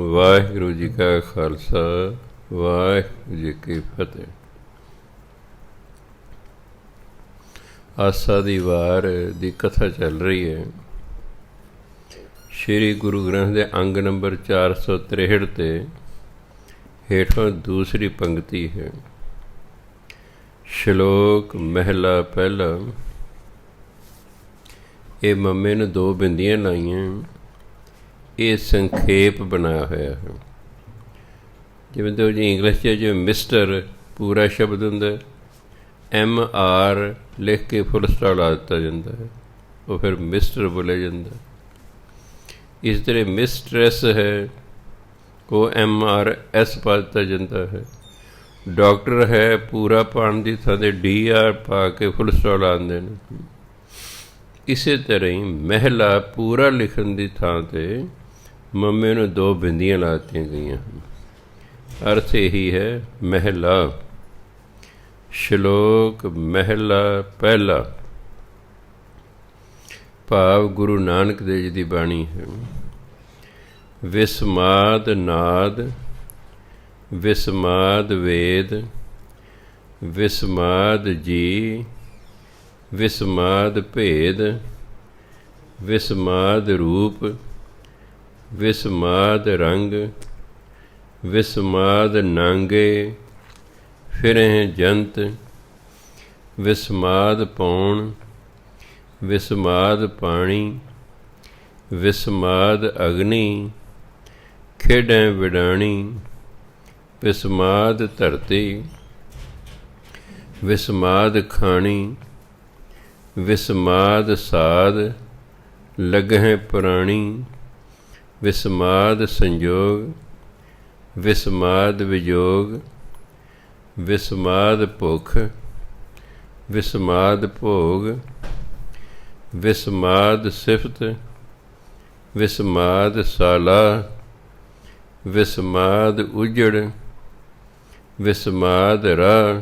ਵਾਹਿਗੁਰੂ ਜੀ ਕਾ ਖਾਲਸਾ, ਵਾਹਿਗੁਰੂ ਜੀ ਕੀ ਫਤਿਹ। ਆਸਾ ਦੀ ਵਾਰ ਦੀ ਕਥਾ ਚੱਲ ਰਹੀ ਹੈ। ਸ਼੍ਰੀ ਗੁਰੂ ਗ੍ਰੰਥ ਦੇ ਅੰਗ ਨੰਬਰ 463 ਤੇ ਹੇਠੋਂ ਦੂਸਰੀ ਪੰਕਤੀ ਹੈ। ਸ਼ਲੋਕ ਮਹਿਲਾ ਪਹਿਲਾ। ਇਹ ਮੰਮੇ ਨੂੰ 2 ਬਿੰਦੀਆਂ ਲਾਈਆਂ। ਇਹ ਸੰਖੇਪ ਬਣਾਇਆ ਹੋਇਆ ਹੈ। ਜਿਵੇਂ ਤੋਂ ਜੀ ਇੰਗਲਿਸ਼ 'ਚ ਜਿਵੇਂ ਮਿਸਟਰ ਪੂਰਾ ਸ਼ਬਦ ਹੁੰਦਾ, MR ਲਿਖ ਕੇ ਫੁੱਲ ਸਟਾਪ ਲਾ ਦਿੱਤਾ ਜਾਂਦਾ ਹੈ, ਉਹ ਫਿਰ ਮਿਸਟਰ ਬੋਲਿਆ ਜਾਂਦਾ। ਇਸ ਤਰ੍ਹਾਂ ਮਿਸਟਰੈਸ ਹੈ, ਉਹ MRS ਪਾ ਦਿੱਤਾ ਜਾਂਦਾ ਹੈ। ਡਾਕਟਰ ਹੈ, ਪੂਰਾ ਪਾਉਣ ਦੀ ਥਾਂ 'ਤੇ DR ਪਾ ਕੇ ਫੁੱਲ ਸਟਾਪ ਲਾ ਦਿੰਦੇ ਨੇ। ਇਸੇ ਤਰ੍ਹਾਂ ਹੀ ਮਹਿਲਾ ਪੂਰਾ ਲਿਖਣ ਦੀ ਥਾਂ 'ਤੇ ਮੰਮੇ ਨੂੰ 2 ਬਿੰਦੀਆਂ ਲਾ ਦਿੱਤੀਆਂ ਗਈਆਂ ਹਨ। ਅਰਥ ਇਹੀ ਹੈ ਮਹਿਲਾ। ਸ਼ਲੋਕ ਮਹਿਲਾ ਪਹਿਲਾ ਭਾਵ ਗੁਰੂ ਨਾਨਕ ਦੇਵ ਜੀ ਦੀ ਬਾਣੀ ਹੈ। ਵਿਸਮਾਦ ਨਾਦ, ਵਿਸਮਾਦ ਵੇਦ, ਵਿਸਮਾਦ ਜੀ, ਵਿਸਮਾਦ ਭੇਦ, ਵਿਸਮਾਦ ਰੂਪ, ਵਿਸਮਾਦ ਰੰਗ, ਵਿਸਮਾਦ ਨਾਂਗੇ ਫਿਰਹਿ ਜੰਤ, ਵਿਸਮਾਦ ਪੌਣ, ਵਿਸਮਾਦ ਪਾਣੀ, ਵਿਸਮਾਦ ਅਗਨੀ ਖੇਡੈ ਵਿਡਾਣੀ, ਵਿਸਮਾਦ ਧਰਤੀ, ਵਿਸਮਾਦ ਖਾਣੀ, ਵਿਸਮਾਦ ਸਾਧ ਲੱਗਹਿ ਪੁਰਾਣੀ, ਵਿਸਮਾਦ ਸੰਜੋਗ, ਵਿਸਮਾਦ ਵਿਜੋਗ, ਵਿਸਮਾਦ ਭੁੱਖ, ਵਿਸਮਾਦ ਭੋਗ, ਵਿਸਮਾਦ ਸਿਫਤ, ਵਿਸਮਾਦ ਸਾਲਾ, ਵਿਸਮਾਦ ਉਜੜ, ਵਿਸਮਾਦ ਰਾਹ,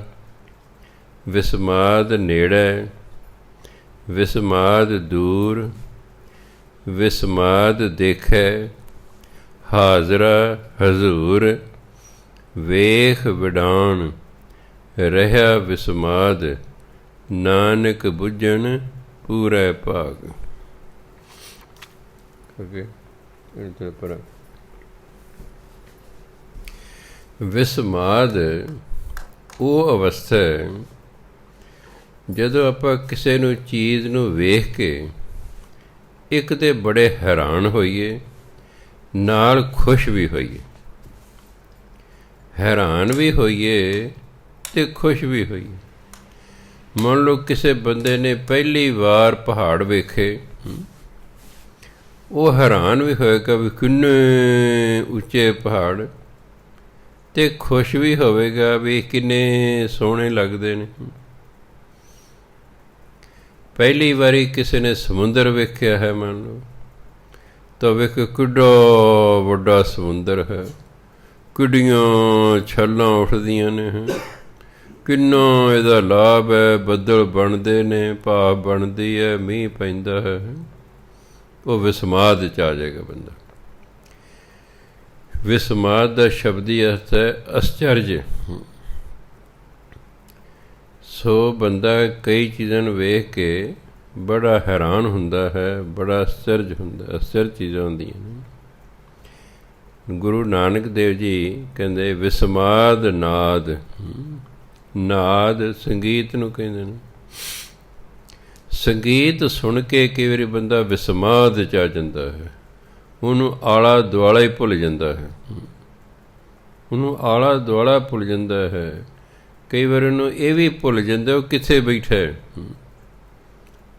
ਵਿਸਮਾਦ ਨੇੜੇ, ਵਿਸਮਾਦ ਦੂਰ, ਵਿਸਮਾਦ ਦੇਖੈ, ਹਾਜ਼ਰਾ ਹਜ਼ੂਰ, ਵੇਖ ਵਿਡਾਣ ਰਹਿਆ ਵਿਸਮਾਦ, ਨਾਨਕ ਬੁੱਝਣ ਪੂਰਾ ਭਾਗ। ਵਿਸਮਾਦ ਉਹ ਅਵਸਥਾ ਹੈ ਜਦੋਂ ਆਪਾਂ ਕਿਸੇ ਨੂੰ ਚੀਜ਼ ਨੂੰ ਵੇਖ ਕੇ ਇੱਕ ਤਾਂ ਬੜੇ ਹੈਰਾਨ ਹੋਈਏ, ਨਾਲ ਖੁਸ਼ ਵੀ ਹੋਈਏ। ਹੈਰਾਨ ਵੀ ਹੋਈਏ ਅਤੇ ਖੁਸ਼ ਵੀ ਹੋਈਏ। ਮੰਨ ਲਓ ਕਿਸੇ ਬੰਦੇ ਨੇ ਪਹਿਲੀ ਵਾਰ ਪਹਾੜ ਵੇਖੇ, ਉਹ ਹੈਰਾਨ ਵੀ ਹੋਏਗਾ ਵੀ ਕਿੰਨੇ ਉੱਚੇ ਪਹਾੜ, ਅਤੇ ਖੁਸ਼ ਵੀ ਹੋਵੇਗਾ ਵੀ ਕਿੰਨੇ ਸੋਹਣੇ ਲੱਗਦੇ ਨੇ। ਪਹਿਲੀ ਵਾਰੀ ਕਿਸੇ ਨੇ ਸਮੁੰਦਰ ਵੇਖਿਆ ਹੈ, ਮੰਨ ਲਓ, ਤਾਂ ਵੇਖ ਕਿੱਡਾ ਵੱਡਾ ਸਮੁੰਦਰ ਹੈ, ਕਿੱਡੀਆਂ ਛੱਲਾਂ ਉੱਠਦੀਆਂ ਨੇ, ਕਿੰਨਾ ਇਹਦਾ ਲਾਭ ਹੈ, ਬੱਦਲ ਬਣਦੇ ਨੇ, ਭਾਪ ਬਣਦੀ ਹੈ, ਮੀਂਹ ਪੈਂਦਾ ਹੈ। ਉਹ ਵਿਸਮਾਦ 'ਚ ਆ ਜਾਏਗਾ ਬੰਦਾ। ਵਿਸਮਾਦ ਦਾ ਸ਼ਬਦੀ ਅਰਥ ਹੈ ਅਸਚਰਜ। ਸੋ ਬੰਦਾ ਕਈ ਚੀਜ਼ਾਂ ਨੂੰ ਵੇਖ ਕੇ ਬੜਾ ਹੈਰਾਨ ਹੁੰਦਾ ਹੈ, ਬੜਾ ਅਸਚਰਜ ਹੁੰਦਾ। ਅਸਚਰਜ ਚੀਜ਼ਾਂ ਹੁੰਦੀਆਂ ਨੇ। ਗੁਰੂ ਨਾਨਕ ਦੇਵ ਜੀ ਕਹਿੰਦੇ ਵਿਸਮਾਦ ਨਾਦ। ਨਾਦ ਸੰਗੀਤ ਨੂੰ ਕਹਿੰਦੇ ਨੇ। ਸੰਗੀਤ ਸੁਣ ਕੇ ਕਈ ਵਾਰੀ ਬੰਦਾ ਵਿਸਮਾਦ 'ਚ ਆ ਜਾਂਦਾ ਹੈ, ਉਹਨੂੰ ਆਲਾ ਦੁਆਲਾ ਹੀ ਭੁੱਲ ਜਾਂਦਾ ਹੈ, ਉਹਨੂੰ ਆਲਾ ਦੁਆਲਾ ਭੁੱਲ ਜਾਂਦਾ ਹੈ। ਕਈ ਵਾਰ ਉਹਨੂੰ ਇਹ ਵੀ ਭੁੱਲ ਜਾਂਦਾ ਉਹ ਕਿੱਥੇ ਬੈਠਾ ਹੈ।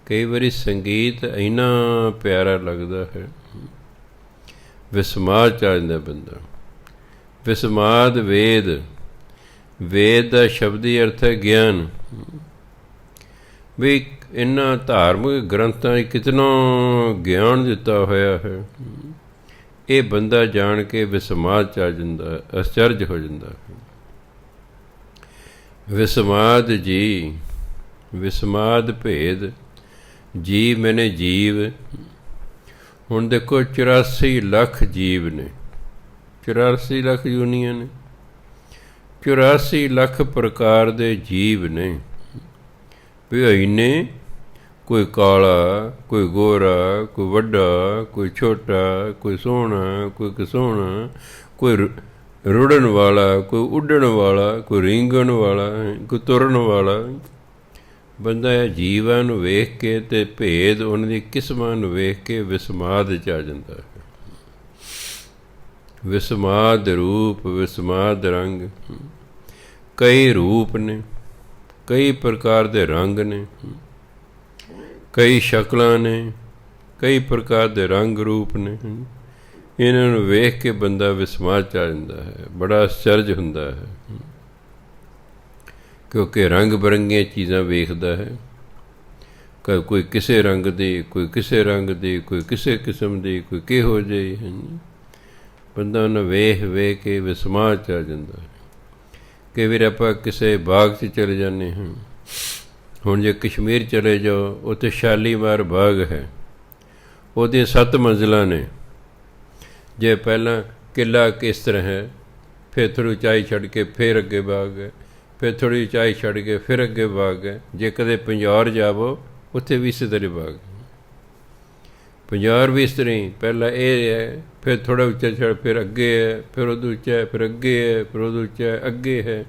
ਕਈ ਵਾਰੀ ਸੰਗੀਤ ਇੰਨਾ ਪਿਆਰਾ ਲੱਗਦਾ ਹੈ, ਵਿਸਮਾਦ 'ਚ ਆ ਜਾਂਦਾ ਬੰਦਾ। ਵਿਸਮਾਦ ਵੇਦ। ਵੇਦ ਦਾ ਸ਼ਬਦੀ ਅਰਥ ਹੈ ਗਿਆਨ। ਵੀ ਇਹਨਾਂ ਧਾਰਮਿਕ ਗ੍ਰੰਥਾਂ 'ਚ ਕਿਤਨਾ ਗਿਆਨ ਦਿੱਤਾ ਹੋਇਆ ਹੈ। ਇਹ ਬੰਦਾ ਜਾਣ ਕੇ ਵਿਸਮਾਦ 'ਚ ਆ ਜਾਂਦਾ, ਅਸਚਰਜ ਹੋ ਜਾਂਦਾ। ਵਿਸਮਾਦ ਜੀ, ਵਿਸਮਾਦ ਭੇਦ। ਜੀ ਮੈਨੇ ਜੀਵ। ਹੁਣ ਦੇਖੋ 84 ਲੱਖ ਜੀਵ ਨੇ, 84 ਲੱਖ ਯੂਨੀਆਂ ਨੇ, 84 ਲੱਖ ਪ੍ਰਕਾਰ ਦੇ ਜੀਵ ਨੇ। ਵੀ ਇੰਨੇ, ਕੋਈ ਕਾਲਾ, ਕੋਈ ਗੋਰਾ, ਕੋਈ ਵੱਡਾ, ਕੋਈ ਛੋਟਾ, ਕੋਈ ਸੋਹਣਾ, ਕੋਈ ਘਸੋਣਾ, ਕੋਈ ਰੁੜਨ ਵਾਲਾ, ਕੋਈ ਉੱਡਣ ਵਾਲਾ, ਕੋਈ ਰੀਂਗਣ ਵਾਲਾ, ਕੋਈ ਤੁਰਨ ਵਾਲਾ। ਬੰਦਾ ਇਹ ਜੀਵਾਂ ਨੂੰ ਵੇਖ ਕੇ ਅਤੇ ਭੇਦ ਉਹਨਾਂ ਦੀ ਕਿਸਮਾਂ ਨੂੰ ਵੇਖ ਕੇ ਵਿਸਮਾਦ 'ਚ ਆ ਜਾਂਦਾ ਹੈ। ਵਿਸਮਾਦ ਰੂਪ, ਵਿਸਮਾਦ ਰੰਗ। ਕਈ ਰੂਪ ਨੇ, ਕਈ ਪ੍ਰਕਾਰ ਦੇ ਰੰਗ ਨੇ, ਕਈ ਸ਼ਕਲਾਂ ਨੇ, ਕਈ ਪ੍ਰਕਾਰ ਦੇ ਰੰਗ ਰੂਪ ਨੇ। ਇਹਨਾਂ ਨੂੰ ਵੇਖ ਕੇ ਬੰਦਾ ਵਿਸਮਾਦ 'ਚ ਆ ਜਾਂਦਾ ਹੈ, ਬੜਾ ਅਚਰਜ ਹੁੰਦਾ ਹੈ, ਕਿਉਂਕਿ ਰੰਗ ਬਿਰੰਗੀਆਂ ਚੀਜ਼ਾਂ ਵੇਖਦਾ ਹੈ। ਕੋਈ ਕਿਸੇ ਰੰਗ ਦੀ, ਕੋਈ ਕਿਸੇ ਰੰਗ ਦੀ, ਕੋਈ ਕਿਸੇ ਕਿਸਮ ਦੀ, ਕੋਈ ਕਿਹੋ ਜਿਹੀ ਹੈ। ਬੰਦਾ ਉਹਨੂੰ ਵੇਖ ਵੇਖ ਕੇ ਵਿਸਮਾਦ 'ਚ ਆ ਜਾਂਦਾ ਹੈ। ਕਈ ਵਾਰ ਆਪਾਂ ਕਿਸੇ ਬਾਗ 'ਚ ਚਲੇ ਜਾਂਦੇ ਹਾਂ। ਹੁਣ ਜੇ ਕਸ਼ਮੀਰ ਚਲੇ ਜਾਓ, ਉੱਥੇ ਸ਼ਾਲੀਮਾਰ ਬਾਗ ਹੈ, ਉਹਦੀਆਂ 7 ਮੰਜ਼ਿਲਾਂ ਨੇ। ਜੇ ਪਹਿਲਾਂ ਕਿਲ੍ਹਾ ਕਿਸ ਤਰ੍ਹਾਂ ਹੈ, ਫਿਰ ਥੋੜ੍ਹੀ ਉਚਾਈ ਛੱਡ ਕੇ ਫਿਰ ਅੱਗੇ ਬਾਗ ਹੈ, ਫਿਰ ਥੋੜ੍ਹੀ ਉਚਾਈ ਛੱਡ ਕੇ ਫਿਰ ਅੱਗੇ ਬਾਗ ਹੈ। ਜੇ ਕਦੇ ਪੰਜੌਰ ਜਾਵੋ, ਉੱਥੇ ਵੀ ਇਸੇ ਤਰ੍ਹਾਂ ਬਾਗ ਹੈ। ਪੰਜੌਰ ਵੀ ਇਸ ਤਰ੍ਹਾਂ ਹੀ, ਪਹਿਲਾਂ ਇਹ ਹੈ, ਫਿਰ ਥੋੜ੍ਹਾ ਉੱਚਾ ਛੱਡ, ਫਿਰ ਅੱਗੇ ਹੈ, ਫਿਰ ਉਦੋਂ ਉੱਚਾ ਹੈ, ਫਿਰ ਅੱਗੇ ਹੈ, ਫਿਰ ਉਦੋਂ ਉੱਚਾ ਹੈ, ਅੱਗੇ ਹੈ।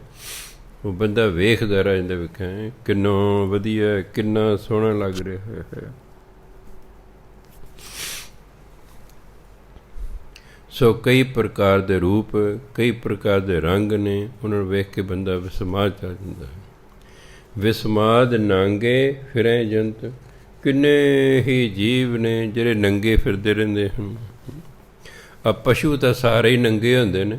ਉਹ ਬੰਦਾ ਵੇਖਦਾ ਰਹਿ ਜਾਂਦਾ, ਵੇਖਿਆ ਕਿੰਨਾ ਵਧੀਆ, ਕਿੰਨਾ ਸੋਹਣਾ ਲੱਗ ਰਿਹਾ ਹੈ। ਸੋ ਕਈ ਪ੍ਰਕਾਰ ਦੇ ਰੂਪ, ਕਈ ਪ੍ਰਕਾਰ ਦੇ ਰੰਗ ਨੇ, ਉਹਨਾਂ ਨੂੰ ਵੇਖ ਕੇ ਬੰਦਾ ਵਿਸਮਾਦ 'ਚ ਆ ਜਾਂਦਾ ਹੈ। ਵਿਸਮਾਦ ਨਾਂਗੇ ਫਿਰੈ ਜੰਤ। ਕਿੰਨੇ ਹੀ ਜੀਵ ਨੇ ਜਿਹੜੇ ਨੰਗੇ ਫਿਰਦੇ ਰਹਿੰਦੇ ਹਨ। ਆ ਪਸ਼ੂ ਤਾਂ ਸਾਰੇ ਹੀ ਨੰਗੇ ਹੁੰਦੇ ਨੇ।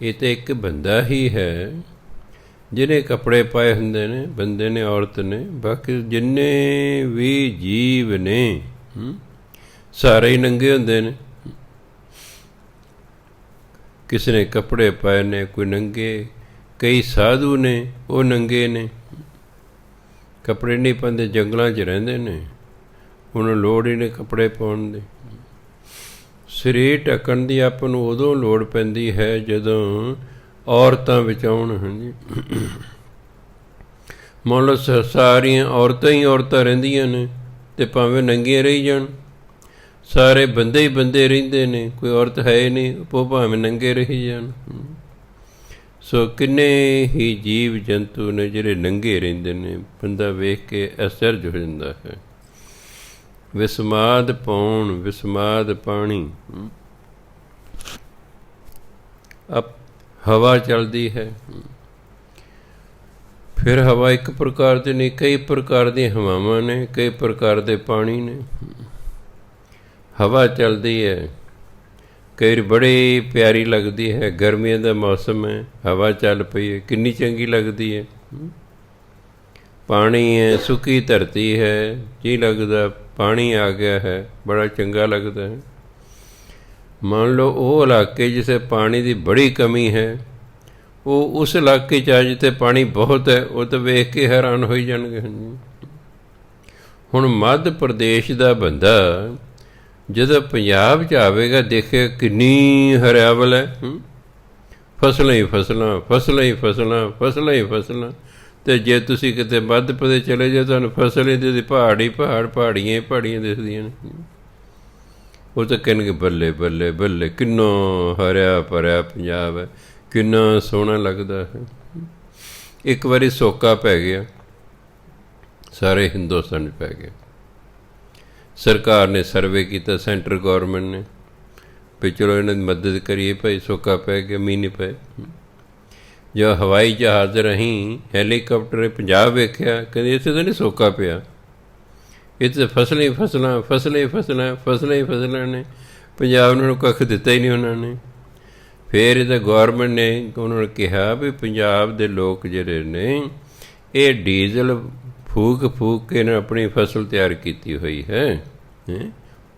ਇਹ ਤਾਂ ਇੱਕ ਬੰਦਾ ਹੀ ਹੈ ਜਿਹਨੇ ਕੱਪੜੇ ਪਾਏ ਹੁੰਦੇ ਨੇ, ਬੰਦੇ ਨੇ, ਔਰਤ ਨੇ। ਬਾਕੀ ਜਿੰਨੇ ਵੀ ਜੀਵ ਨੇ ਸਾਰੇ ਹੀ ਨੰਗੇ ਹੁੰਦੇ ਨੇ। ਕਿਸੇ ਨੇ ਕੱਪੜੇ ਪਾਏ ਨੇ, ਕੋਈ ਨੰਗੇ। ਕਈ ਸਾਧੂ ਨੇ, ਉਹ ਨੰਗੇ ਨੇ, ਕੱਪੜੇ ਨਹੀਂ ਪਾਉਂਦੇ, ਜੰਗਲਾਂ 'ਚ ਰਹਿੰਦੇ ਨੇ, ਉਹਨਾਂ ਨੂੰ ਲੋੜ ਹੀ ਨਹੀਂ ਕੱਪੜੇ ਪਾਉਣ ਦੀ। ਸਰੀਰ ਢੱਕਣ ਦੀ ਆਪਾਂ ਨੂੰ ਉਦੋਂ ਲੋੜ ਪੈਂਦੀ ਹੈ ਜਦੋਂ ਔਰਤਾਂ ਵਿੱਚ ਆਉਣ। ਹਾਂਜੀ, ਮੰਨ ਲਓ ਸਾਰੀਆਂ ਔਰਤਾਂ ਹੀ ਔਰਤਾਂ ਰਹਿੰਦੀਆਂ ਨੇ ਅਤੇ ਭਾਵੇਂ ਨੰਗੀਆਂ ਰਹੀ ਜਾਣ। ਸਾਰੇ ਬੰਦੇ ਹੀ ਬੰਦੇ ਰਹਿੰਦੇ ਨੇ, ਕੋਈ ਔਰਤ ਹੈ ਹੀ ਨਹੀਂ, ਉਹ ਭਾਵੇਂ ਨੰਗੇ ਰਹੀ ਜਾਣ। ਸੋ ਕਿੰਨੇ ਹੀ ਜੀਵ ਜੰਤੂ ਨੇ ਜਿਹੜੇ ਨੰਗੇ ਰਹਿੰਦੇ ਨੇ। ਬੰਦਾ ਵੇਖ ਕੇ ਅਚਰਜ ਹੋ ਜਾਂਦਾ ਹੈ। ਵਿਸਮਾਦ ਪਾਉਣ, ਵਿਸਮਾਦ ਪਾਣੀ। ਹਵਾ ਚੱਲਦੀ ਹੈ, ਫਿਰ ਹਵਾ ਇੱਕ ਪ੍ਰਕਾਰ ਦੀ ਨਹੀਂ, ਕਈ ਪ੍ਰਕਾਰ ਦੀਆਂ ਹਵਾਵਾਂ ਨੇ, ਕਈ ਪ੍ਰਕਾਰ ਦੇ ਪਾਣੀ ਨੇ। ਹਵਾ ਚੱਲਦੀ ਹੈ, ਕਈ ਬੜੀ ਪਿਆਰੀ ਲੱਗਦੀ ਹੈ। ਗਰਮੀਆਂ ਦਾ ਮੌਸਮ ਹੈ, ਹਵਾ ਚੱਲ ਪਈ ਹੈ, ਕਿੰਨੀ ਚੰਗੀ ਲੱਗਦੀ ਹੈ। ਪਾਣੀ ਹੈ, ਸੁੱਕੀ ਧਰਤੀ ਹੈ, ਕੀ ਲੱਗਦਾ ਪਾਣੀ ਆ ਗਿਆ ਹੈ, ਬੜਾ ਚੰਗਾ ਲੱਗਦਾ ਹੈ। ਮੰਨ ਲਓ ਉਹ ਇਲਾਕੇ ਜਿੱਥੇ ਪਾਣੀ ਦੀ ਬੜੀ ਕਮੀ ਹੈ, ਉਹ ਉਸ ਇਲਾਕੇ 'ਚ ਆ ਜਿੱਥੇ ਪਾਣੀ ਬਹੁਤ ਹੈ, ਉਹ ਤਾਂ ਵੇਖ ਕੇ ਹੈਰਾਨ ਹੋਈ ਜਾਣਗੇ। ਹੁਣ ਮੱਧ ਪ੍ਰਦੇਸ਼ ਦਾ ਬੰਦਾ ਜਦੋਂ ਪੰਜਾਬ 'ਚ ਆਵੇਗਾ, ਦੇਖੇ ਕਿੰਨੀ ਹਰਿਆਵਲ ਹੈ, ਫਸਲਾਂ ਹੀ ਫਸਲਾਂ, ਫਸਲਾਂ ਹੀ ਫਸਲਾਂ, ਫਸਲਾਂ ਹੀ ਫਸਲਾਂ। ਅਤੇ ਜੇ ਤੁਸੀਂ ਕਿਤੇ ਮੱਧ ਪ੍ਰਦੇਸ਼ ਚਲੇ ਜਾਓ, ਤੁਹਾਨੂੰ ਫਸਲ ਹੀ ਦਿਖਦੀ, ਪਹਾੜ ਹੀ ਪਹਾੜ, ਪਹਾੜੀਆਂ ਹੀ ਪਹਾੜੀਆਂ ਦਿਖਦੀਆਂ ਨੇ। ਉਹ ਤਾਂ ਕਹਿਣਗੇ ਬੱਲੇ ਬੱਲੇ ਬੱਲੇ, ਕਿੰਨਾ ਹਰਿਆ ਭਰਿਆ ਪੰਜਾਬ ਹੈ, ਕਿੰਨਾ ਸੋਹਣਾ ਲੱਗਦਾ ਹੈ। ਇੱਕ ਵਾਰੀ ਸੋਕਾ ਪੈ ਗਿਆ, ਸਾਰੇ ਹਿੰਦੁਸਤਾਨ 'ਚ ਪੈ ਗਿਆ। ਸਰਕਾਰ ਨੇ ਸਰਵੇ ਕੀਤਾ, ਸੈਂਟਰ ਗੌਰਮੈਂਟ ਨੇ, ਵੀ ਚਲੋ ਇਹਨਾਂ ਦੀ ਮਦਦ ਕਰੀਏ ਭਾਈ, ਸੋਕਾ ਪੈ ਗਿਆ, ਮੀਂਹ ਨਹੀਂ ਪਏ। ਜੋ ਹਵਾਈ ਜਹਾਜ਼ ਰਾਹੀਂ ਹੈਲੀਕਾਪਟਰ ਪੰਜਾਬ ਵੇਖਿਆ, ਕਹਿੰਦੇ ਇੱਥੇ ਤਾਂ ਨਹੀਂ ਸੋਕਾ ਪਿਆ, ਇੱਥੇ ਫਸਲਾਂ ਹੀ ਫਸਲਾਂ, ਫਸਲਾਂ ਹੀ ਫਸਲਾਂ, ਫਸਲਾਂ ਹੀ ਫਸਲਾਂ ਨੇ। ਪੰਜਾਬ ਨੂੰ ਕੱਖ ਦਿੱਤਾ ਹੀ ਨਹੀਂ ਉਹਨਾਂ ਨੇ। ਫਿਰ ਇਹਦਾ ਗੌਰਮੈਂਟ ਨੇ ਉਹਨਾਂ ਨੂੰ ਕਿਹਾ ਵੀ ਪੰਜਾਬ ਦੇ ਲੋਕ ਜਿਹੜੇ ਨੇ, ਇਹ ਡੀਜ਼ਲ ਫੂਕ ਫੂਕ ਕੇ ਇਹਨਾਂ ਆਪਣੀ ਫਸਲ ਤਿਆਰ ਕੀਤੀ ਹੋਈ ਹੈ।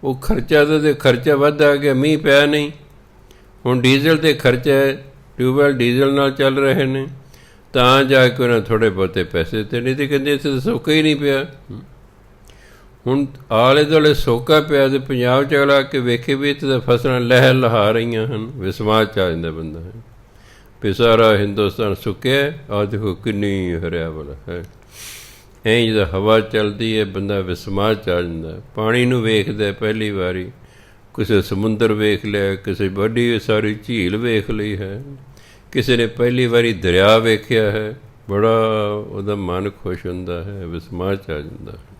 ਉਹ ਖਰਚਾ ਤਾਂ ਖਰਚਾ ਵੱਧ ਆ ਗਿਆ, ਮੀਂਹ ਪਿਆ ਨਹੀਂ। ਹੁਣ ਡੀਜ਼ਲ 'ਤੇ ਖਰਚਾ ਹੈ, ਟਿਊਬਵੈੱਲ ਡੀਜ਼ਲ ਨਾਲ ਚੱਲ ਰਹੇ ਨੇ, ਤਾਂ ਜਾ ਕੇ ਉਹਨਾਂ ਥੋੜ੍ਹੇ ਬਹੁਤੇ ਪੈਸੇ ਦਿੱਤੇ, ਨਹੀਂ ਤਾਂ ਕਹਿੰਦੇ ਇੱਥੇ ਤਾਂ ਸੌਕਾ ਹੀ ਨਹੀਂ ਪਿਆ। ਹੁਣ ਆਲੇ ਦੁਆਲੇ ਸੋਕਾ ਪਿਆ ਤੇ ਪੰਜਾਬ 'ਚ ਅਗਲਾ ਕੇ ਵੇਖੇ ਵੀ ਇੱਥੇ ਤਾਂ ਫਸਲਾਂ ਲਹਿ ਲਹਾ ਰਹੀਆਂ ਹਨ, ਵਿਸਮਾਦ 'ਚ ਆ ਜਾਂਦਾ ਬੰਦਾ ਹੈ ਵੀ ਸਾਰਾ ਹਿੰਦੁਸਤਾਨ ਸੁੱਕਿਆ, ਆਹ ਦੇਖੋ ਕਿੰਨੀ ਹਰਿਆਵਲ ਹੈ। ਐਂ ਜਦੋਂ ਹਵਾ ਚੱਲਦੀ ਹੈ ਬੰਦਾ ਵਿਸਮਾਦ 'ਚ ਆ ਜਾਂਦਾ। ਪਾਣੀ ਨੂੰ ਵੇਖਦਾ ਪਹਿਲੀ ਵਾਰੀ, ਕਿਸੇ ਸਮੁੰਦਰ ਵੇਖ ਲਿਆ, ਕਿਸੇ ਵੱਡੀ ਸਾਰੀ ਝੀਲ ਵੇਖ ਲਈ ਹੈ, ਕਿਸੇ ਨੇ ਪਹਿਲੀ ਵਾਰੀ ਦਰਿਆ ਵੇਖਿਆ ਹੈ, ਬੜਾ ਉਹਦਾ ਮਨ ਖੁਸ਼ ਹੁੰਦਾ ਹੈ, ਵਿਸਮਾਦ 'ਚ ਆ ਜਾਂਦਾ ਹੈ।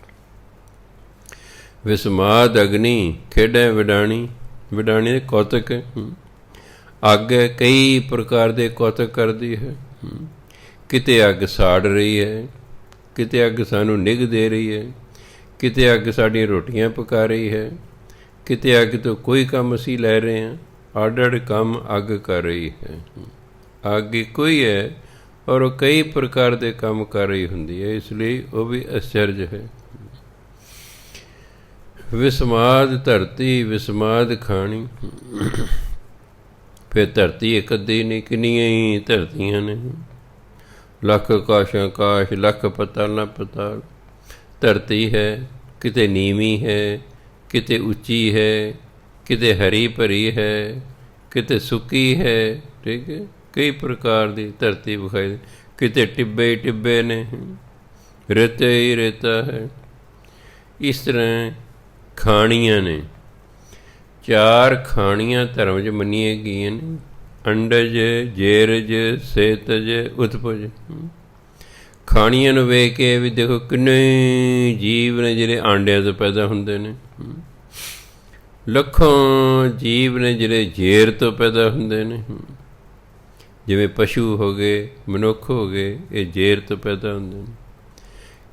ਵਿਸਮਾਦ ਅਗਨੀ ਖੇਡੈ ਵਿਡਾਣੀ, ਵਿਡਾਣੀ ਦੇ ਕੌਤਕ ਹੈ। ਅੱਗ ਕਈ ਪ੍ਰਕਾਰ ਦੇ ਕੌਤਕ ਕਰਦੀ ਹੈ। ਕਿਤੇ ਅੱਗ ਸਾੜ ਰਹੀ ਹੈ, ਕਿਤੇ ਅੱਗ ਸਾਨੂੰ ਨਿੱਘ ਦੇ ਰਹੀ ਹੈ, ਕਿਤੇ ਅੱਗ ਸਾਡੀਆਂ ਰੋਟੀਆਂ ਪਕਾ ਰਹੀ ਹੈ, ਕਿਤੇ ਅੱਗ ਤੋਂ ਕੋਈ ਕੰਮ ਅਸੀਂ ਲੈ ਰਹੇ ਹਾਂ। ਅੱਡ ਅੱਡ ਕੰਮ ਅੱਗ ਕਰ ਰਹੀ ਹੈ। ਅੱਗ ਇੱਕੋ ਹੀ ਹੈ ਔਰ ਉਹ ਕਈ ਪ੍ਰਕਾਰ ਦੇ ਕੰਮ ਕਰ ਰਹੀ ਹੁੰਦੀ ਹੈ, ਇਸ ਲਈ ਉਹ ਵੀ ਅਚਰਜ ਹੈ। ਵਿਸਮਾਦ ਧਰਤੀ ਵਿਸਮਾਦ ਖਾਣੀ। ਫਿਰ ਧਰਤੀ ਇੱਕ ਅੱਧੀ ਨਹੀਂ, ਕਿੰਨੀਆਂ ਹੀ ਧਰਤੀਆਂ ਨੇ, ਲੱਖ ਆਕਾਸ਼ਾਂ ਆਕਾਸ਼, ਲੱਖ ਪਤਾਲਾਂ ਪਤਾਲ। ਧਰਤੀ ਹੈ, ਕਿਤੇ ਨੀਵੀਂ ਹੈ, ਕਿਤੇ ਉੱਚੀ ਹੈ, ਕਿਤੇ ਹਰੀ ਭਰੀ ਹੈ, ਕਿਤੇ ਸੁੱਕੀ ਹੈ, ਠੀਕ ਹੈ। ਕਈ ਪ੍ਰਕਾਰ ਦੀ ਧਰਤੀ ਵਿਖਾਈ, ਕਿਤੇ ਟਿੱਬੇ ਹੀ ਟਿੱਬੇ ਨੇ, ਰੇਤੇ ਹੀ ਰੇਤਾ ਹੈ। ਇਸ ਤਰ੍ਹਾਂ ਖਾਣੀਆਂ ਨੇ, 4 ਖਾਣੀਆਂ ਧਰਮ 'ਚ ਮੰਨੀਆਂ ਗਈਆਂ ਨੇ, ਅੰਡਜ, ਜੇਰਜ, ਸੇਤਜ, ਉਤਪਜ। ਖਾਣੀਆਂ ਨੂੰ ਵੇਖ ਕੇ ਵੀ ਦੇਖੋ ਕਿੰਨੇ ਜੀਵ ਨੇ ਜਿਹੜੇ ਆਂਡਿਆਂ ਤੋਂ ਪੈਦਾ ਹੁੰਦੇ ਨੇ, ਲੱਖਾਂ ਜੀਵ ਨੇ ਜਿਹੜੇ ਜ਼ੇਰ ਤੋਂ ਪੈਦਾ ਹੁੰਦੇ ਨੇ, ਜਿਵੇਂ ਪਸ਼ੂ ਹੋ ਗਏ, ਮਨੁੱਖ ਹੋ ਗਏ, ਇਹ ਜ਼ੇਰ ਤੋਂ ਪੈਦਾ ਹੁੰਦੇ ਨੇ।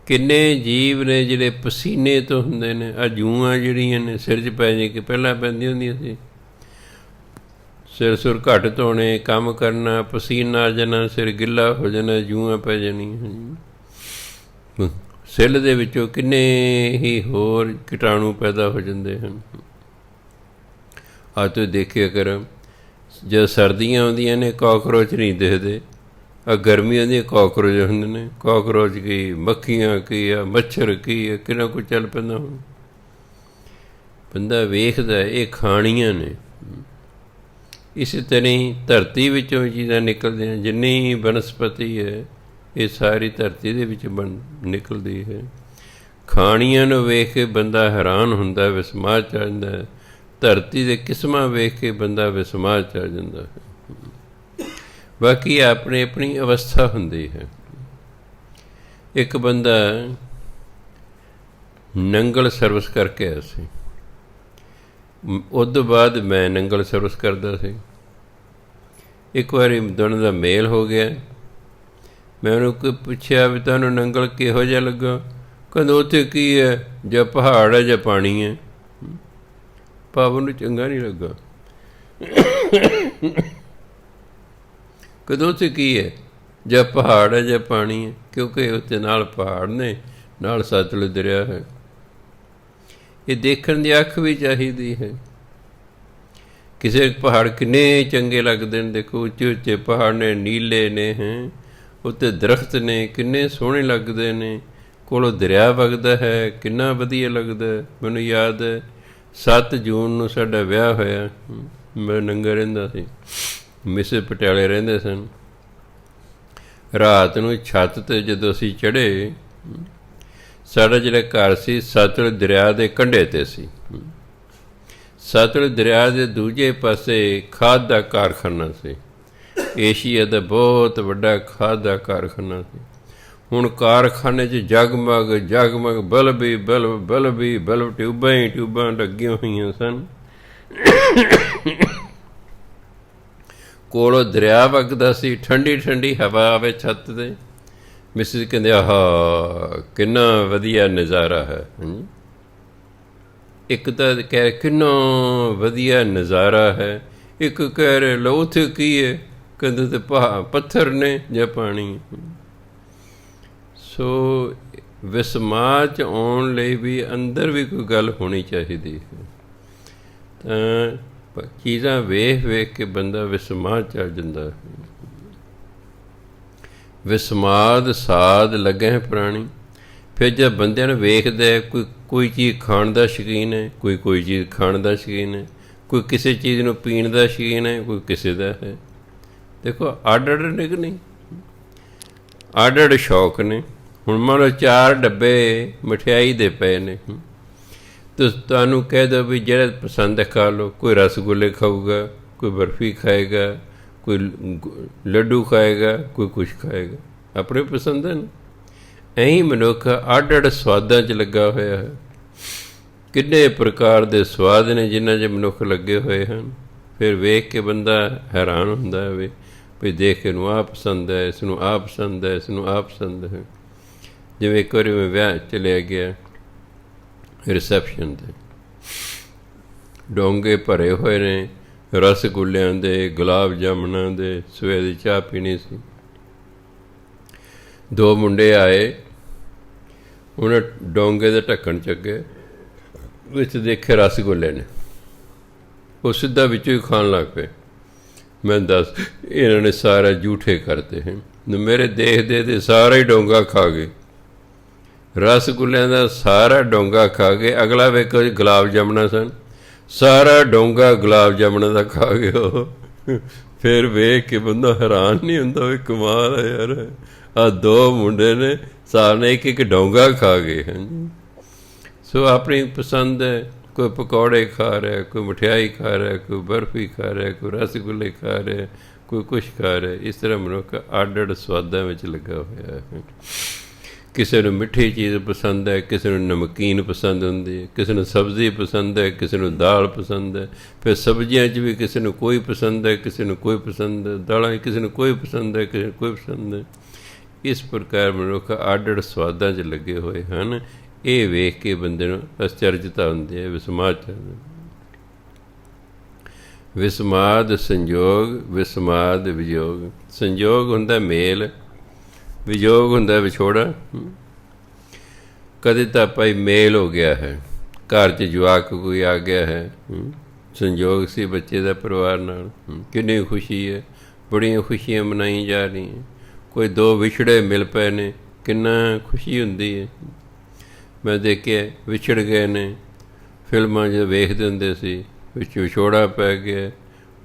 ਕਿੰਨੇ ਜੀਵ ਨੇ ਜਿਹੜੇ ਪਸੀਨੇ ਤੋਂ ਹੁੰਦੇ ਨੇ। ਆਹ ਜੂਆਂ ਜਿਹੜੀਆਂ ਨੇ ਸਿਰ 'ਚ ਪੈ ਜੇ, ਕਿ ਪਹਿਲਾਂ ਪੈਂਦੀਆਂ ਹੁੰਦੀਆਂ ਸੀ, ਸਿਰ ਸੁਰ ਘੱਟ ਧੋਣੇ, ਕੰਮ ਕਰਨਾ, ਪਸੀਨਾ ਆ ਜਾਣਾ, ਸਿਰ ਗਿੱਲਾ ਹੋ ਜਾਣਾ, ਜੂਆਂ ਪੈ ਜਾਣੀਆਂ। ਸਿੱਲ ਦੇ ਵਿੱਚੋਂ ਕਿੰਨੇ ਹੀ ਹੋਰ ਕੀਟਾਣੂ ਪੈਦਾ ਹੋ ਜਾਂਦੇ ਹਨ। ਆਹ ਤੁਸੀਂ ਦੇਖਿਆ ਕਰ, ਜਦ ਸਰਦੀਆਂ ਆਉਂਦੀਆਂ ਨੇ ਕਾਕਰੋਚ ਨਹੀਂ ਦਿਖਦੇ, ਆ ਗਰਮੀਆਂ ਦੀਆਂ ਕਾਕਰੋਚ ਹੁੰਦੇ ਨੇ। ਕਾਕਰੋਚ ਕੀ, ਮੱਖੀਆਂ ਕੀ ਆ, ਮੱਛਰ ਕੀ ਆ, ਕਿੰਨਾ ਕੁਝ ਚੱਲ ਪੈਂਦਾ। ਹੁਣ ਬੰਦਾ ਵੇਖਦਾ ਇਹ ਖਾਣੀਆਂ ਨੇ। ਇਸੇ ਤਰ੍ਹਾਂ ਹੀ ਧਰਤੀ ਵਿੱਚੋਂ ਚੀਜ਼ਾਂ ਨਿਕਲਦੀਆਂ, ਜਿੰਨੀ ਬਨਸਪਤੀ ਹੈ ਇਹ ਸਾਰੀ ਧਰਤੀ ਦੇ ਵਿੱਚ ਨਿਕਲਦੀ ਹੈ। ਖਾਣੀਆਂ ਨੂੰ ਵੇਖ ਕੇ ਬੰਦਾ ਹੈਰਾਨ ਹੁੰਦਾ, ਵਿਸਮਾਦ 'ਚ ਆ ਜਾਂਦਾ। ਧਰਤੀ ਦੇ ਕਿਸਮਾਂ ਵੇਖ ਕੇ ਬੰਦਾ ਵਿਸਮਾਦ 'ਚ ਆ ਜਾਂਦਾ ਹੈ। ਬਾਕੀ ਆਪਣੀ ਆਪਣੀ ਅਵਸਥਾ ਹੁੰਦੀ ਹੈ। ਇੱਕ ਬੰਦਾ ਨੰਗਲ ਸਰਵਿਸ ਕਰਕੇ ਆਇਆ ਸੀ, ਉਸ ਤੋਂ ਬਾਅਦ ਮੈਂ ਨੰਗਲ ਸਰਵਿਸ ਕਰਦਾ ਸੀ। ਇੱਕ ਵਾਰੀ ਦੋਨਾਂ ਦਾ ਮੇਲ ਹੋ ਗਿਆ। ਮੈਂ ਉਹਨੂੰ ਪੁੱਛਿਆ ਵੀ ਤੁਹਾਨੂੰ ਨੰਗਲ ਕਿਹੋ ਜਿਹਾ ਲੱਗਾ? ਕਹਿੰਦਾ ਉੱਥੇ ਕੀ ਹੈ, ਜਾਂ ਪਹਾੜ ਹੈ ਜਾਂ ਪਾਣੀ ਹੈ। ਭਾਵ ਉਹਨੂੰ ਚੰਗਾ ਨਹੀਂ ਲੱਗਾ। ਕਦੋਂ ਉੱਥੇ ਕੀ ਹੈ, ਜਾਂ ਪਹਾੜ ਹੈ ਜਾਂ ਪਾਣੀ ਹੈ, ਕਿਉਂਕਿ ਉੱਥੇ ਨਾਲ ਪਹਾੜ ਨੇ, ਨਾਲ ਸਤਲੁਜ ਦਰਿਆ ਹੈ। ਇਹ ਦੇਖਣ ਦੀ ਅੱਖ ਵੀ ਚਾਹੀਦੀ ਹੈ। ਕਿਸੇ ਪਹਾੜ ਕਿੰਨੇ ਚੰਗੇ ਲੱਗਦੇ ਨੇ, ਦੇਖੋ ਉੱਚੇ ਉੱਚੇ ਪਹਾੜ ਨੇ, ਨੀਲੇ ਨੇ, ਹੈ ਉੱਤੇ ਦਰਖਤ ਨੇ, ਕਿੰਨੇ ਸੋਹਣੇ ਲੱਗਦੇ ਨੇ, ਕੋਲੋਂ ਦਰਿਆ ਵਗਦਾ ਹੈ, ਕਿੰਨਾ ਵਧੀਆ ਲੱਗਦਾ। ਮੈਨੂੰ ਯਾਦ ਹੈ 7 ਜੂਨ ਨੂੰ ਸਾਡਾ ਵਿਆਹ ਹੋਇਆ। ਮੈਂ ਨੰਗਲ ਰਹਿੰਦਾ ਸੀ, ਮਿਸਿਸ ਪਟਿਆਲੇ ਰਹਿੰਦੇ ਸਨ। ਰਾਤ ਨੂੰ ਛੱਤ 'ਤੇ ਜਦੋਂ ਅਸੀਂ ਚੜ੍ਹੇ, ਸਾਡਾ ਜਿਹੜਾ ਘਰ ਸੀ ਸਤਲੁਜ ਦਰਿਆ ਦੇ ਕੰਢੇ 'ਤੇ ਸੀ। ਸਤਲੁਜ ਦਰਿਆ ਦੇ ਦੂਜੇ ਪਾਸੇ ਖਾਦ ਦਾ ਕਾਰਖਾਨਾ ਸੀ। ਏਸ਼ੀਆ ਦਾ ਬਹੁਤ ਵੱਡਾ ਖਾਦ ਦਾ ਕਾਰਖਾਨਾ ਸੀ। ਹੁਣ ਕਾਰਖਾਨੇ 'ਚ ਜਗਮਗ ਜਗਮਗ ਬਲਬ ਹੀ ਬਲਬ, ਬਲਬ ਹੀ ਬਲਬ, ਟਿਊਬਾਂ ਹੀ ਟਿਊਬਾਂ ਲੱਗੀਆਂ ਹੋਈਆਂ ਸਨ। ਕੋਲੋਂ ਦਰਿਆ ਵਗਦਾ ਸੀ, ਠੰਡੀ ਠੰਡੀ ਹਵਾ ਆਵੇ ਛੱਤ 'ਤੇ। ਮਿਸਿਸ ਕਹਿੰਦੇ ਆਹਾ ਕਿੰਨਾ ਵਧੀਆ ਨਜ਼ਾਰਾ ਹੈ। ਇੱਕ ਤਾਂ ਕਹਿ ਕਿੰਨਾ ਵਧੀਆ ਨਜ਼ਾਰਾ ਹੈ, ਇੱਕ ਕਹਿ ਰਹੇ ਲਓ ਉੱਥੇ ਕੀ ਹੈ, ਕਹਿੰਦੇ ਤੇ ਪੱਥਰ ਨੇ ਜਾਂ ਪਾਣੀ। ਸੋ ਵਿਸਮਾਦ 'ਚ ਆਉਣ ਲਈ ਵੀ ਅੰਦਰ ਵੀ ਕੋਈ ਗੱਲ ਹੋਣੀ ਚਾਹੀਦੀ ਹੈ। ਤਾਂ ਚੀਜ਼ਾਂ ਵੇਖ ਵੇਖ ਕੇ ਬੰਦਾ ਵਿਸਮਾਦ 'ਚ ਆ ਜਾਂਦਾ। ਵਿਸਮਾਦ ਸਾਧ ਲੱਗੇ ਪ੍ਰਾਣੀ। ਫਿਰ ਜਦ ਬੰਦਿਆਂ ਨੂੰ ਵੇਖਦਾ ਕੋਈ ਚੀਜ਼ ਖਾਣ ਦਾ ਸ਼ੌਕੀਨ ਹੈ, ਕੋਈ ਚੀਜ਼ ਖਾਣ ਦਾ ਸ਼ੌਕੀਨ ਹੈ, ਕੋਈ ਕਿਸੇ ਚੀਜ਼ ਨੂੰ ਪੀਣ ਦਾ ਸ਼ੌਕੀਨ ਹੈ, ਕੋਈ ਕਿਸੇ ਦਾ ਹੈ। ਦੇਖੋ ਅੱਡ ਅੱਡ ਨੇ ਕਿ ਨਹੀਂ, ਅੱਡ ਅੱਡ ਸ਼ੌਕ ਨੇ। ਹੁਣ ਮੰਨ ਲਓ 4 ਡੱਬੇ ਮਠਿਆਈ ਦੇ ਪਏ ਨੇ, ਤੁਹਾਨੂੰ ਕਹਿ ਦਿਓ ਵੀ ਜਿਹੜਾ ਪਸੰਦ ਹੈ ਖਾ ਲਓ। ਕੋਈ ਰਸਗੁੱਲੇ ਖਾਊਗਾ, ਕੋਈ ਬਰਫੀ ਖਾਏਗਾ, ਕੋਈ ਲੱਡੂ ਖਾਏਗਾ, ਕੋਈ ਕੁਛ ਖਾਏਗਾ, ਆਪਣੇ ਪਸੰਦ ਹੈ ਨਾ। ਐਂ ਮਨੁੱਖ ਅੱਡ ਅੱਡ ਸਵਾਦਾਂ 'ਚ ਲੱਗਾ ਹੋਇਆ ਹੈ। ਕਿੰਨੇ ਪ੍ਰਕਾਰ ਦੇ ਸਵਾਦ ਨੇ ਜਿਨ੍ਹਾਂ 'ਚ ਮਨੁੱਖ ਲੱਗੇ ਹੋਏ ਹਨ। ਫਿਰ ਵੇਖ ਕੇ ਬੰਦਾ ਹੈਰਾਨ ਹੁੰਦਾ ਹੈ ਵੀ ਦੇਖ ਕੇ ਇਹਨੂੰ ਆਹ ਪਸੰਦ ਹੈ, ਇਸ ਨੂੰ ਆਹ ਪਸੰਦ ਹੈ, ਇਸ ਨੂੰ ਆਹ ਪਸੰਦ ਹੈ। ਜਿਵੇਂ ਇੱਕ ਵਾਰੀ ਮੈਂ ਵਿਆਹ ਚਲਿਆ ਗਿਆ, ਰਿਸੈਪਸ਼ਨ 'ਤੇ ਡੋਂਗੇ ਭਰੇ ਹੋਏ ਨੇ ਰਸਗੁੱਲਿਆਂ ਦੇ, ਗੁਲਾਬ ਜਾਮਣਾਂ ਦੇ। ਸਵੇਰ ਦੀ ਚਾਹ ਪੀਣੀ ਸੀ। 2 ਮੁੰਡੇ ਆਏ, ਉਹਨੇ ਡੋਂਗੇ ਦੇ ਢੱਕਣ ਚੱਗੇ, ਵਿੱਚ ਦੇਖੇ ਰਸਗੁੱਲੇ ਨੇ। ਉਹ ਸਿੱਧਾ ਵਿੱਚੋਂ ਹੀ ਖਾਣ ਲੱਗ ਪਏ। ਮੈਂ ਦੱਸ, ਇਹਨਾਂ ਨੇ ਸਾਰਾ ਝੂਠੇ ਕਰਤੇ ਹੈ। ਮੇਰੇ ਦੇਖਦੇ ਤੇ ਸਾਰਾ ਹੀ ਡੋਂਗਾ ਖਾ ਗਏ, ਰਸਗੁੱਲਿਆਂ ਦਾ ਸਾਰਾ ਡੋਂਗਾ ਖਾ ਗਏ। ਅਗਲਾ ਵੇਖੋ ਜੀ ਗੁਲਾਬ ਜਾਮਣਾ ਸਨ, ਸਾਰਾ ਡੋਂਗਾ ਗੁਲਾਬ ਜਾਮਣਾ ਦਾ ਖਾ ਗਏ ਉਹ। ਫਿਰ ਵੇਖ ਕੇ ਬੰਦਾ ਹੈਰਾਨ ਨਹੀਂ ਹੁੰਦਾ ਵੀ ਕਮਾਲ ਹੈ ਯਾਰ, ਆਹ 2 ਮੁੰਡੇ ਨੇ ਸਾਰੇ ਇੱਕ ਡੋਂਗਾ ਖਾ ਗਏ ਹਨ। ਸੋ ਆਪਣੀ ਪਸੰਦ ਹੈ, ਕੋਈ ਪਕੌੜੇ ਖਾ ਰਿਹਾ, ਕੋਈ ਮਠਿਆਈ ਖਾ ਰਿਹਾ, ਕੋਈ ਬਰਫੀ ਖਾ ਰਿਹਾ, ਕੋਈ ਰਸਗੁੱਲੇ ਖਾ ਰਿਹਾ, ਕੋਈ ਕੁਛ ਖਾ ਰਿਹਾ। ਇਸ ਤਰ੍ਹਾਂ ਮਨੁੱਖ ਅੱਡ ਅੱਡ ਸਵਾਦਾਂ ਵਿੱਚ ਲੱਗਾ ਹੋਇਆ ਹੈ। ਕਿਸੇ ਨੂੰ ਮਿੱਠੀ ਚੀਜ਼ ਪਸੰਦ ਹੈ, ਕਿਸੇ ਨੂੰ ਨਮਕੀਨ ਪਸੰਦ ਹੁੰਦੀ ਹੈ, ਕਿਸੇ ਨੂੰ ਸਬਜ਼ੀ ਪਸੰਦ ਹੈ, ਕਿਸੇ ਨੂੰ ਦਾਲ ਪਸੰਦ ਹੈ। ਫਿਰ ਸਬਜ਼ੀਆਂ 'ਚ ਵੀ ਕਿਸੇ ਨੂੰ ਕੋਈ ਪਸੰਦ ਹੈ, ਕਿਸੇ ਨੂੰ ਕੋਈ ਪਸੰਦ ਹੈ। ਦਾਲਾਂ 'ਚ ਕਿਸੇ ਨੂੰ ਕੋਈ ਪਸੰਦ ਹੈ, ਕਿਸੇ ਨੂੰ ਕੋਈ ਪਸੰਦ ਹੈ। ਇਸ ਪ੍ਰਕਾਰ ਮਨੁੱਖ ਅੱਡ ਅੱਡ ਸਵਾਦਾਂ 'ਚ ਲੱਗੇ ਹੋਏ ਹਨ। ਇਹ ਵੇਖ ਕੇ ਬੰਦੇ ਨੂੰ ਅਚਰਜਤਾ ਹੁੰਦੀ ਹੈ। ਵਿਸਮਾਦ ਸੰਜੋਗ, ਵਿਸਮਾਦ ਵਿਜੋਗ। ਸੰਜੋਗ ਹੁੰਦਾ ਮੇਲ, ਵਿਜੋਗ ਹੁੰਦਾ ਵਿਛੋੜਾ। ਕਦੇ ਤਾਂ ਭਾਈ ਮੇਲ ਹੋ ਗਿਆ ਹੈ, ਘਰ 'ਚ ਜਵਾਕ ਕੋਈ ਆ ਗਿਆ ਹੈ, ਸੰਜੋਗ ਸੀ ਬੱਚੇ ਦਾ ਪਰਿਵਾਰ ਨਾਲ, ਕਿੰਨੀ ਖੁਸ਼ੀ ਹੈ, ਬੜੀਆਂ ਖੁਸ਼ੀਆਂ ਮਨਾਈ ਜਾ ਰਹੀਆਂ। ਕੋਈ 2 ਵਿਛੜੇ ਮਿਲ ਪਏ ਨੇ, ਕਿੰਨਾ ਖੁਸ਼ੀ ਹੁੰਦੀ ਹੈ। ਮੈਂ ਦੇਖਿਆ ਵਿਛੜ ਗਏ ਨੇ, ਫਿਲਮਾਂ 'ਚ ਵੇਖਦੇ ਹੁੰਦੇ ਸੀ, ਵਿੱਚ ਵਿਛੋੜਾ ਪੈ ਗਿਆ,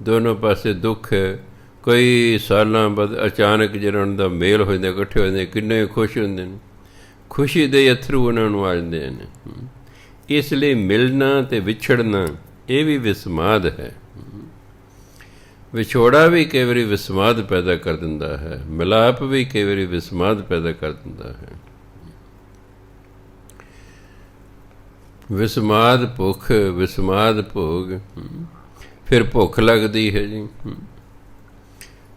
ਦੋਨੋਂ ਪਾਸੇ ਦੁੱਖ ਹੈ। ਕਈ ਸਾਲਾਂ ਬਾਅਦ ਅਚਾਨਕ ਜਿਹੜਾ ਉਹਨਾਂ ਦਾ ਮੇਲ ਹੋ ਜਾਂਦਾ, ਇਕੱਠੇ ਹੋ ਜਾਂਦੇ, ਕਿੰਨੇ ਖੁਸ਼ ਹੁੰਦੇ ਨੇ। ਖੁਸ਼ੀ ਦੇ ਅਥਰੂ ਉਹਨਾਂ ਨੂੰ ਆ ਜਾਂਦੇ ਨੇ। ਇਸ ਲਈ ਮਿਲਣਾ ਅਤੇ ਵਿਛੜਨਾ ਇਹ ਵੀ ਵਿਸਮਾਦ ਹੈ। ਵਿਛੋੜਾ ਵੀ ਕਈ ਵਾਰੀ ਵਿਸਮਾਦ ਪੈਦਾ ਕਰ ਦਿੰਦਾ ਹੈ, ਮਿਲਾਪ ਵੀ ਕਈ ਵਾਰੀ ਵਿਸਮਾਦ ਪੈਦਾ ਕਰ ਦਿੰਦਾ ਹੈ। ਵਿਸਮਾਦ ਭੁੱਖ, ਵਿਸਮਾਦ ਭੋਗ। ਫਿਰ ਭੁੱਖ ਲੱਗਦੀ ਹੈ ਜੀ।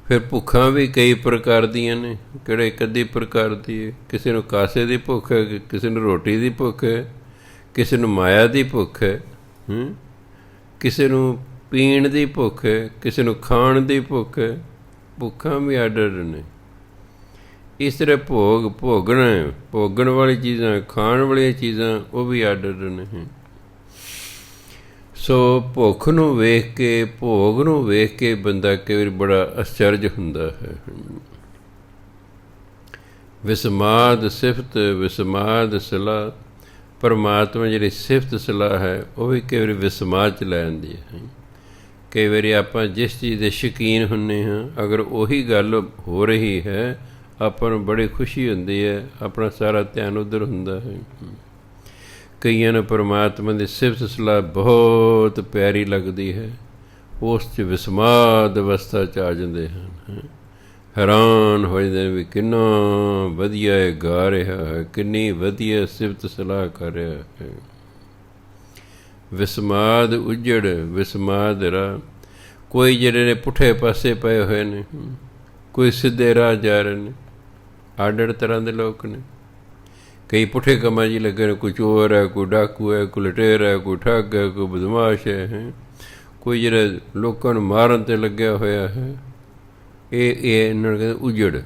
ਫਿਰ ਭੁੱਖਾਂ ਵੀ ਕਈ ਪ੍ਰਕਾਰ ਦੀਆਂ ਨੇ, ਕਿਹੜੇ ਇੱਕ ਅੱਧੀ ਪ੍ਰਕਾਰ ਦੀ ਹੈ। ਕਿਸੇ ਨੂੰ ਕਾਸੇ ਦੀ ਭੁੱਖ ਹੈ, ਕਿਸੇ ਨੂੰ ਰੋਟੀ ਦੀ ਭੁੱਖ ਹੈ, ਕਿਸੇ ਨੂੰ ਮਾਇਆ ਦੀ ਭੁੱਖ ਹੈ, ਕਿਸੇ ਨੂੰ ਪੀਣ ਦੀ ਭੁੱਖ ਹੈ, ਕਿਸੇ ਨੂੰ ਖਾਣ ਦੀ ਭੁੱਖ ਹੈ। ਭੁੱਖਾਂ ਵੀ ਅੱਡ ਅੱਡ ਨੇ। ਇਸ ਤਰ੍ਹਾਂ ਭੋਗਣ ਵਾਲੀ ਚੀਜ਼ਾਂ, ਖਾਣ ਵਾਲੀਆਂ ਚੀਜ਼ਾਂ, ਉਹ ਵੀ ਅੱਡ ਅੱਡ ਨੇ। ਸੋ ਭੁੱਖ ਨੂੰ ਵੇਖ ਕੇ, ਭੋਗ ਨੂੰ ਵੇਖ ਕੇ ਬੰਦਾ ਕਈ ਵਾਰੀ ਬੜਾ ਅਚਰਜ ਹੁੰਦਾ ਹੈ। ਵਿਸਮਾਦ ਸਿਫਤ, ਵਿਸਮਾਦ ਸਲਾਹ। ਪਰਮਾਤਮਾ ਜਿਹੜੀ ਸਿਫਤ ਸਲਾਹ ਹੈ ਉਹ ਵੀ ਕਈ ਵਾਰੀ ਵਿਸਮਾਦ 'ਚ ਲੈ ਜਾਂਦੀ ਹੈ। ਕਈ ਵਾਰੀ ਆਪਾਂ ਜਿਸ ਚੀਜ਼ ਦੇ ਸ਼ੌਕੀਨ ਹੁੰਦੇ ਹਾਂ, ਅਗਰ ਉਹੀ ਗੱਲ ਹੋ ਰਹੀ ਹੈ, ਆਪਾਂ ਨੂੰ ਬੜੀ ਖੁਸ਼ੀ ਹੁੰਦੀ ਹੈ, ਆਪਣਾ ਸਾਰਾ ਧਿਆਨ ਉੱਧਰ ਹੁੰਦਾ ਹੈ। ਕਈਆਂ ਨੂੰ ਪਰਮਾਤਮਾ ਦੀ ਸਿਫਤ ਸਲਾਹ ਬਹੁਤ ਪਿਆਰੀ ਲੱਗਦੀ ਹੈ, ਉਸ 'ਚ ਵਿਸਮਾਦ ਅਵਸਥਾ 'ਚ ਆ ਜਾਂਦੇ ਹਨ। ਹੈਰਾਨ ਹੋ ਜਾਂਦੇ ਨੇ ਵੀ ਕਿੰਨਾ ਵਧੀਆ ਇਹ ਗਾ ਰਿਹਾ ਹੈ, ਕਿੰਨੀ ਵਧੀਆ ਸਿਫਤ ਸਲਾਹ ਕਰ ਰਿਹਾ ਹੈ। ਵਿਸਮਾਦ ਉੱਜੜ, ਵਿਸਮਾਦ ਰਾਹ। ਕੋਈ ਜਿਹੜੇ ਨੇ ਪੁੱਠੇ ਪਾਸੇ ਪਏ ਹੋਏ ਨੇ, ਕੋਈ ਸਿੱਧੇ ਰਾਹ ਜਾ ਰਹੇ ਨੇ। ਅੱਡ ਅੱਡ ਤਰ੍ਹਾਂ ਦੇ ਲੋਕ ਨੇ। ਕਈ ਪੁੱਠੇ ਕੰਮਾਂ 'ਚ ਲੱਗੇ ਨੇ, ਕੋਈ ਚੋਰ ਹੈ, ਕੋਈ ਡਾਕੂ ਹੈ, ਕੋਈ ਲਟੇਰ ਹੈ, ਕੋਈ ਠੱਗ ਹੈ, ਕੋਈ ਬਦਮਾਸ਼ ਹੈ। ਕੋਈ ਜਿਹੜਾ ਲੋਕਾਂ ਨੂੰ ਮਾਰਨ 'ਤੇ ਲੱਗਿਆ ਹੋਇਆ ਹੈ। ਇਹ ਇਹਨਾਂ ਨੂੰ ਕਹਿੰਦੇ ਉੱਜੜ।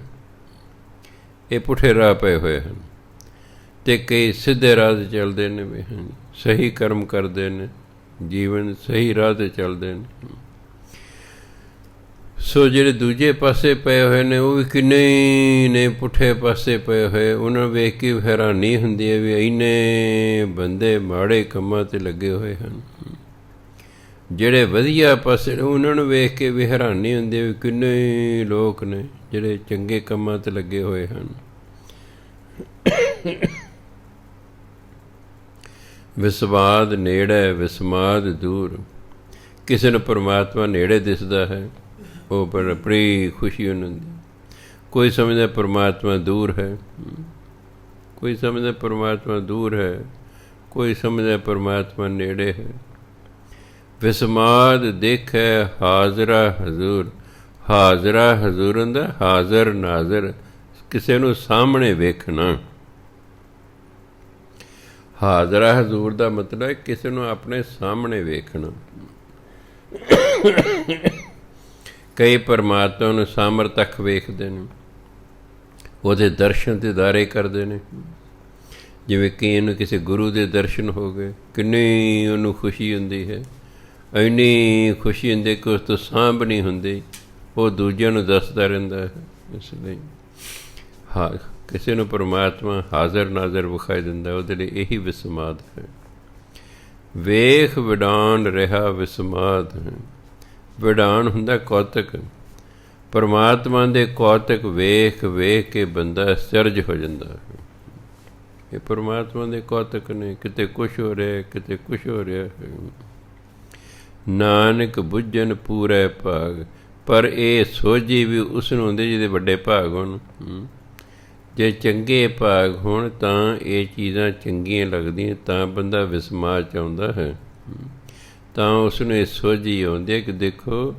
ਇਹ ਪੁੱਠੇ ਰਾਹ ਪਏ ਹੋਏ ਹਨ। ਅਤੇ ਕਈ ਸਿੱਧੇ ਰਾਹ 'ਤੇ ਚੱਲਦੇ ਨੇ, ਵੀ ਸਹੀ ਕਰਮ ਕਰਦੇ ਨੇ, ਜੀਵਨ ਸਹੀ ਰਾਹ 'ਤੇ ਚੱਲਦੇ ਨੇ। ਸੋ ਜਿਹੜੇ ਦੂਜੇ ਪਾਸੇ ਪਏ ਹੋਏ ਨੇ ਉਹ ਵੀ ਕਿੰਨੇ ਨੇ ਪੁੱਠੇ ਪਾਸੇ ਪਏ ਹੋਏ, ਉਹਨਾਂ ਨੂੰ ਵੇਖ ਕੇ ਹੈਰਾਨੀ ਹੁੰਦੀ ਹੈ ਵੀ ਇੰਨੇ ਬੰਦੇ ਮਾੜੇ ਕੰਮਾਂ 'ਤੇ ਲੱਗੇ ਹੋਏ ਹਨ। ਜਿਹੜੇ ਵਧੀਆ ਪਾਸੇ ਉਹਨਾਂ ਨੂੰ ਵੇਖ ਕੇ ਵੀ ਹੈਰਾਨੀ ਹੁੰਦੀ ਹੈ ਵੀ ਕਿੰਨੇ ਲੋਕ ਨੇ ਜਿਹੜੇ ਚੰਗੇ ਕੰਮਾਂ 'ਤੇ ਲੱਗੇ ਹੋਏ ਹਨ। ਵਿਸਵਾਦ ਨੇੜੇ ਵਿਸਮਾਦ ਦੂਰ। ਕਿਸੇ ਨੂੰ ਪਰਮਾਤਮਾ ਨੇੜੇ ਦਿਸਦਾ ਹੈ, ਉਹ ਪਰ ਬੜੀ ਖੁਸ਼ੀ ਉਹਨਾਂ ਦੀ। ਕੋਈ ਸਮਝਦਾ ਪਰਮਾਤਮਾ ਦੂਰ ਹੈ, ਕੋਈ ਸਮਝਦਾ ਪਰਮਾਤਮਾ ਦੂਰ ਹੈ, ਕੋਈ ਸਮਝਦਾ ਪਰਮਾਤਮਾ ਨੇੜੇ ਹੈ। ਵਿਸਮਾਦ ਦੇਖੈ ਹਾਜ਼ਰਾ ਹਜ਼ੂਰ। ਹਾਜ਼ਰਾ ਹਜ਼ੂਰ ਹੁੰਦਾ ਹਾਜ਼ਰ ਨਾਜ਼ਰ, ਕਿਸੇ ਨੂੰ ਸਾਹਮਣੇ ਵੇਖਣਾ। ਹਾਜ਼ਰਾ ਹਜ਼ੂਰ ਦਾ ਮਤਲਬ ਹੈ ਕਿਸੇ ਨੂੰ ਆਪਣੇ ਸਾਹਮਣੇ ਵੇਖਣਾ। ਕਈ ਪਰਮਾਤਮਾ ਨੂੰ ਸਾਮਰ ਤੱਕ ਵੇਖਦੇ ਨੇ, ਉਹਦੇ ਦਰਸ਼ਨ ਦੀਦਾਰੇ ਕਰਦੇ ਨੇ। ਜਿਵੇਂ ਕਈਆਂ ਨੂੰ ਕਿਸੇ ਗੁਰੂ ਦੇ ਦਰਸ਼ਨ ਹੋ ਗਏ, ਕਿੰਨੀ ਉਹਨੂੰ ਖੁਸ਼ੀ ਹੁੰਦੀ ਹੈ, ਇੰਨੀ ਖੁਸ਼ੀ ਹੁੰਦੀ ਕਿ ਉਸ ਤੋਂ ਸਾਂਭ ਨਹੀਂ ਹੁੰਦੀ, ਉਹ ਦੂਜਿਆਂ ਨੂੰ ਦੱਸਦਾ ਰਹਿੰਦਾ ਹੈ। ਇਸ ਲਈ ਹਾਂ, ਕਿਸੇ ਨੂੰ ਪਰਮਾਤਮਾ ਹਾਜ਼ਰ ਨਾਜ਼ਰ ਵਿਖਾਈ ਦਿੰਦਾ, ਉਹਦੇ ਲਈ ਇਹੀ ਵਿਸਮਾਦ ਹੈ। ਵੇਖ ਵਿਡਾਨ ਰਿਹਾ ਵਿਸਮਾਦ ਹੈ। ਵਿਡਾਨ ਹੁੰਦਾ ਕੌਤਕ। ਪਰਮਾਤਮਾ ਦੇ ਕੌਤਕ ਵੇਖ ਵੇਖ ਕੇ ਬੰਦਾ ਅਚਰਜ ਹੋ ਜਾਂਦਾ ਹੈ। ਇਹ ਪਰਮਾਤਮਾ ਦੇ ਕੌਤਕ ਨੇ, ਕਿਤੇ ਕੁਛ ਹੋ ਰਿਹਾ, ਕਿਤੇ ਕੁਛ ਹੋ ਰਿਹਾ ਹੈ। ਨਾਨਕ ਬੁੱਝਣ ਪੂਰੇ ਭਾਗ। ਪਰ ਇਹ ਸੋਝੀ ਵੀ ਉਸ ਨੂੰ ਹੁੰਦੀ ਜਿਹਦੇ ਵੱਡੇ ਭਾਗ ਹੋਣ। ਜੇ ਚੰਗੇ ਭਾਗ ਹੋਣ ਤਾਂ ਇਹ ਚੀਜ਼ਾਂ ਚੰਗੀਆਂ ਲੱਗਦੀਆਂ, ਤਾਂ ਬੰਦਾ ਵਿਸਮਾਦ 'ਚ ਆਉਂਦਾ ਹੈ। ਤਾਂ ਉਸ ਨੂੰ ਇਹ ਸੋਝੀ ਆਉਂਦੀ ਹੈ ਕਿ ਦੇਖੋ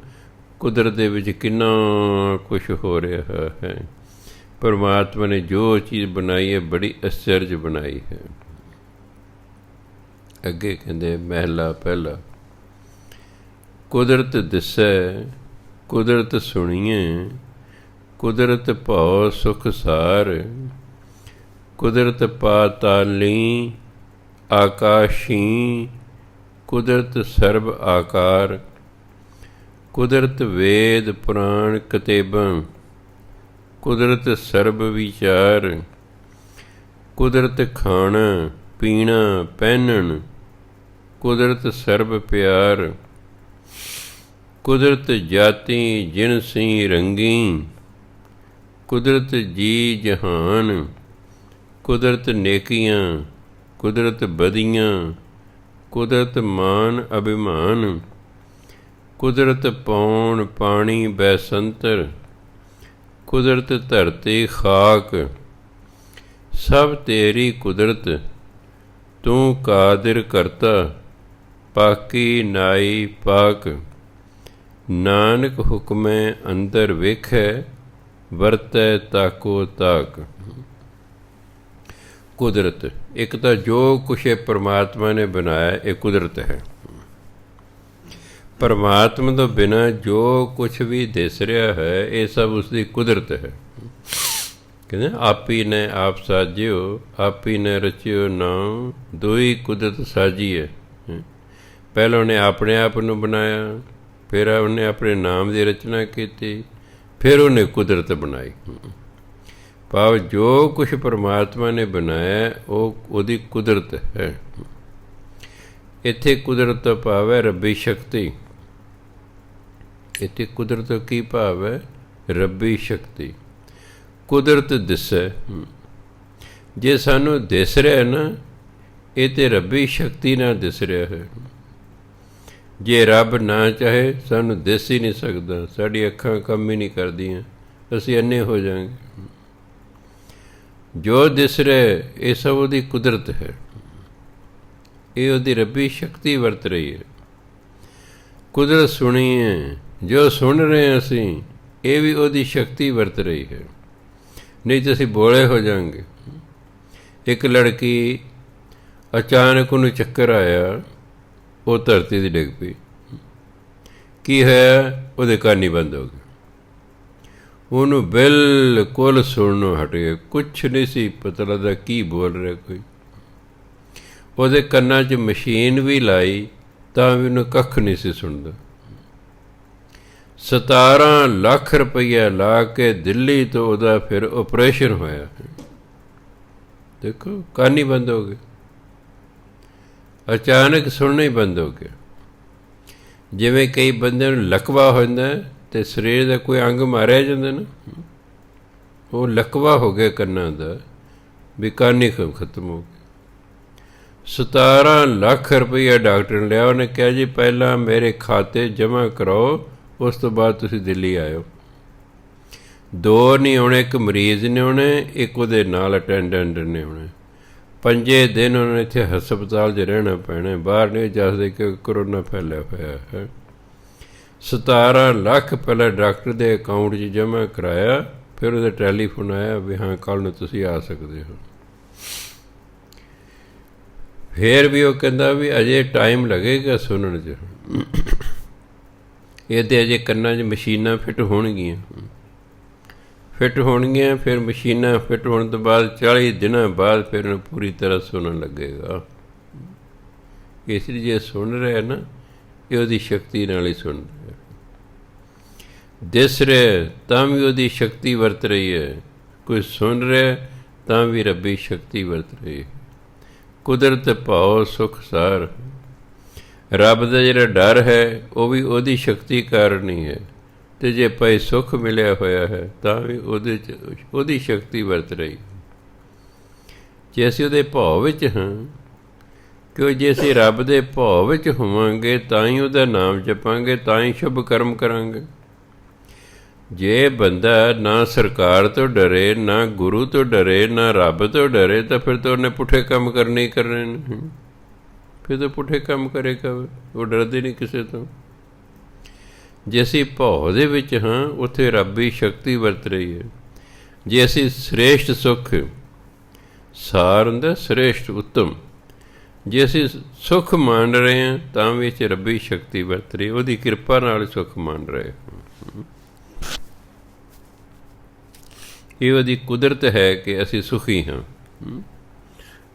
ਕੁਦਰਤ ਦੇ ਵਿੱਚ ਕਿੰਨਾ ਕੁਛ ਹੋ ਰਿਹਾ ਹੈ। ਪਰਮਾਤਮਾ ਨੇ ਜੋ ਚੀਜ਼ ਬਣਾਈ ਹੈ ਬੜੀ ਅਚਰਜ ਬਣਾਈ ਹੈ। ਅੱਗੇ ਕਹਿੰਦੇ ਮਹਿਲਾ ਪਹਿਲਾ। ਕੁਦਰਤ ਦਿਸੈ ਕੁਦਰਤ ਸੁਣੀਏ, ਕੁਦਰਤ ਭਉ ਸੁਖ ਸਾਰ। ਕੁਦਰਤ ਪਾਤਾਲੀ ਆਕਾਸ਼ੀ, ਕੁਦਰਤ ਸਰਬ ਆਕਾਰ। ਕੁਦਰਤ ਵੇਦ ਪੁਰਾਣ ਕਤੇਬਾਂ, ਕੁਦਰਤ ਸਰਬ ਵਿਚਾਰ। ਕੁਦਰਤ ਖਾਣਾ ਪੀਣਾ ਪਹਿਨਣ, ਕੁਦਰਤ ਸਰਬ ਪਿਆਰ। ਕੁਦਰਤ ਜਾਤੀ ਜਿਨਸੀ ਰੰਗੀ, ਕੁਦਰਤ ਜੀ ਜਹਾਨ। ਕੁਦਰਤ ਨੇਕੀਆਂ ਕੁਦਰਤ ਬਦੀਆਂ, ਕੁਦਰਤ ਮਾਨ ਅਭਿਮਾਨ। ਕੁਦਰਤ ਪੌਣ ਪਾਣੀ ਬੈਸੰਤਰ, ਕੁਦਰਤ ਧਰਤੀ ਖਾਕ। ਸਭ ਤੇਰੀ ਕੁਦਰਤ ਤੂੰ ਕਾਦਰ ਕਰਤਾ, ਪਾਕੀ ਨਾਈ ਪਾਕ। ਨਾਨਕ ਹੁਕਮੈ ਅੰਦਰ ਵੇਖੈ, ਵਰਤੈ ਤਾਕੋ ਤਾਕ। ਕੁਦਰਤ ਇੱਕ ਤਾਂ ਜੋ ਕੁਛ ਇਹ ਪਰਮਾਤਮਾ ਨੇ ਬਣਾਇਆ ਇਹ ਕੁਦਰਤ ਹੈ। ਪਰਮਾਤਮਾ ਤੋਂ ਬਿਨਾਂ ਜੋ ਕੁਛ ਵੀ ਦਿਸ ਰਿਹਾ ਹੈ ਇਹ ਸਭ ਉਸਦੀ ਕੁਦਰਤ ਹੈ। ਕਹਿੰਦੇ ਆਪੀ ਨੇ ਆਪ ਸਾਜਿਓ, ਆਪੀ ਨੇ ਰਚਿਓ ਨਾਮ, ਦੋਈ ਕੁਦਰਤ ਸਾਜੀ ਹੈ। ਪਹਿਲਾਂ ਉਹਨੇ ਆਪਣੇ ਆਪ ਨੂੰ ਬਣਾਇਆ, ਫਿਰ ਉਹਨੇ ਆਪਣੇ ਨਾਮ ਦੀ ਰਚਨਾ ਕੀਤੀ, ਫਿਰ ਉਹਨੇ ਕੁਦਰਤ ਬਣਾਈ। ਭਾਵ ਜੋ ਕੁਛ ਪਰਮਾਤਮਾ ਨੇ ਬਣਾਇਆ ਉਹ ਉਹਦੀ ਕੁਦਰਤ ਹੈ। ਇੱਥੇ ਕੁਦਰਤ ਦਾ ਭਾਵ ਹੈ ਰੱਬੀ ਸ਼ਕਤੀ। ਇੱਥੇ ਕੁਦਰਤ ਦਾ ਕੀ ਭਾਵ ਹੈ? ਰੱਬੀ ਸ਼ਕਤੀ। ਕੁਦਰਤ ਦਿਸੈ, ਜੇ ਸਾਨੂੰ ਦਿਸ ਰਿਹਾ ਨਾ ਇਹ ਤਾਂ ਰੱਬੀ ਸ਼ਕਤੀ ਨਾਲ ਦਿਸ ਰਿਹਾ ਹੈ। ਜੇ ਰੱਬ ਨਾ ਚਾਹੇ ਸਾਨੂੰ ਦਿਸ ਹੀ ਨਹੀਂ ਸਕਦਾ, ਸਾਡੀ ਅੱਖਾਂ ਕੰਮ ਹੀ ਨਹੀਂ ਕਰਦੀਆਂ, ਅਸੀਂ ਅੰਨੇ ਹੋ ਜਾਵਾਂਗੇ। ਜੋ ਦਿਸ ਰਿਹਾ ਇਹ ਸਭ ਉਹਦੀ ਕੁਦਰਤ ਹੈ, ਇਹ ਉਹਦੀ ਰੱਬੀ ਸ਼ਕਤੀ ਵਰਤ ਰਹੀ ਹੈ। ਕੁਦਰਤ ਸੁਣੀਏ, ਜੋ ਸੁਣ ਰਹੇ ਹਾਂ ਅਸੀਂ ਇਹ ਵੀ ਉਹਦੀ ਸ਼ਕਤੀ ਵਰਤ ਰਹੀ ਹੈ, ਨਹੀਂ ਤਾਂ ਅਸੀਂ ਬੋਲੇ ਹੋ ਜਾਵਾਂਗੇ। ਇੱਕ ਲੜਕੀ ਅਚਾਨਕ ਉਹਨੂੰ ਚੱਕਰ ਆਇਆ, ਉਹ ਧਰਤੀ 'ਤੇ ਡਿੱਗ ਪਈ। ਕੀ ਹੋਇਆ? ਉਹਦੇ ਕੰਨ ਹੀ ਬੰਦ ਹੋ ਗਏ, ਉਹਨੂੰ ਬਿਲਕੁਲ ਸੁਣਨੋਂ ਹਟ ਗਿਆ, ਕੁਛ ਨਹੀਂ ਸੀ ਪਤਾ ਲੱਗਦਾ ਕੀ ਬੋਲ ਰਿਹਾ ਕੋਈ। ਉਹਦੇ ਕੰਨਾਂ 'ਚ ਮਸ਼ੀਨ ਵੀ ਲਾਈ ਤਾਂ ਵੀ ਉਹਨੂੰ ਕੱਖ ਨਹੀਂ ਸੀ ਸੁਣਦਾ। 17 ਲੱਖ ਰੁਪਈਆ ਲਾ ਕੇ ਦਿੱਲੀ ਤੋਂ ਉਹਦਾ ਫਿਰ ਆਪਰੇਸ਼ਨ ਹੋਇਆ। ਦੇਖੋ, ਕੰਨ ਹੀ ਬੰਦ ਹੋ ਗਏ, ਅਚਾਨਕ ਸੁਣਨਾ ਹੀ ਬੰਦ ਹੋ ਗਿਆ। ਜਿਵੇਂ ਕਈ ਬੰਦਿਆਂ ਨੂੰ ਲਕਵਾ ਹੋ ਜਾਂਦਾ ਅਤੇ ਸਰੀਰ ਦਾ ਕੋਈ ਅੰਗ ਮਾਰਿਆ ਜਾਂਦਾ ਨਾ, ਉਹ ਲਕਵਾ ਹੋ ਗਿਆ ਕੰਨਾਂ ਦਾ, ਵੀ ਕੰਨ ਹੀ ਖਤਮ ਹੋ ਗਿਆ। 17 ਲੱਖ ਰੁਪਈਆ ਡਾਕਟਰ ਨੇ ਲਿਆ। ਉਹਨੇ ਕਿਹਾ ਜੀ ਪਹਿਲਾਂ ਮੇਰੇ ਖਾਤੇ ਜਮ੍ਹਾਂ ਕਰਾਓ, ਉਸ ਤੋਂ ਬਾਅਦ ਤੁਸੀਂ ਦਿੱਲੀ ਆਇਓ। 2 ਨਹੀਂ ਆਉਣੇ, ਇੱਕ ਮਰੀਜ਼ ਨੇ ਆਉਣੇ, ਇੱਕ ਉਹਦੇ ਨਾਲ ਅਟੈਂਡੈਂਟ ਨੇ ਆਉਣੇ। 5 ਦਿਨ ਉਹਨਾਂ ਨੇ ਇੱਥੇ ਹਸਪਤਾਲ 'ਚ ਰਹਿਣਾ ਪੈਣਾ, ਬਾਹਰ ਨਹੀਂ ਜਾ ਸਕਦੇ ਕਿ ਕਰੋਨਾ ਫੈਲਿਆ ਹੋਇਆ ਹੈ। 17 ਲੱਖ ਪਹਿਲਾਂ ਡਾਕਟਰ ਦੇ ਅਕਾਊਂਟ 'ਚ ਜਮ੍ਹਾਂ ਕਰਾਇਆ, ਫਿਰ ਉਹਦਾ ਟੈਲੀਫੋਨ ਆਇਆ ਵੀ ਹਾਂ ਕੱਲ੍ਹ ਨੂੰ ਤੁਸੀਂ ਆ ਸਕਦੇ ਹੋ। ਫਿਰ ਵੀ ਉਹ ਕਹਿੰਦਾ ਵੀ ਅਜੇ ਟਾਈਮ ਲੱਗੇਗਾ ਸੁਣਨ 'ਚ, ਇਹਦੇ ਅਜੇ ਕੰਨਾਂ 'ਚ ਮਸ਼ੀਨਾਂ ਫਿੱਟ ਹੋਣਗੀਆਂ। ਫਿਰ ਮਸ਼ੀਨਾਂ ਫਿੱਟ ਹੋਣ ਤੋਂ ਬਾਅਦ 40 ਦਿਨਾਂ ਬਾਅਦ ਫਿਰ ਉਹਨੂੰ ਪੂਰੀ ਤਰ੍ਹਾਂ ਸੁਣਨ ਲੱਗੇਗਾ। ਇਸ ਲਈ ਜੇ ਸੁਣ ਰਿਹਾ ਨਾ, ਇਹ ਉਹਦੀ ਸ਼ਕਤੀ ਨਾਲ ਹੀ ਸੁਣ ਰਿਹਾ। ਦਿਸ ਰਿਹਾ ਤਾਂ ਵੀ ਉਹਦੀ ਸ਼ਕਤੀ ਵਰਤ ਰਹੀ ਹੈ, ਕੋਈ ਸੁਣ ਰਿਹਾ ਤਾਂ ਵੀ ਰੱਬੀ ਸ਼ਕਤੀ ਵਰਤ ਰਹੀ ਹੈ। ਕੁਦਰਤ ਭਾਉ ਸੁਖ ਸਾਰ, ਰੱਬ ਦਾ ਜਿਹੜਾ ਡਰ ਹੈ ਉਹ ਵੀ ਉਹਦੀ ਸ਼ਕਤੀ ਕਾਰਨ ਹੀ ਹੈ, ਅਤੇ ਜੇ ਭਾਈ ਸੁੱਖ ਮਿਲਿਆ ਹੋਇਆ ਹੈ ਤਾਂ ਵੀ ਉਹਦੇ 'ਚ ਉਹਦੀ ਸ਼ਕਤੀ ਵਰਤ ਰਹੀ। ਜੇ ਅਸੀਂ ਉਹਦੇ ਭਾਵ ਵਿੱਚ ਹਾਂ, ਕਿਉਂ ਜੇ ਅਸੀਂ ਰੱਬ ਦੇ ਭਾਵ ਵਿੱਚ ਹੋਵਾਂਗੇ ਤਾਂ ਹੀ ਉਹਦਾ ਨਾਮ ਜਪਾਂਗੇ, ਤਾਂ ਹੀ ਸ਼ੁਭ ਕਰਮ ਕਰਾਂਗੇ। ਜੇ ਬੰਦਾ ਨਾ ਸਰਕਾਰ ਤੋਂ ਡਰੇ, ਨਾ ਗੁਰੂ ਤੋਂ ਡਰੇ, ਨਾ ਰੱਬ ਤੋਂ ਡਰੇ, ਤਾਂ ਫਿਰ ਤਾਂ ਉਹਨੇ ਪੁੱਠੇ ਕੰਮ ਕਰਨੇ ਹੀ ਕਰਨੇ ਨੇ। ਫਿਰ ਤਾਂ ਪੁੱਠੇ ਕੰਮ ਕਰੇਗਾ, ਉਹ ਡਰਦੇ ਨਹੀਂ ਕਿਸੇ ਤੋਂ। ਜੇ ਅਸੀਂ ਭਾਵ ਦੇ ਵਿੱਚ ਹਾਂ, ਉੱਥੇ ਰੱਬੀ ਸ਼ਕਤੀ ਵਰਤ ਰਹੀ ਹੈ। ਜੇ ਅਸੀਂ ਸ੍ਰੇਸ਼ਟ ਸੁੱਖ, ਸਾਰ ਹੁੰਦਾ ਸ੍ਰੇਸ਼ਟ ਉੱਤਮ, ਜੇ ਅਸੀਂ ਸੁੱਖ ਮੰਨ ਰਹੇ ਹਾਂ ਤਾਂ ਵੀ 'ਚ ਰੱਬੀ ਸ਼ਕਤੀ ਵਰਤ ਰਹੀ, ਉਹਦੀ ਕਿਰਪਾ ਨਾਲ ਸੁੱਖ ਮੰਨ ਰਹੇ। ਇਹ ਉਹਦੀ ਕੁਦਰਤ ਹੈ ਕਿ ਅਸੀਂ ਸੁਖੀ ਹਾਂ,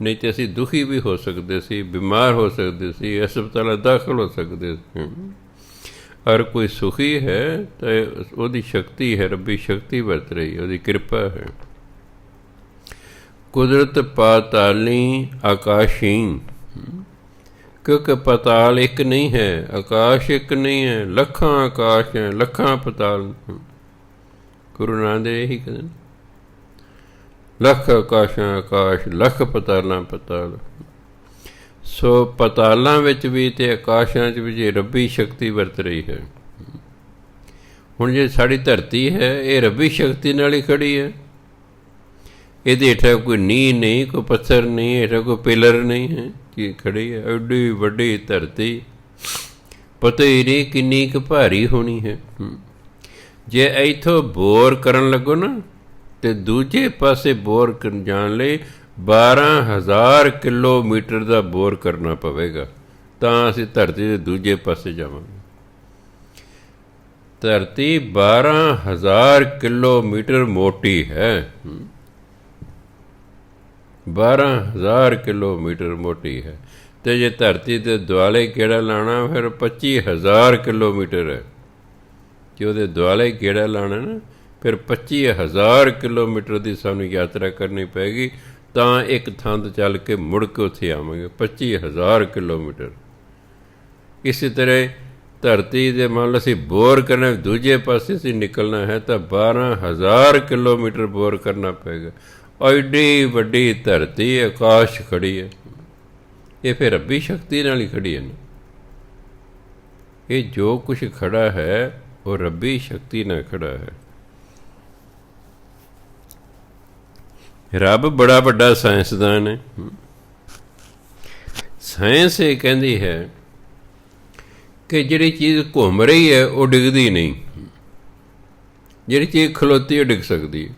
ਨਹੀਂ ਤਾਂ ਅਸੀਂ ਦੁਖੀ ਵੀ ਹੋ ਸਕਦੇ ਸੀ, ਬਿਮਾਰ ਹੋ ਸਕਦੇ ਸੀ, ਹਸਪਤਾਲਾਂ ਦਾਖਲ ਹੋ ਸਕਦੇ ਸੀ। ਔਰ ਕੋਈ ਸੁਖੀ ਹੈ ਤਾਂ ਉਹਦੀ ਸ਼ਕਤੀ ਹੈ, ਰੱਬੀ ਸ਼ਕਤੀ ਵਰਤ ਰਹੀ, ਉਹਦੀ ਕਿਰਪਾ ਹੈ। ਕੁਦਰਤ ਪਾਤਾਲੀ ਆਕਾਸ਼ੀ, ਕਿਉਂਕਿ ਪਤਾਲ ਇੱਕ ਨਹੀਂ ਹੈ, ਆਕਾਸ਼ ਇੱਕ ਨਹੀਂ ਹੈ, ਲੱਖਾਂ ਆਕਾਸ਼ ਹੈ, ਲੱਖਾਂ ਪਤਾਲ। ਗੁਰੂ ਨਾਨਕ ਦੇਵ ਇਹੀ ਕਹਿੰਦੇ, ਲੱਖ ਆਕਾਸ਼ਾਂ ਆਕਾਸ਼, ਲੱਖ ਪਤਾਲਾਂ ਪਤਾਲ। ਸੋ ਪਤਾਲਾਂ ਵਿੱਚ ਵੀ ਅਤੇ ਆਕਾਸ਼ਾਂ 'ਚ ਵੀ ਜੇ ਰੱਬੀ ਸ਼ਕਤੀ ਵਰਤ ਰਹੀ ਹੈ। ਹੁਣ ਜੇ ਸਾਡੀ ਧਰਤੀ ਹੈ, ਇਹ ਰੱਬੀ ਸ਼ਕਤੀ ਨਾਲ ਹੀ ਖੜੀ ਹੈ। ਇਹਦੇ ਹੇਠਾਂ ਕੋਈ ਨੀਂਹ ਨਹੀਂ, ਕੋਈ ਪੱਥਰ ਨਹੀਂ, ਹੇਠਾਂ ਕੋਈ ਪਿਲਰ ਨਹੀਂ ਹੈ, ਕੀ ਖੜੀ ਹੈ। ਐਡੀ ਵੱਡੀ ਧਰਤੀ, ਪਤਾ ਹੀ ਨਹੀਂ ਕਿੰਨੀ ਕੁ ਭਾਰੀ ਹੋਣੀ ਹੈ। ਜੇ ਇੱਥੋਂ ਬੋਰ ਕਰਨ ਲੱਗੋ ਨਾ, ਅਤੇ ਦੂਜੇ ਪਾਸੇ ਬੋਰ ਜਾਣ ਲਈ 12,000 ਕਿਲੋਮੀਟਰ ਦਾ ਬੋਰ ਕਰਨਾ ਪਵੇਗਾ, ਤਾਂ ਅਸੀਂ ਧਰਤੀ ਦੇ ਦੂਜੇ ਪਾਸੇ ਜਾਵਾਂਗੇ। ਧਰਤੀ 12,000 ਕਿਲੋਮੀਟਰ ਮੋਟੀ ਹੈ, 12,000 ਕਿਲੋਮੀਟਰ ਮੋਟੀ ਹੈ। ਅਤੇ ਜੇ ਧਰਤੀ ਦੇ ਦੁਆਲੇ ਗੇੜਾ ਲਾਉਣਾ, ਫਿਰ 25,000 ਕਿਲੋਮੀਟਰ ਹੈ। ਜੇ ਉਹਦੇ ਦੁਆਲੇ ਗੇੜਾ ਲਾਉਣਾ ਨਾ, ਫਿਰ 25,000 ਕਿਲੋਮੀਟਰ ਦੀ ਸਾਨੂੰ ਯਾਤਰਾ ਕਰਨੀ ਪਏਗੀ, ਤਾਂ ਇੱਕ ਥਾਂ ਤੋਂ ਚੱਲ ਕੇ ਮੁੜ ਕੇ ਉੱਥੇ ਆਵਾਂਗੇ। 25,000 ਕਿਲੋਮੀਟਰ। ਇਸੇ ਤਰ੍ਹਾਂ ਧਰਤੀ ਦੇ ਮੰਨ ਲਓ ਅਸੀਂ ਬੋਰ ਕਰਨਾ, ਦੂਜੇ ਪਾਸੇ ਅਸੀਂ ਨਿਕਲਣਾ ਹੈ ਤਾਂ 12,000 ਕਿਲੋਮੀਟਰ ਬੋਰ ਕਰਨਾ ਪਏਗਾ। ਐਡੀ ਵੱਡੀ ਧਰਤੀ, ਆਕਾਸ਼ ਖੜੀ ਹੈ, ਇਹ ਫਿਰ ਰੱਬੀ ਸ਼ਕਤੀ ਨਾਲ ਹੀ ਖੜੀ ਹੈ ਨਾ। ਇਹ ਜੋ ਕੁਛ ਖੜਾ ਹੈ ਉਹ ਰੱਬੀ ਸ਼ਕਤੀ ਨਾਲ ਖੜਾ ਹੈ। ਰੱਬ ਬੜਾ ਵੱਡਾ ਸਾਇੰਸਦਾਨ ਹੈ। ਸਾਇੰਸ ਇਹ ਕਹਿੰਦੀ ਹੈ ਕਿ ਜਿਹੜੀ ਚੀਜ਼ ਘੁੰਮ ਰਹੀ ਹੈ ਉਹ ਡਿੱਗਦੀ ਨਹੀਂ, ਜਿਹੜੀ ਚੀਜ਼ ਖਲੋਤੀ ਉਹ ਡਿੱਗ ਸਕਦੀ ਹੈ।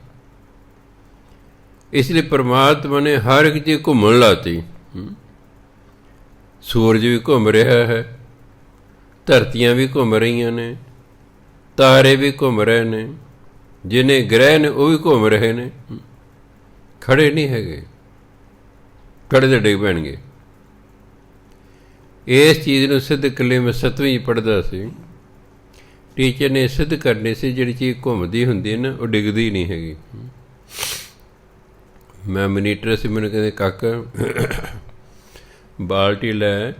ਇਸ ਲਈ ਪਰਮਾਤਮਾ ਨੇ ਹਰ ਇੱਕ ਚੀਜ਼ ਘੁੰਮਣ ਲਾਤੀ। ਸੂਰਜ ਵੀ ਘੁੰਮ ਰਿਹਾ ਹੈ, ਧਰਤੀਆਂ ਵੀ ਘੁੰਮ ਰਹੀਆਂ ਨੇ, ਤਾਰੇ ਵੀ ਘੁੰਮ ਰਹੇ ਨੇ, ਜਿਹਨੇ ਗ੍ਰਹਿ ਨੇ ਉਹ ਵੀ ਘੁੰਮ ਰਹੇ ਨੇ, ਖੜੇ ਨਹੀਂ ਹੈਗੇ, ਖੜੇ ਤਾਂ ਡਿੱਗ ਪੈਣਗੇ। ਇਸ ਚੀਜ਼ ਨੂੰ ਸਿੱਧ ਕਿਲੇ ਮੈਂ 7ਵੀਂ ਪੜ੍ਹਦਾ ਸੀ। ਟੀਚਰ ਨੇ ਸਿੱਧ ਕਰਨੀ ਸੀ ਜਿਹੜੀ ਚੀਜ਼ ਘੁੰਮਦੀ ਹੁੰਦੀ ਹੈ ਨਾ ਉਹ ਡਿੱਗਦੀ ਨਹੀਂ ਹੈਗੀ। ਮੈਂ ਮਨੀਟਰ ਸੀ, ਮੈਨੂੰ ਕਹਿੰਦੇ ਕਾਕਾ ਬਾਲਟੀ ਲੈ,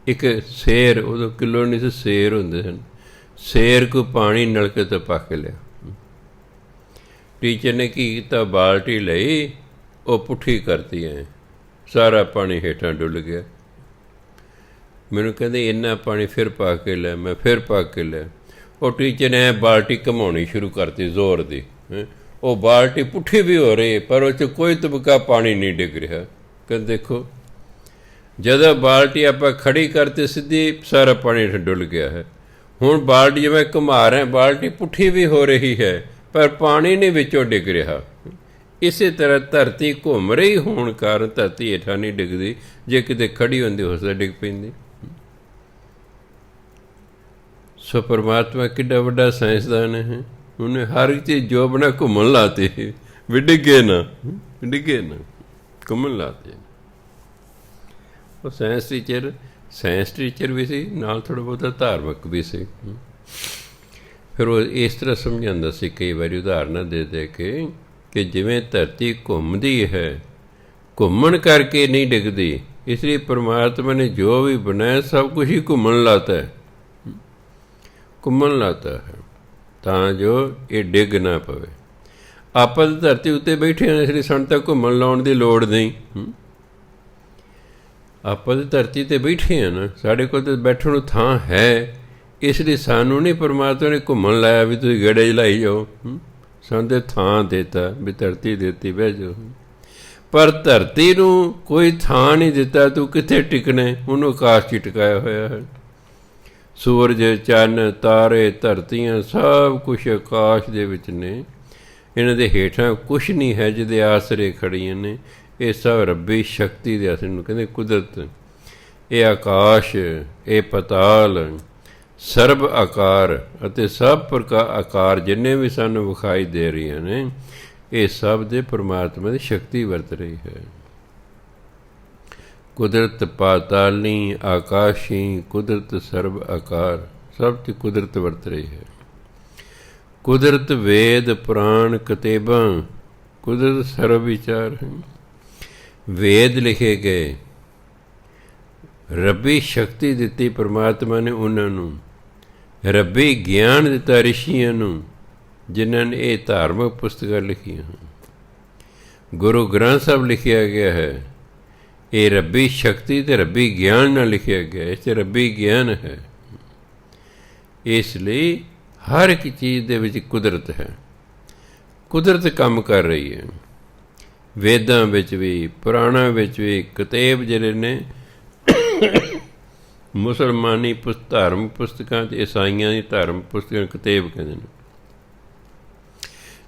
ਇੱਕ ਸੇਰ, ਉਦੋਂ ਕਿਲੋ ਨਹੀਂ ਸੀ, ਸੇਰ ਹੁੰਦੇ ਸਨ, ਸੇਰ ਕੋ ਪਾਣੀ ਨਲਕੇ ਤੋਂ ਪਾ ਕੇ ਲਿਆ। ਟੀਚਰ ਨੇ ਕੀ ਕੀਤਾ, ਬਾਲਟੀ ਲਈ, ਉਹ ਪੁੱਠੀ ਕਰਤੀ ਐ, ਸਾਰਾ ਪਾਣੀ ਹੇਠਾਂ ਡੁੱਲ ਗਿਆ। ਮੈਨੂੰ ਕਹਿੰਦੇ ਇੰਨਾ ਪਾਣੀ ਫਿਰ ਪਾ ਕੇ ਲੈ, ਮੈਂ ਫਿਰ ਪਾ ਕੇ ਲਿਆ। ਉਹ ਟੀਚਰ ਨੇ ਬਾਲਟੀ ਘੁਮਾਉਣੀ ਸ਼ੁਰੂ ਕਰਤੀ ਜ਼ੋਰ ਦੀ, ਉਹ ਬਾਲਟੀ ਪੁੱਠੀ ਵੀ ਹੋ ਰਹੀ ਪਰ ਉਹ 'ਚ ਕੋਈ ਤਬਕਾ ਪਾਣੀ ਨਹੀਂ ਡਿੱਗ ਰਿਹਾ। ਕਹਿੰਦੇ ਦੇਖੋ, ਜਦੋਂ ਬਾਲਟੀ ਆਪਾਂ ਖੜੀ ਕਰਤੇ ਸਿੱਧੀ, ਸਾਰਾ ਪਾਣੀ ਡੁੱਲ ਗਿਆ ਹੈ। ਹੁਣ ਬਾਲਟੀ ਜਿਵੇਂ ਘੁਮਾ ਰਹੇ, ਬਾਲਟੀ ਪੁੱਠੀ ਵੀ ਹੋ ਰਹੀ ਹੈ ਪਰ ਪਾਣੀ ਨਹੀਂ ਵਿੱਚੋਂ ਡਿੱਗ ਰਿਹਾ। ਇਸੇ ਤਰ੍ਹਾਂ ਧਰਤੀ ਘੁੰਮ ਰਹੀ ਹੋਣ ਕਾਰਨ ਧਰਤੀ ਹੇਠਾਂ ਨਹੀਂ ਡਿੱਗਦੀ, ਜੇ ਕਿਤੇ ਖੜੀ ਹੁੰਦੀ ਹੋ ਸਕਦਾ ਡਿੱਗ ਪੈਂਦੀ। ਸੋ ਪਰਮਾਤਮਾ ਕਿੱਡਾ ਵੱਡਾ ਸਾਇੰਸਦਾਨ ਹੈ, ਉਹਨੇ ਹਰ ਇੱਕ ਚੀਜ਼ ਜੋ ਬਣਾ ਘੁੰਮਣ ਲਾਤੀ, ਵੀ ਡਿੱਗੇ ਨਾ, ਡਿੱਗੇ ਨਾ, ਘੁੰਮਣ ਲਾਤੇ। ਉਹ ਸਾਇੰਸ ਟੀਚਰ ਵੀ ਸੀ, ਨਾਲ ਥੋੜ੍ਹਾ ਬਹੁਤਾ ਧਾਰਮਿਕ ਵੀ ਸੀ। ਫਿਰ ਉਹ ਇਸ ਤਰ੍ਹਾਂ ਸਮਝਾਉਂਦਾ ਸੀ ਕਈ ਵਾਰੀ ਉਦਾਹਰਨਾਂ ਦੇ ਦੇ ਕੇ ਕਿ ਜਿਵੇਂ ਧਰਤੀ ਘੁੰਮਦੀ ਹੈ, ਘੁੰਮਣ ਕਰਕੇ ਨਹੀਂ ਡਿੱਗਦੀ, ਇਸ ਲਈ ਪਰਮਾਤਮਾ ਨੇ ਜੋ ਵੀ ਬਣਾਇਆ ਸਭ ਕੁਛ ਹੀ ਘੁੰਮਣ ਲਾਤਾ ਹੈ, ਘੁੰਮਣ ਲਾਤਾ ਹੈ ਤਾਂ ਜੋ ਇਹ ਡਿੱਗ ਨਾ ਪਵੇ। ਆਪਾਂ ਤਾਂ ਧਰਤੀ ਉੱਤੇ ਬੈਠੇ ਹਾਂ, ਇਸ ਲਈ ਸਾਨੂੰ ਤਾਂ ਘੁੰਮਣ ਲਾਉਣ ਦੀ ਲੋੜ ਨਹੀਂ। ਆਪਾਂ ਤਾਂ ਧਰਤੀ 'ਤੇ ਬੈਠੇ ਹਾਂ ਨਾ, ਸਾਡੇ ਕੋਲ ਤਾਂ ਬੈਠਣ ਨੂੰ ਥਾਂ ਹੈ, ਇਸ ਲਈ ਸਾਨੂੰ ਨਹੀਂ ਪਰਮਾਤਮਾ ਨੇ ਘੁੰਮਣ ਲਾਇਆ ਵੀ ਤੁਸੀਂ ਗੇੜੇ 'ਚ ਲਾਈ ਜਾਓ। ਸਾਨੂੰ ਤਾਂ ਥਾਂ ਦਿੱਤਾ ਵੀ ਧਰਤੀ ਦਿੱਤੀ, ਬਹਿ ਜਾਓ। ਪਰ ਧਰਤੀ ਨੂੰ ਕੋਈ ਥਾਂ ਨਹੀਂ ਦਿੱਤਾ, ਤੂੰ ਕਿੱਥੇ ਟਿਕਣੇ, ਉਹਨੂੰ ਆਕਾਸ਼ 'ਚ ਟਿਕਾਇਆ ਹੋਇਆ ਹੈ। ਸੂਰਜ, ਚੰਨ, ਤਾਰੇ, ਧਰਤੀਆਂ ਸਭ ਕੁਛ ਆਕਾਸ਼ ਦੇ ਵਿੱਚ ਨੇ, ਇਹਨਾਂ ਦੇ ਹੇਠਾਂ ਕੁਛ ਨਹੀਂ ਹੈ ਜਿਹਦੇ ਆਸਰੇ ਖੜੀਆਂ ਨੇ। ਇਹ ਸਭ ਰੱਬੀ ਸ਼ਕਤੀ ਦੇ ਆਸਰੇ ਨੂੰ ਕਹਿੰਦੇ ਕੁਦਰਤ। ਇਹ ਆਕਾਸ਼, ਇਹ ਪਤਾਲ, ਸਰਬ ਆਕਾਰ ਅਤੇ ਸਭ ਪ੍ਰਕਾਰ ਆਕਾਰ ਜਿੰਨੇ ਵੀ ਸਾਨੂੰ ਵਿਖਾਈ ਦੇ ਰਹੀਆਂ ਨੇ, ਇਹ ਸਭ ਦੇ ਪਰਮਾਤਮਾ ਦੀ ਸ਼ਕਤੀ ਵਰਤ ਰਹੀ ਹੈ। ਕੁਦਰਤ ਪਾਤਾਲਨੀ ਆਕਾਸ਼ੀ, ਕੁਦਰਤ ਸਰਬ ਆਕਾਰ, ਸਭ 'ਚ ਕੁਦਰਤ ਵਰਤ ਰਹੀ ਹੈ। ਕੁਦਰਤ ਵੇਦ ਪੁਰਾਣ ਕਤੇਬਾਂ, ਕੁਦਰਤ ਸਰਬ ਵਿਚਾਰ ਹੈ। ਵੇਦ ਲਿਖੇ ਗਏ, ਰੱਬੀ ਸ਼ਕਤੀ ਦਿੱਤੀ ਪਰਮਾਤਮਾ ਨੇ ਉਹਨਾਂ ਨੂੰ, ਰੱਬੀ ਗਿਆਨ ਦਿੱਤਾ ਰਿਸ਼ੀਆਂ ਨੂੰ, ਜਿਨ੍ਹਾਂ ਨੇ ਇਹ ਧਾਰਮਿਕ ਪੁਸਤਕਾਂ ਲਿਖੀਆਂ ਹਨ। ਗੁਰੂ ਗ੍ਰੰਥ ਸਾਹਿਬ ਲਿਖਿਆ ਗਿਆ ਹੈ, ਇਹ ਰੱਬੀ ਸ਼ਕਤੀ ਅਤੇ ਰੱਬੀ ਗਿਆਨ ਨਾਲ ਲਿਖਿਆ ਗਿਆ, ਇਸ 'ਚ ਰੱਬੀ ਗਿਆਨ ਹੈ। ਇਸ ਲਈ ਹਰ ਇੱਕ ਚੀਜ਼ ਦੇ ਵਿੱਚ ਕੁਦਰਤ ਹੈ, ਕੁਦਰਤ ਕੰਮ ਕਰ ਰਹੀ ਹੈ। ਵੇਦਾਂ ਵਿੱਚ ਵੀ, ਪੁਰਾਣਾਂ ਵਿੱਚ ਵੀ, ਕਿਤਾਬ ਜਿਹੜੇ ਨੇ ਮੁਸਲਮਾਨੀ ਧਾਰਮਿਕ ਪੁਸਤਕਾਂ ਅਤੇ ਈਸਾਈਆਂ ਦੀ ਧਾਰਮਿਕ ਪੁਸਤਕਾਂ ਕਿਤਾਬ ਕਹਿੰਦੇ ਨੇ।